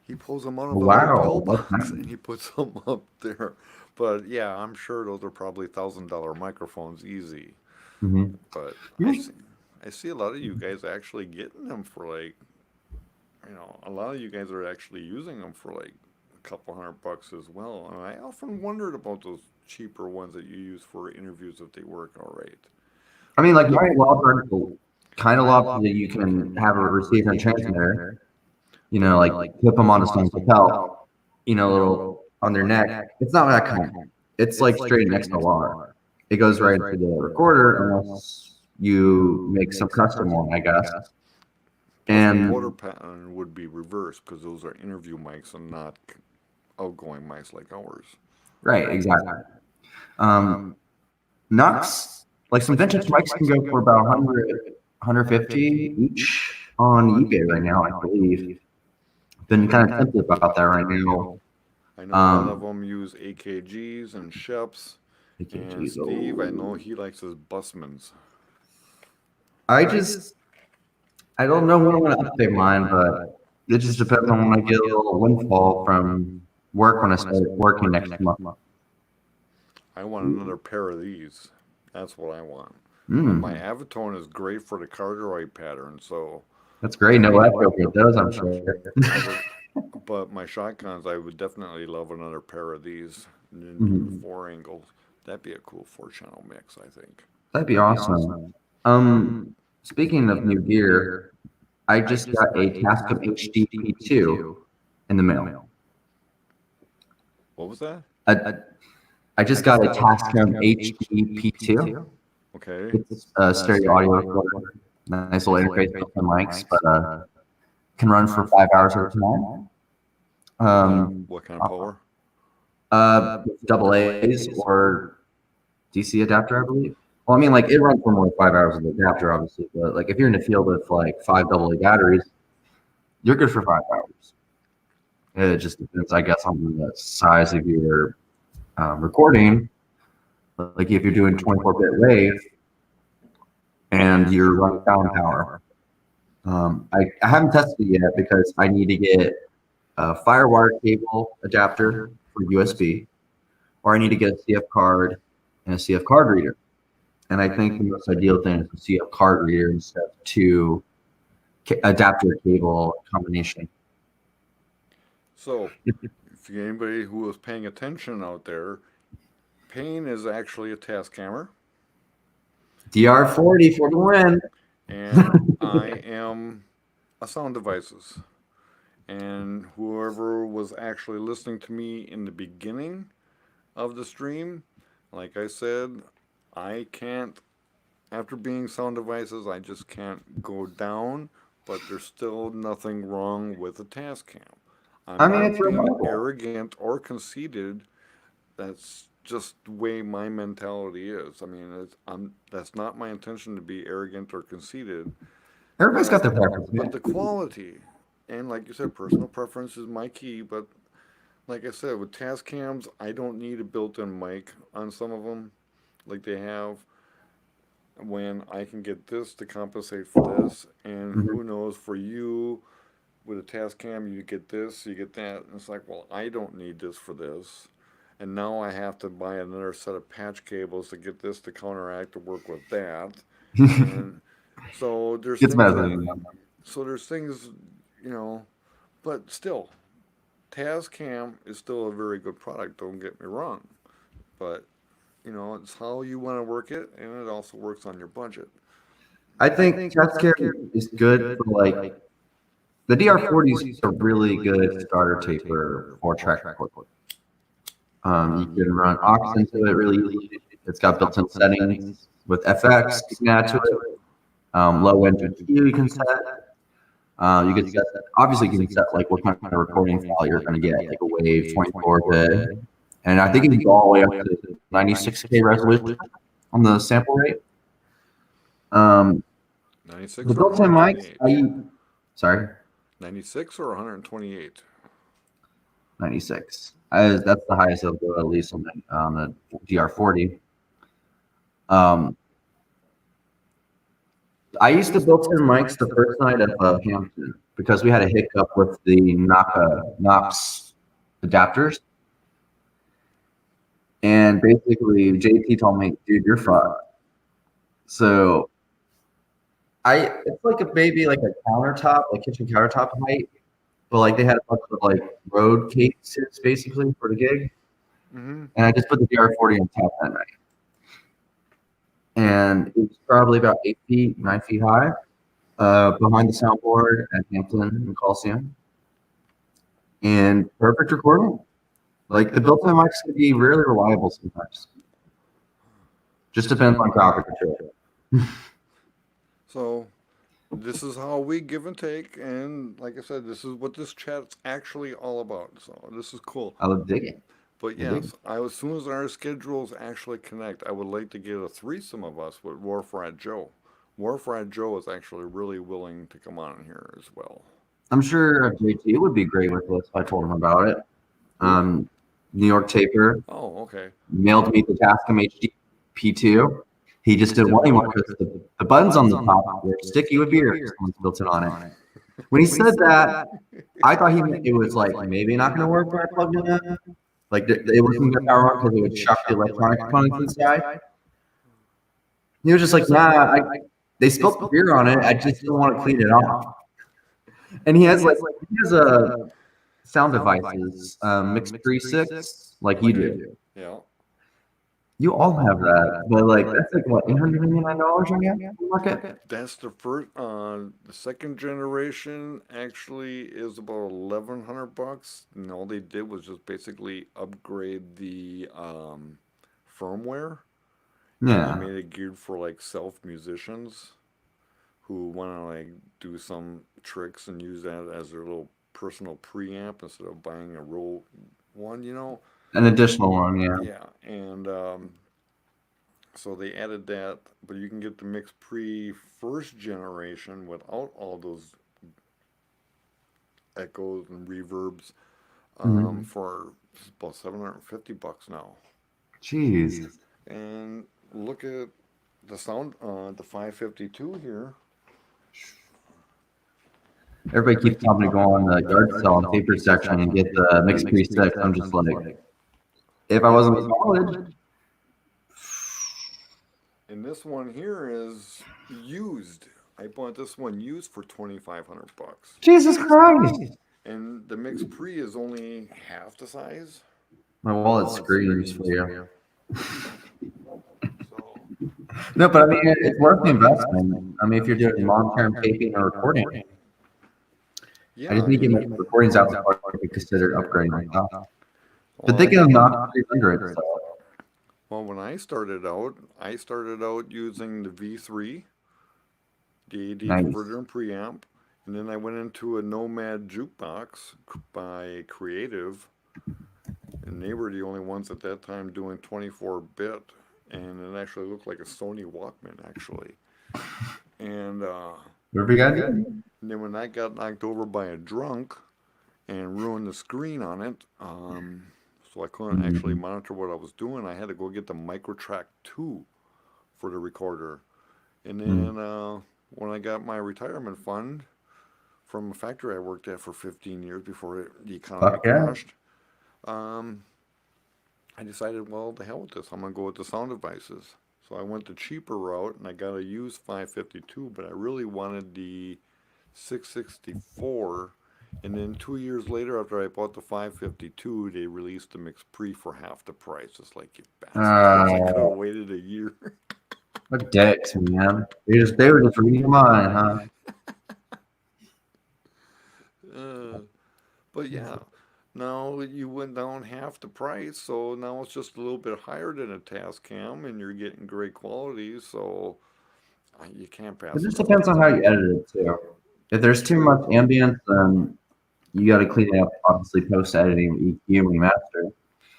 He pulls them out of a little pillbox and he puts them up there. But yeah, I'm sure those are probably $1,000 microphones easy. But I see a lot of you guys actually getting them for like, a lot of you guys are actually using them for like a couple $100 as well. And I often wondered about those cheaper ones that you use for interviews if they work all right. I mean, like my law vertical kind of love that you can have a receiver and transmitter. Like clip them onto someone's lapel, little on their neck. It's not that kind. It's like straight XLR. It goes right into the recorder unless you make some custom one, I guess. And the water pattern would be reversed because those are interview mics and not outgoing mics like ours. Right, exactly. Knox, like some vintage mics can go for about 100, 150 each on eBay right now, I believe. Been kind of tempted about that right now. I know a lot of them use AKGs and Sheps. And Steve, I know he likes his Bussmans. I don't know when I'm going to update mine, but it just depends on when I get a little windfall from work when I start working next month. I want another pair of these. That's what I want. My Avatone is great for the cardioid pattern, so... That's great. No echo for those, I'm sure. But my shotguns, I would definitely love another pair of these in 4 angles. That'd be a cool 4-channel mix, I think. That'd be awesome. Speaking of new gear, I just got a Tascam HD P2 in the mail. What was that? I just got a Tascam HD P2. Okay. It's a stereo audio recorder. Nice little interface with the mics, but can run for 5 hours at a time. What kind of power? Double A's or DC adapter, I believe. Well, I mean, like it runs for more than 5 hours of the adapter, obviously, but like if you're in the field with like 5 AA batteries, you're good for 5 hours. It just depends, I guess, on the size of your recording. Like if you're doing 24-bit wave and you're running sound power. I haven't tested it yet because I need to get a FireWire cable adapter for USB, or I need to get a CF card and a CF card reader. And I think the most ideal thing is a CF card reader instead of 2 adapter cable combination. So, if anybody who was paying attention out there, Payne is actually a Tascammer. DR40 for the win. And I am a Sound Devices. And whoever was actually listening to me in the beginning of the stream, like I said, I can't, after being Sound Devices, I just can't go down, but there's still nothing wrong with a Tascam. I'm not being arrogant or conceited. That's just the way my mentality is. I mean, that's not my intention to be arrogant or conceited. Everybody's got their preference. But the quality, and like you said, personal preference is my key. But like I said, with Tascams, I don't need a built-in mic on some of them, like they have. When I can get this to compensate for this, and who knows, for you, with a Tascam, you get this, you get that, and it's like, well, I don't need this for this. And now I have to buy another set of patch cables to get this to counteract to work with that. And so there's there's things, you know, but still, Tascam is still a very good product. Don't get me wrong, but you know, it's how you want to work it, and it also works on your budget. I think Tascam is good for like the DR40 is a really good starter taper 4-track recorder. You can run aux into it really easily. It's got built-in settings with FX. You can add to it. Low end EQ you can set. You can set, obviously you can set like what kind of recording file you're going to get, like a WAV 24-bit. And I think it can go all the way up to 96K resolution on the sample rate. 96 the built-in mics, sorry? 96 or 128? 96. That's the highest it'll go, at least on the DR40. I used the built-in mics the first night at Hampton because we had a hiccup with the Knox adapters. And basically, JT told me, dude, you're fucked. So it's like like a countertop, like kitchen countertop height. But like they had a bunch of like road cases basically for the gig. And I just put the DR40 on top that night. And it was probably about 9 feet high, behind the soundboard at Hampton and Coliseum. And perfect recording. Like the built-in mics can be really reliable sometimes. Just depends on crowd control. So this is how we give and take, and like I said, this is what this chat's actually all about. So this is cool. I love digging. But yes, as soon as our schedules actually connect, I would like to get a threesome of us with Warfrat Joe. Warfrat Joe is actually really willing to come on here as well. I'm sure JT would be great with this if I told him about it. New York Taper. Oh, okay. Mailed me the Tascam HD P2. He just didn't want anyone because the buttons on the top were sticky with beer. Someone's built it on it. When he said that, I thought it was like maybe not going to work when I plugged it in. Like it wasn't going to power on because it would shock the electronic components inside. He was just like, nah, they spilled the beer on it. I just don't want to clean it off. And he has a Sound Devices Mix 3.6 like you do. Yeah. You all have that, but like that's like what $899 on the market. That's the first. The second generation actually is about $1,100, and all they did was just basically upgrade the firmware, and they Yeah, made it geared for like self musicians who want to like do some tricks and use that as their little personal preamp instead of buying a real one, you know. an additional one. Yeah. Yeah, and so they added that, but you can get the mix pre first generation without all those echoes and reverbs Mhm. for about $750 now. Jeez. And look at the sound, the 552 here. Everybody keeps telling me to go on the yard sale and paper section and get the mixed presets. I'm just like, if I wasn't in college, And this one here is used. I bought this one used for $2,500. Jesus Christ, And the mix pre is only half the size. my wallet screams for you. So No, but I mean, it's worth the investment. I mean, if you're doing long-term taping or recording, I yeah, just need to get my recordings out before I could consider upgrading my stuff. But thinking of not 300, so well, when I started out using the V3, the AD nice. converter and preamp, and then I went into a Nomad jukebox by Creative, and they were the only ones at that time doing 24-bit, and it actually looked like a Sony Walkman actually. And What have you got? and then when I got knocked over by a drunk and ruined the screen on it, so I couldn't actually monitor what I was doing. I had to go get the Microtrack 2 for the recorder. And then when I got my retirement fund from a factory I worked at for 15 years before the economy Fuck yeah. crashed, I decided, well, the hell with this. I'm going to go with the sound devices. So I went the cheaper route and I got a used 552, but I really wanted the 664. And then 2 years later, after I bought the 552, they released the mix pre for half the price. It's like, you bastards. I could have waited a year. What dicks, man. They were just reading your mind, huh? But yeah, now you went down half the price, so now it's just a little bit higher than a Tascam, and you're getting great quality, so you can't pass It just it up. depends on how you edit it too. If there's too much ambience, then you got to clean it up, obviously post editing, EQ, and master.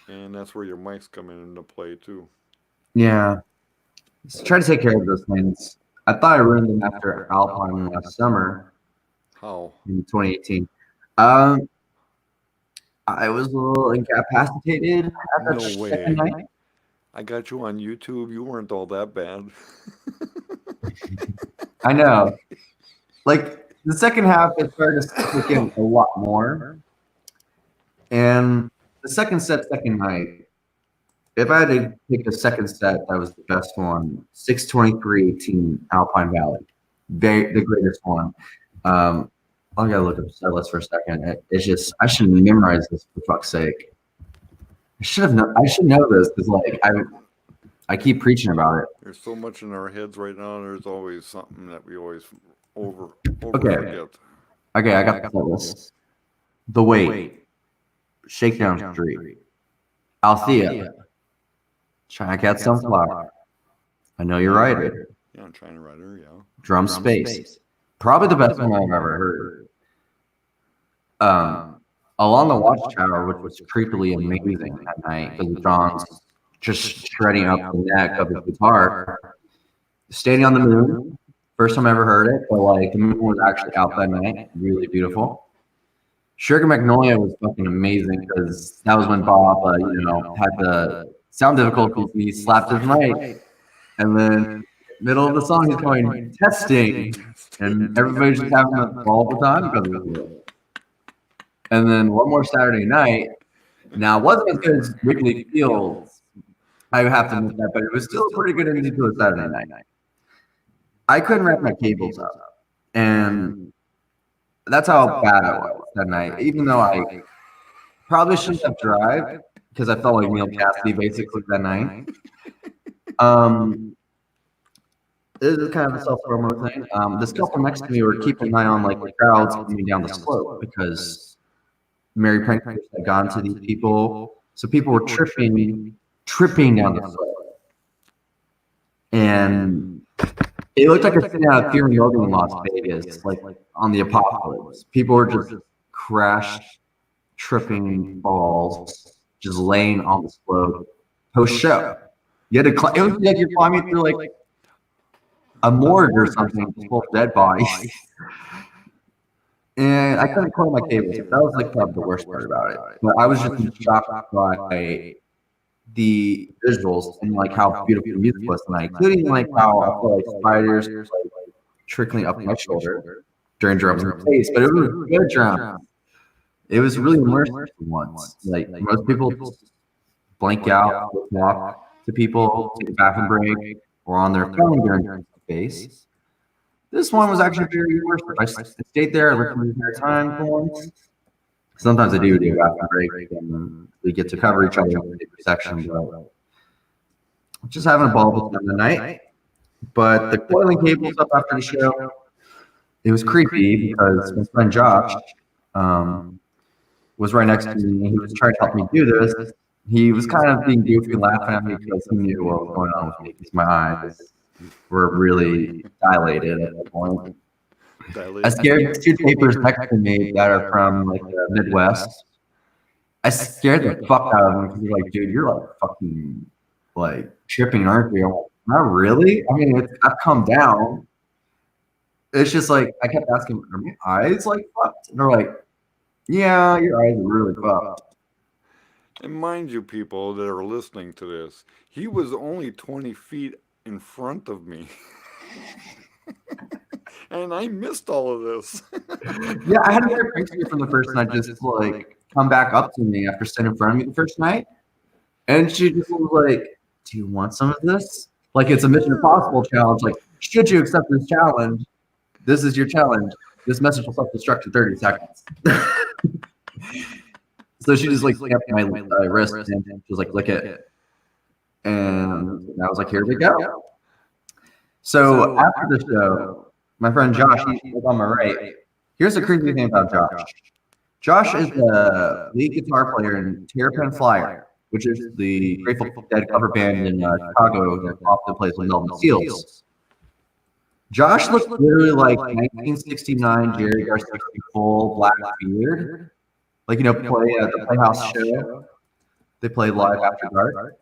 And that's where your mics come into play too. Yeah. So try to take care of those things. I thought I ruined them after Alpine last summer How? in 2018. I was a little incapacitated at that No way. second night. I got you on YouTube. You weren't all that bad. I know. Like the second half, it started to click in a lot more. And the second night, if I had to pick a second set, that was the best one. 623-18 Alpine Valley, the greatest one. I gotta look up the set list for a second. It's just I should memorize this for fuck's sake. I should know this because like I keep preaching about it. There's so much in our heads right now. There's always something that we always over Okay. forget. Okay, I got the set list. The Weight, Shakedown Street, Althea, China Cat Sunflower. I know you're right. Yeah, I'm trying to write her. Yeah. Drum Space. Probably the best one I've ever heard. Along the Watchtower, which was creepily amazing that night because John's just shredding up the neck of his guitar. Standing on the Moon, first time I ever heard it, but like the moon was actually out that night, really beautiful. Sugar Magnolia was fucking amazing because that was when Bob, had the sound difficulties and he slapped his mic, and then middle of the song he's going testing, and everybody's just having a ball of the time because of it. And then one more Saturday night. Now it wasn't as good as Wrigley Fields, I would have to admit that, but it was still pretty good into a Saturday night. I couldn't wrap my cables up, and that's how bad I was that night. Even though I probably shouldn't have drive because I felt like Neil Cassidy basically that night. This is kind of a self-promo thing. This couple next to me were keeping an eye on like the crowds coming down the slope because Mary pranksters had gone to these people, so people were tripping down the slope, and it looked like a scene out of Fear and Loathing in Las Vegas, like on the apocalypse. People were just crash tripping balls, just laying on the slope post show. You had to it was like you're climbing through like a morgue or something full of dead bodies. And I couldn't call my cables. That was like probably the worst part about it. But I was just shocked by the visuals and like how beautiful the music was tonight, including like how I feel like spiders were, like trickling up my shoulder during drums and bass. But it was good drums. It was really immersive for once. Like most people just blank out, walk to people, take a bathroom break, or on their phone during bass. This one was actually very immersive. I stayed there, I listened the entire time for once. Sometimes I do a bathroom break, and we get to cover each other in a section. But just having a ball with them tonight. But the coiling cable stuff after the show, it was creepy because my friend Josh was right next to me. He was trying to help me do this. He was kind of being goofy and laughing at me because he knew what was going on with me because my eyes were really dilated at that point. I scared 2 tapers next to me that are from like the Midwest. I scared the fuck out of them because they're like, dude, you're like fucking like tripping, aren't you? I'm like, not really. I mean, I've come down. It's just like I kept asking, are my eyes like fucked? And they're like, yeah, your eyes are really fucked. And mind you, people that are listening to this, he was only 20 feet in front of me. And I missed all of this. Yeah, I had another picture from the first night just like come back up to me after sitting in front of me the first night. And she just was like, do you want some of this? Like it's a Mission Impossible challenge. Like, should you accept this challenge? This is your challenge. This message will self-destruct in 30 seconds. So she just like kept my wrist and she was like, lick it. And I was like, here we go. So after the show, my friend Josh, he's on my right. Here's the crazy thing about Josh. Josh is the lead guitar player in Terrapin Flyer, which is the Grateful Dead cover band in Chicago that often plays with Melvin Seals. Josh looks literally like 1969 Jerry Garcia, full black beard. Like, you know, play at the Playhouse show. They play live after dark.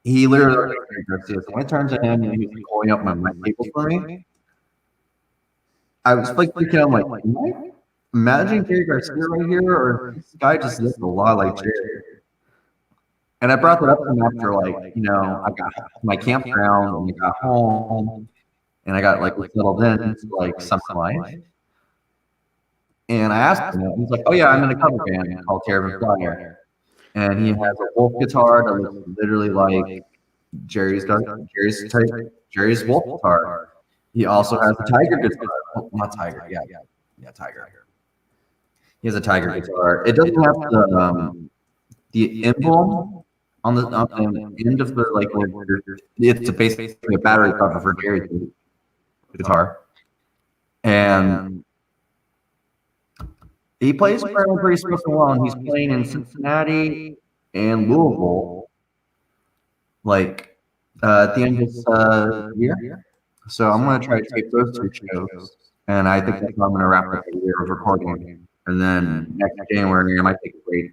He literally looks like Jerry Garcia. So when I turned to him and he was pulling up my mic cables for me, I was like thinking, I'm like, am I imagining Jerry Garcia right here? Or this guy just looks a lot like Jerry. And I brought that up to him after, like, you know, I got my campground and I got home and I got like settled in to like something life. And I asked him, he's like, oh yeah, I'm in a cover band called Terrapin Flyer. And he has a wolf guitar that looks literally like Jerry's wolf guitar. He also has a tiger guitar. Oh, not tiger, yeah, tiger. He has a tiger guitar. It doesn't have the emblem on the end of the like. It's basically a battery cover for Jerry's guitar, and he plays pretty spoken well. And he's playing in Cincinnati and Louisville, like at the end of this year. So I'm gonna try to tape those 2 shows, and I think that's how I'm gonna wrap up the year of recording. And then next January, I might take a break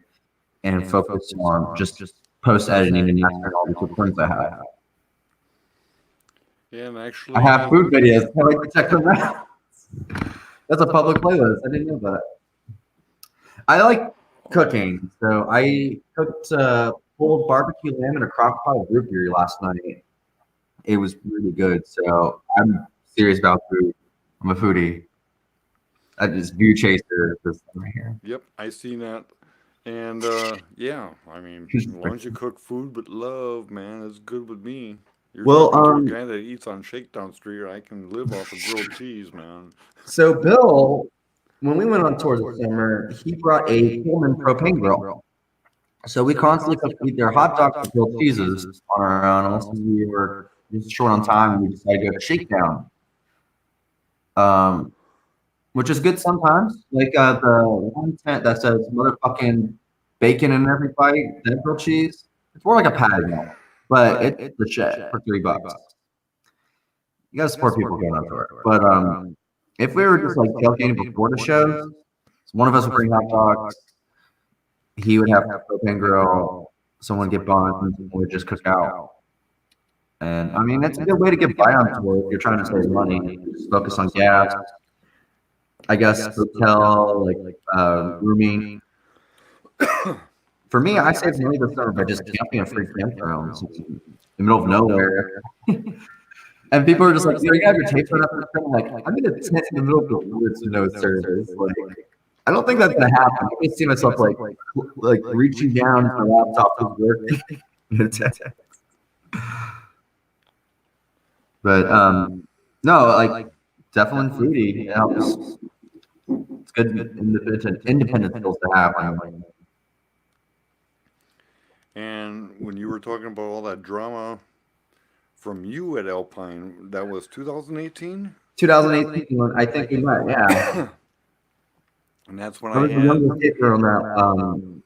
and focus on just post editing and mastering all the recordings I have. Yeah, and actually, I have food videos. I like to check them out. That's a public playlist. I didn't know that. I like cooking, so I cooked pulled barbecue lamb in a crock pot of root beer last night. It was really good. So I'm serious about food. I'm a foodie. I just view chaser this right here. Yep, I seen that. And yeah, I mean, as long as you cook food with love, man, it's good with me. You're talking to a guy that eats on Shakedown Street. I can live off of grilled cheese, man. So Bill, when we went on tour this summer, he brought a Pullman propane grill. So we constantly cooked either hot dogs or grilled cheeses on our own, unless we were just short on time and we decided to go to Shakedown, um, which is good sometimes. Like the one tent that says motherfucking bacon in every bite, that grilled cheese. It's more like a patty melt, but it's the shit for $3. You gotta support people going out for it. But if we were just like tailgating before the shows, so one of us would bring hot dogs, he would have a propane grill, someone get buns, and we'd just cook out. And I mean, it's a good way to get by on tour if you're trying to save money. Just focus on gas. I guess hotel, like rooming. For me, I save money this summer by just camping in free campgrounds in the middle of nowhere. And people are just like, you have your tape set up. I'm like, I'm in a tent in the middle of the woods with no service. Like, I don't think that's gonna happen. I can see myself like reaching down if my laptop is working. But no, like definitely foodie. It helps. It's good independent skills to have. And when you were talking about all that drama from you at Alpine, that was 2018? 2018, I think we met, yeah. And that's when I was the youngest taper on that,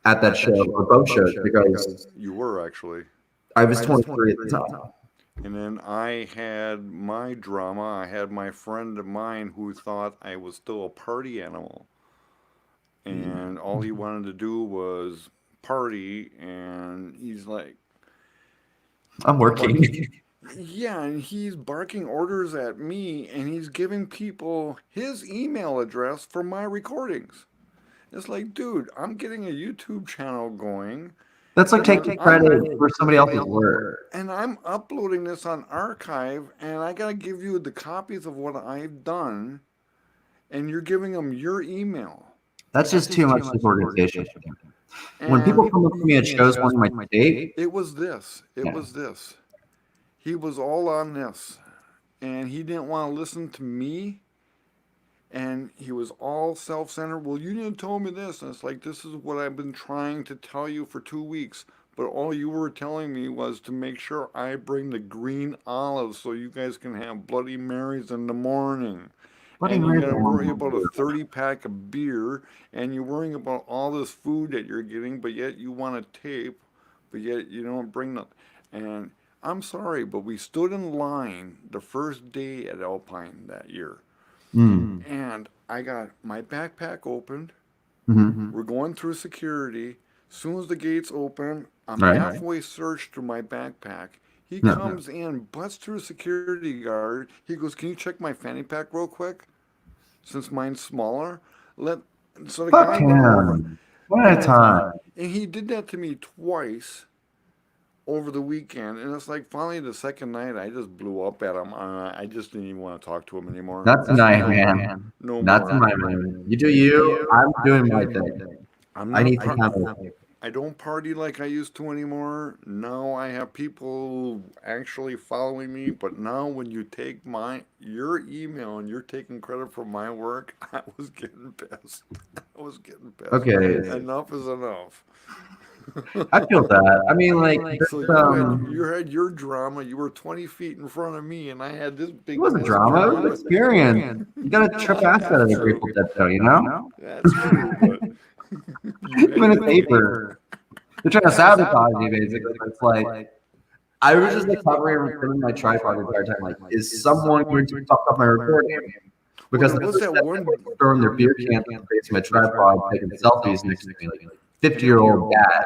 at that show, or both shows, because you were actually. I was 23 at the time. And then I had my drama. I had my friend of mine who thought I was still a party animal. And all he wanted to do was party. And he's like, I'm working. Yeah, and he's barking orders at me. And he's giving people his email address for my recordings. It's like, dude, I'm getting a YouTube channel going. That's like taking credit for somebody else's work. And I'm uploading this on archive, and I gotta give you the copies of what I've done, and you're giving them your email. That's just too much disorganization. When people come up to me at shows wanting my tape, it was this. It was this. He was all on this, and he didn't want to listen to me. And he was all self-centered. Well, you didn't tell me this. And it's like, this is what I've been trying to tell you for 2 weeks. But all you were telling me was to make sure I bring the green olives so you guys can have Bloody Marys in the morning. And you gotta worry about a 30-pack of beer. And you're worrying about all this food that you're getting. But yet you want a tape. But yet you don't bring nothing. And I'm sorry, but we stood in line the first day at Alpine that year. And I got my backpack opened. We're going through security. As soon as the gates open, I'm halfway searched through my backpack. He comes in, busts through a security guard. He goes, "Can you check my fanny pack real quick? Since mine's smaller." So the guy him. One at a time. And he did that to me twice over the weekend, and it's like finally the second night I just blew up at him. I just didn't even want to talk to him anymore. Not tonight, man. No Not more. tonight, man. You do you. I'm doing my thing. I need to have I don't party like I used to anymore. Now I have people actually following me, but now when you take your email and you're taking credit for my work, I was getting pissed. Okay. Enough is enough. I feel that. I mean, like, So you had your drama. You were 20 feet in front of me, and I had this big. It wasn't drama. It was experience. You gotta trip ass out of the Grateful Dead show, you know? That's true, but even a paper. They're trying to sabotage you, basically. It's like, I was just like hovering and filming my tripod the entire time. Like, is someone going to fuck up my recording? Because what's that one throwing their beer cans in the face of my tripod, taking selfies next to me, like 50-year-old dad.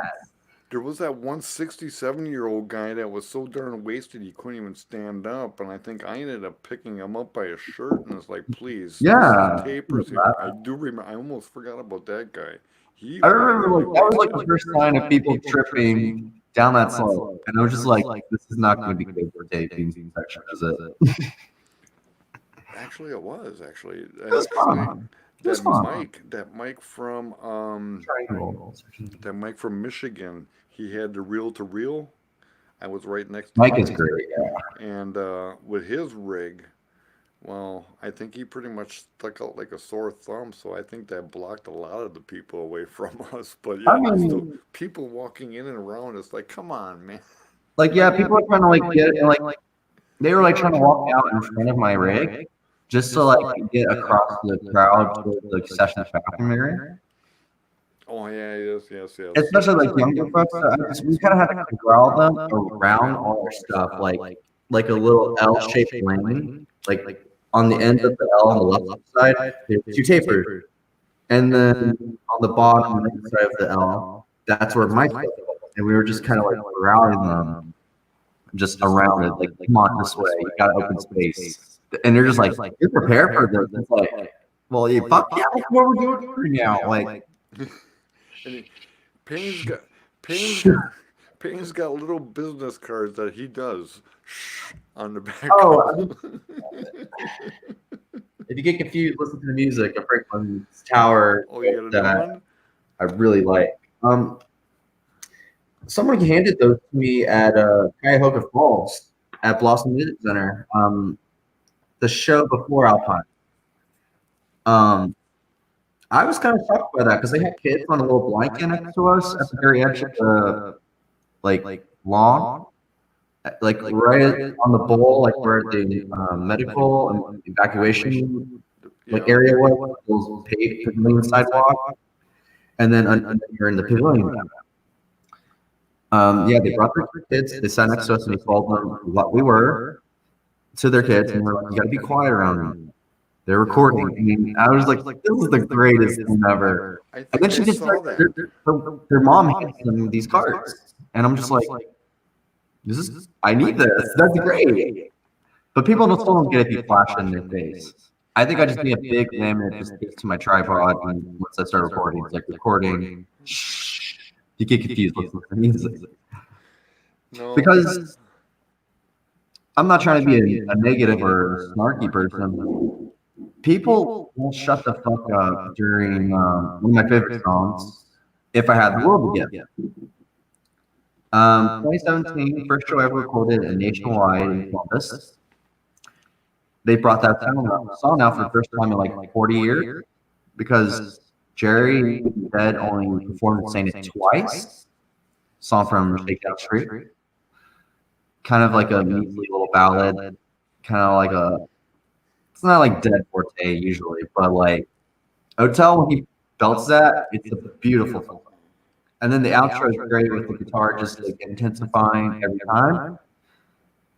There was that one 67-year-old guy that was so darn wasted he couldn't even stand up, and I think I ended up picking him up by his shirt, and it's like, please, yeah, tapers here. I do remember. I almost forgot about that guy. I remember that was like the first sign of people tripping down that slope, and I was just like, this is not going to be good for taping section, is it? Actually, it was. Actually, it was fun. That Mike from Michigan, he had the reel to reel. I was right next to Mike is great, yeah. And with his rig, Well, I think he pretty much stuck out like a sore thumb, so I think that blocked a lot of the people away from us. But I yeah, there's still mean, people walking in and around. It's like, come on, man. like, yeah, people are trying to like get like they were like trying to walk out in front of my rig just to like get across the crowd to the session bathroom area. Oh yeah, yes, yes, yes. Especially like younger folks. So we kind of had to corral them around all our stuff, like a little L-shaped lane, like on the end of the L on the left side, there's two tapers, and then on the bottom right side of the L, that's where my stuff was. And we were just kind of like corralling them just around it, like, come on this way, you got open space, and they're just like, you're prepared for this. It's like, well, yeah, fuck yeah, that's what we're doing right now, like. And Payne's got Payne's got Payne's got little business cards that he does on the back. Oh, if you get confused, listen to the music of Franklin's Tower Oh, you got a new that one? I really like. Someone handed those to me at Cuyahoga Falls at Blossom Music Center. The show before Alpine. I was kind of shocked by that because they had kids on a little blanket next to us at the very edge of the like lawn, like right on the bowl, like where the medical and evacuation like area was, those paved pavilion sidewalk, and then you're in the pavilion. Yeah, they brought their kids. They sat next to us and we told them what we were to their kids, and we're like, "You got to be quiet around me." They're recording. I mean, I was like, "This is the greatest thing ever." I And think then she I just saw like, that. their mom hands them these cards, and I'm just like, "This is I need this. That's great." But people don't still don't get it if you flash it in their face. I think I just need a big limit that just sticks to my tripod, and once I start recording, it's like recording. Shh. You get confused. Listen to the music. No, Because I'm not trying to be a negative or snarky person. People will shut the fuck up during one of my favorite songs, "If I Had the World to Give." 2017, first show I ever recorded in Nationwide in Columbus. They brought that song out for the first time in like 40 years because Jerry Dead only performed saying it twice. Song from Shakedown Street. Kind of like a measly little ballad, kind of like it's not like Dead Forte usually, but like Hotel when he belts that, it's a beautiful song. And then the outro is great with the guitar just like intensifying every time.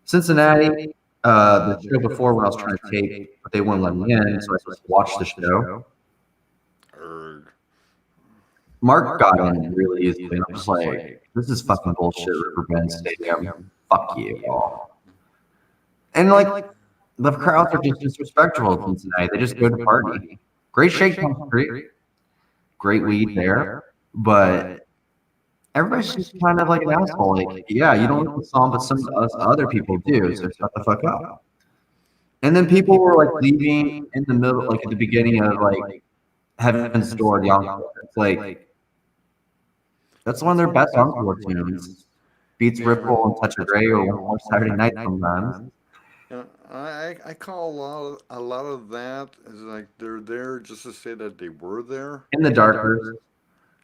Cincinnati, the show before when I was trying to tape, but they wouldn't let me in, so I just watched the show. erg. Mark got in really easily, and I'm just like, this is fucking bullshit, Riverbend Stadium. Fuck you all. And like, the crowds are just disrespectful in Cincinnati. They just go to party. Great Shakedown Street, great weed there, but everybody's just kind of like an asshole. Like, yeah, you don't like the song, but some of us other people do, so shut the fuck up. And then people were like leaving in the middle, like at the beginning of like Heaven's Door, the encore. It's like, that's one of their best encore tunes. Beats Ripple and Touch of Grey or One More Saturday Night sometimes. Yeah, I call a lot of that is like they're there just to say that they were there. In the darkers,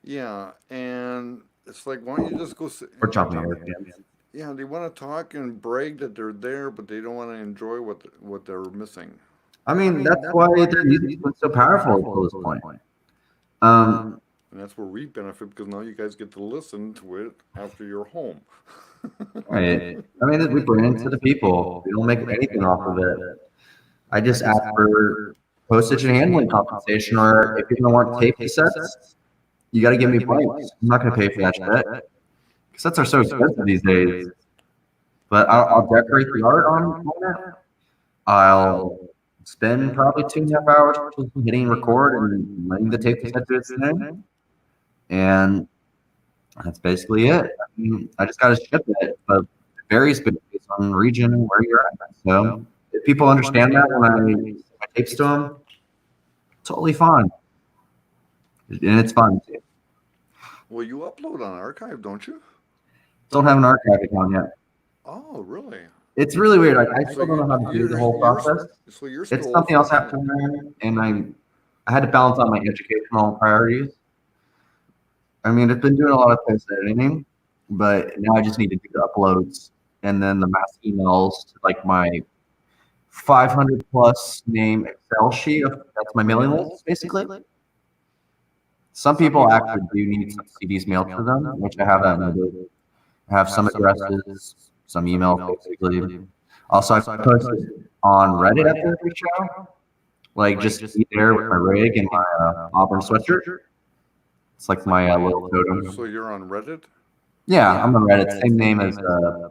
Yeah, and it's like, why don't you just go sit? we're chopping our hands. Yeah, they want to talk and brag that they're there, but they don't want to enjoy what they're missing. I mean, that's why their music's been so powerful until this point. And that's where we benefit because now you guys get to listen to it after you're home. Right. I mean, we bring it to the people. We don't make anything off of it. I just ask for postage and handling compensation, or if you don't want tape cassettes, you got to give me blanks. I'm not going to pay for that shit. Cassettes are so expensive these days. But I'll decorate the art on it. I'll spend probably 2.5 hours just hitting record and letting the tape cassette do its thing. And that's basically it. I mean, I just got to ship it, but it varies based on region and where you're at. So if people understand that when I send my tapes to them, totally fine. And it's fun too. Well, you upload on archive, don't you? Don't have an archive account yet. Oh, really? It's really weird. Like I So still don't know how to do the whole you're process. so you're It's still something else I have to full-time. learn, and I had to balance out my educational priorities. I mean, it's been doing a lot of post editing, but now I just need to do the uploads and then the mass emails to like my 500 plus name Excel sheet. That's my mailing list, basically. Some people actually do need some CDs mailed to them, which I have that noted. I have some addresses, some email, basically. Also, I posted on Reddit after every show, like just be there with my rig and my Auburn sweatshirt. It's like my little totem. So you're on Reddit? Yeah, I'm on Reddit. Same name as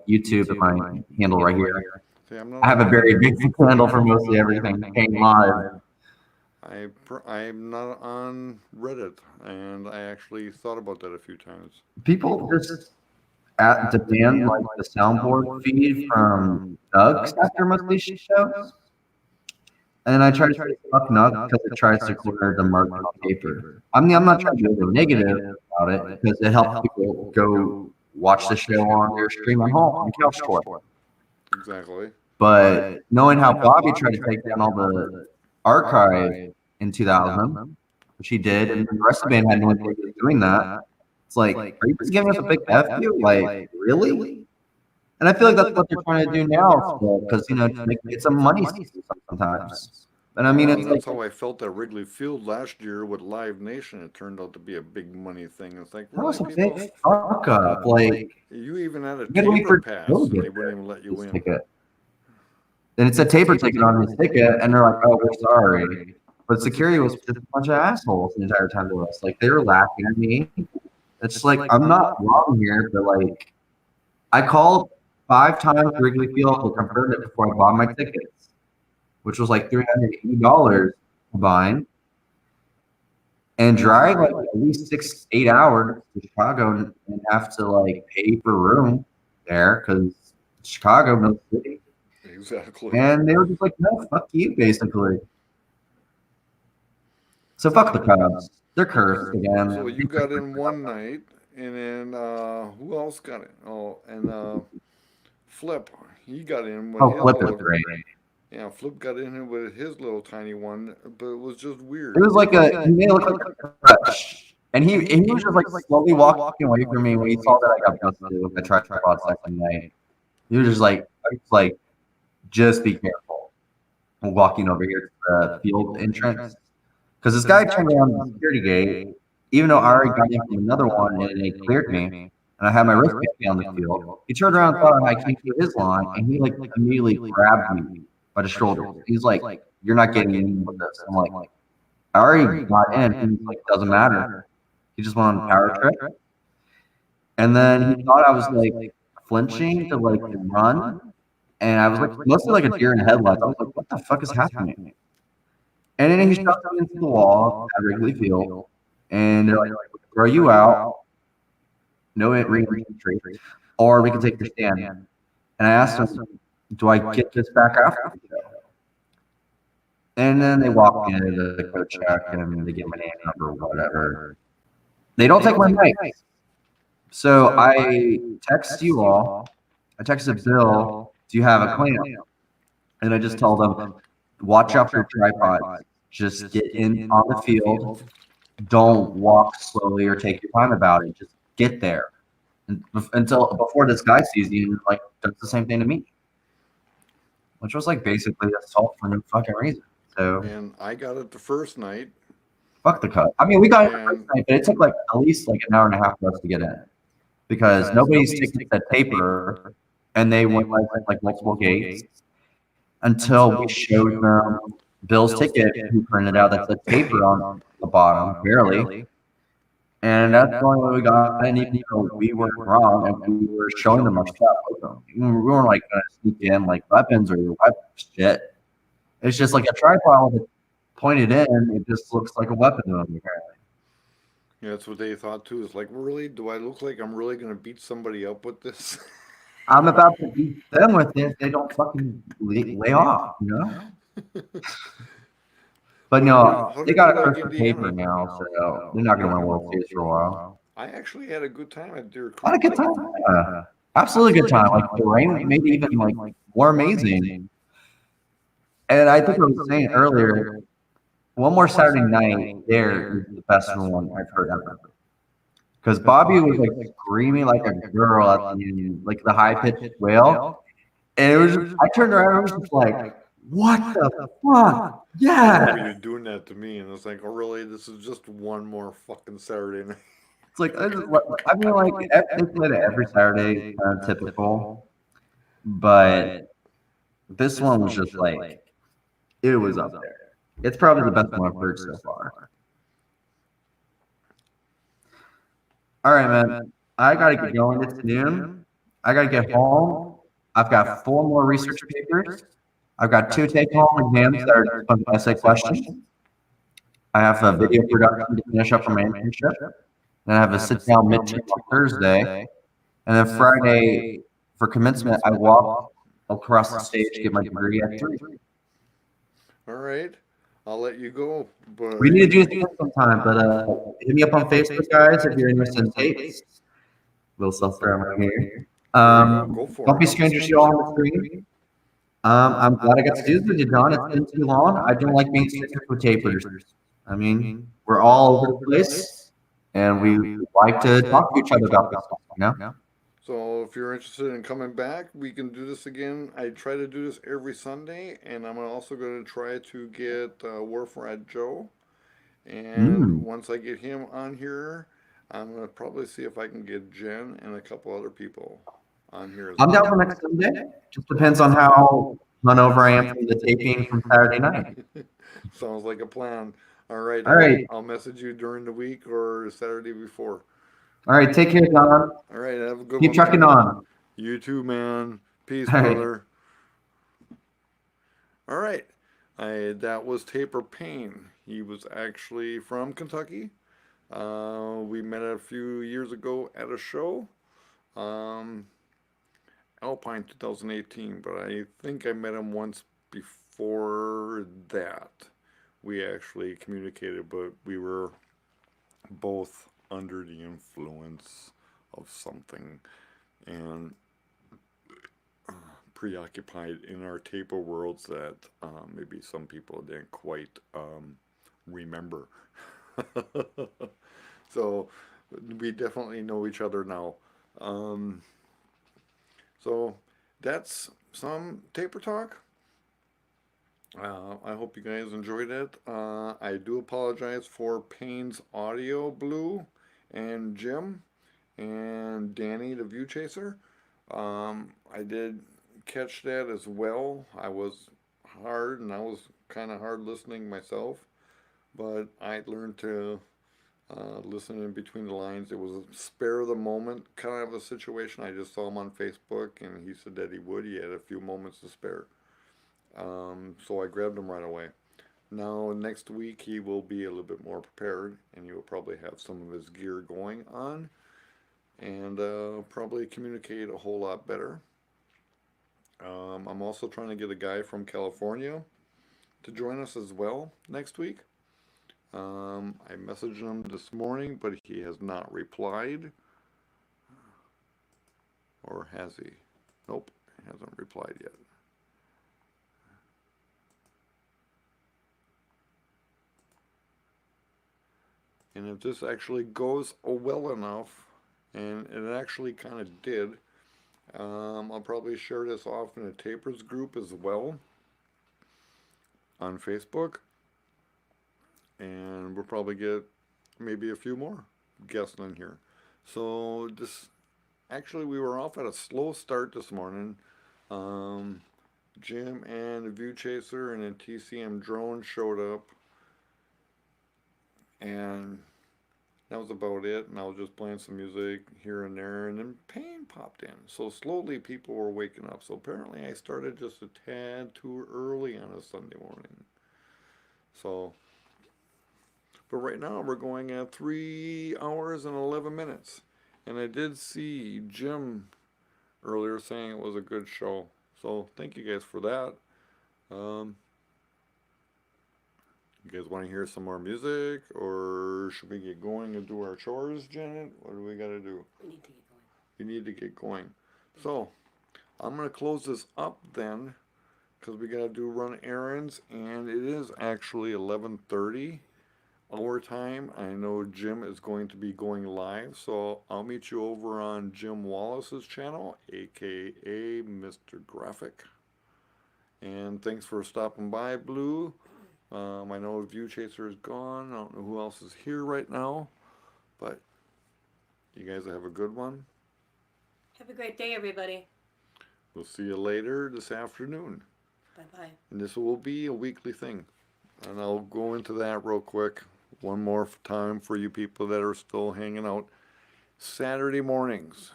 YouTube and my handle right here. See, I'm not I have a on very Reddit. big handle for mostly everything. Payne Live. I'm not on Reddit, and I actually thought about that a few times. People just demand like the soundboard feed from Nugs after most of these shows. And I try to say fuck Nug because it tries to corner the market on paper. I mean, I'm not trying to be negative about it because it helps people go watch the show on their stream at home on couch tour. Exactly. But knowing how Bobby tried to take down all the archive in 2000, which he did, and the rest of the band had no intention of doing that. It's like, are you just giving us a big F you? Like, really? And I feel like that's what they're trying to do now, because you know, to get some money sometimes. And I mean, Well, it's that's like how I felt at Wrigley Field last year with Live Nation. It turned out to be a big money thing. It's like, that was really, a people? big fuck up. Like, You even had a you gotta wait taper for pass, Joe and to they get wouldn't even let you his in. ticket. And it said taper ticket on his ticket, and they're like, "Oh, we're sorry." But security was just a bunch of assholes the entire time to us. Like they were laughing at me. It's like I'm not wrong here, but like I called 5 times Wrigley Field to confirm it before I bought my tickets, which was like $380 combined, and drive like at least 6, 8 hours to Chicago and have to like pay for room there because Chicago, no city. Exactly. And they were just like, "No, fuck you," basically. So fuck the Cubs. They're cursed again. So you got in one night, and then who else got in? Oh, and Flip, he got in with Oh, his Flip is little. great. Yeah, Flip got in here with his little tiny one, but it was just weird. It was like he made it look like a crush. And he was just like slowly walking away from me when he saw that I got busted with the tripod second night. He was just like, just be careful. Walking over here to the field entrance. Because this guy turned around the security gate, even though I already got in from another one and it cleared me, and I had my wristband on the field. He turned around and thought I came through his line, and he like immediately grabbed me by the shoulder. He's like, "You're not getting in with this." I'm like, "I already got in." He's like, "Doesn't matter." He just went on a power trip, and then he thought I was like flinching to like run, and I was like mostly like a deer in headlights. I was like, "What the fuck is happening?" And then he shoved me into the wall at Wrigley Field, and they're like, "Throw you out, no re-entry, or we can take your stand." And I asked him, "Do I get this back after the show?" And then they walk in, the coach check, and they get my name number, whatever. They don't take my mic. So I text you all. I texted Bill, "Do you have a clamp?" And I just told them, "Watch out for tripods. Just get in on the field. Don't walk slowly or take your time about it. Just get there." And until before this guy sees you, like does the same thing to me, which was like basically assault for no fucking reason. So And I got it the first night. fuck the cut. I mean, we got it the first night, but it took like at least like an hour and a half for us to get in because nobody's taking that paper, and they went like multiple gates until we showed them Bill's ticket, who printed out that said paper on the bottom, barely. And that's the only way we got in, even though we weren't wrong, and we were showing them our stuff with them. We weren't like gonna sneak in like weapons or shit. It's just like a tripod with it pointed in. It just looks like a weapon to them, apparently. Yeah, that's what they thought too. It's like, really, do I look like I'm really gonna beat somebody up with this? I'm about to beat them with it. They don't fucking lay off, you know. But no, How they did got you a like first paper Indiana? now, so they're not gonna win World Series for a while. I actually had a good time at their Had a good concert. time. Absolutely good time. Like the rain made it even like more amazing. And I think I was saying earlier, one more Saturday night there is the best one I've heard ever. Because Bobby was like screaming like a girl at the end, like the high pitched wail. And it was just, I turned around and was just like, what the fuck? I Yeah. remember you doing that to me, and it's like, oh, really? This is just one more fucking Saturday night. It's like, I mean, like, they played it every Saturday, kind of typical. But this one was just like, it was up there. It's probably the best one I've heard so far. All right, man. I got to get going. It's noon. I got to get home. I've got 4 more research papers. I've got 2 take-home exams that are just fun essay questions. I have a video production to finish up for my internship. Then I have a sit-down midterm on Thursday. And then Friday, for commencement, I walk across the stage to get my degree at 3. All right, I'll let you go. But We need to do this sometime, but hit me up on Facebook, guys, if you're interested in tapes. Little self-promo here. Go for Don't it. be strangers to you all on the screen. I'm glad I got to do this with you, Don. It's been too long. I don't like being strangers with tapers. I mean, we're all over the place, and we like to talk to each other about this stuff, you know? So if you're interested in coming back, we can do this again. I try to do this every Sunday, and I'm also going to try to get Wharf Rat Joe. And once I get him on here, I'm going to probably see if I can get Jen and a couple other people on here as I'm well. down for next Sunday. Just depends on how hungover I am from the taping from Saturday night. Sounds like a plan. All right. All right. I'll message you during the week or Saturday before. All right. Take care, Don. All right. Have a good one. Keep trucking man. on. You too, man. Peace, All right. brother. All right. That was Taper Payne. He was actually from Kentucky. We met a few years ago at a show. Alpine 2018, but I think I met him once before that. We actually communicated, but we were both under the influence of something and preoccupied in our taper worlds that maybe some people didn't quite remember. So we definitely know each other now. So that's some taper talk. I hope you guys enjoyed it. I do apologize for Payne's audio blue and Jim and Danny the View Chaser. I did catch that as well. I was hard and I was kind of hard listening myself, but I learned to listen in between the lines. It was a spare of the moment kind of a situation. I just saw him on Facebook and he said that he would. He had a few moments to spare. So I grabbed him right away. Now next week he will be a little bit more prepared and he will probably have some of his gear going on and probably communicate a whole lot better. I'm also trying to get a guy from California to join us as well next week. I messaged him this morning, but he has not replied. Or has he? Nope, he hasn't replied yet. And if this actually goes well enough, and it actually kind of did, I'll probably share this off in a Tapers group as well on Facebook. And we'll probably get maybe a few more guests in here. So this, actually we were off at a slow start this morning. Jim and the View Chaser and a TCM drone showed up. And that was about it. And I was just playing some music here and there. And then Payne popped in. So slowly people were waking up. So apparently I started just a tad too early on a Sunday morning. So, but right now we're going at 3 hours and 11 minutes. And I did see Jim earlier saying it was a good show. So thank you guys for that. You guys want to hear some more music, or should we get going and do our chores, Janet? What do we got to do? We need to get going. You need to get going. So, I'm going to close this up then, because we got to run errands, and it is actually 11:30 our time. I know Jim is going to be going live, so I'll meet you over on Jim Wallace's channel, aka Mr. Graphic. And thanks for stopping by, Blue. I know View Chaser is gone. I don't know who else is here right now, but you guys have a good one. Have a great day, everybody. We'll see you later this afternoon. Bye-bye. And this will be a weekly thing. And I'll go into that real quick. One more time for you people that are still hanging out. Saturday mornings,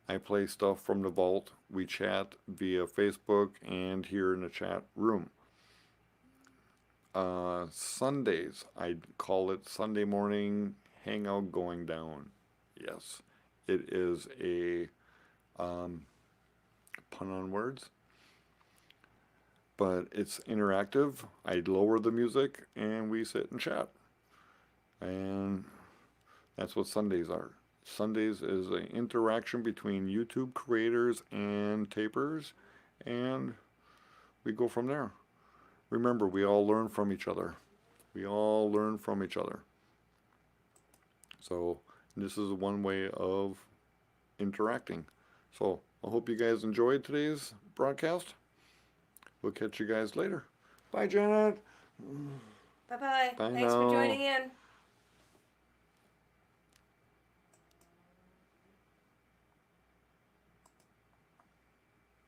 I play stuff from the vault. We chat via Facebook and here in the chat room. Sundays, I call it Sunday morning hangout going down. Yes, it is a pun on words, but it's interactive. I lower the music and we sit and chat. And that's what Sundays are. Sundays is an interaction between YouTube creators and tapers, and we go from there. Remember, we all learn from each other. We all learn from each other. So this is one way of interacting. So I hope you guys enjoyed today's broadcast. We'll catch you guys later. Bye, Janet. Bye-bye. Bye Thanks for now. joining in.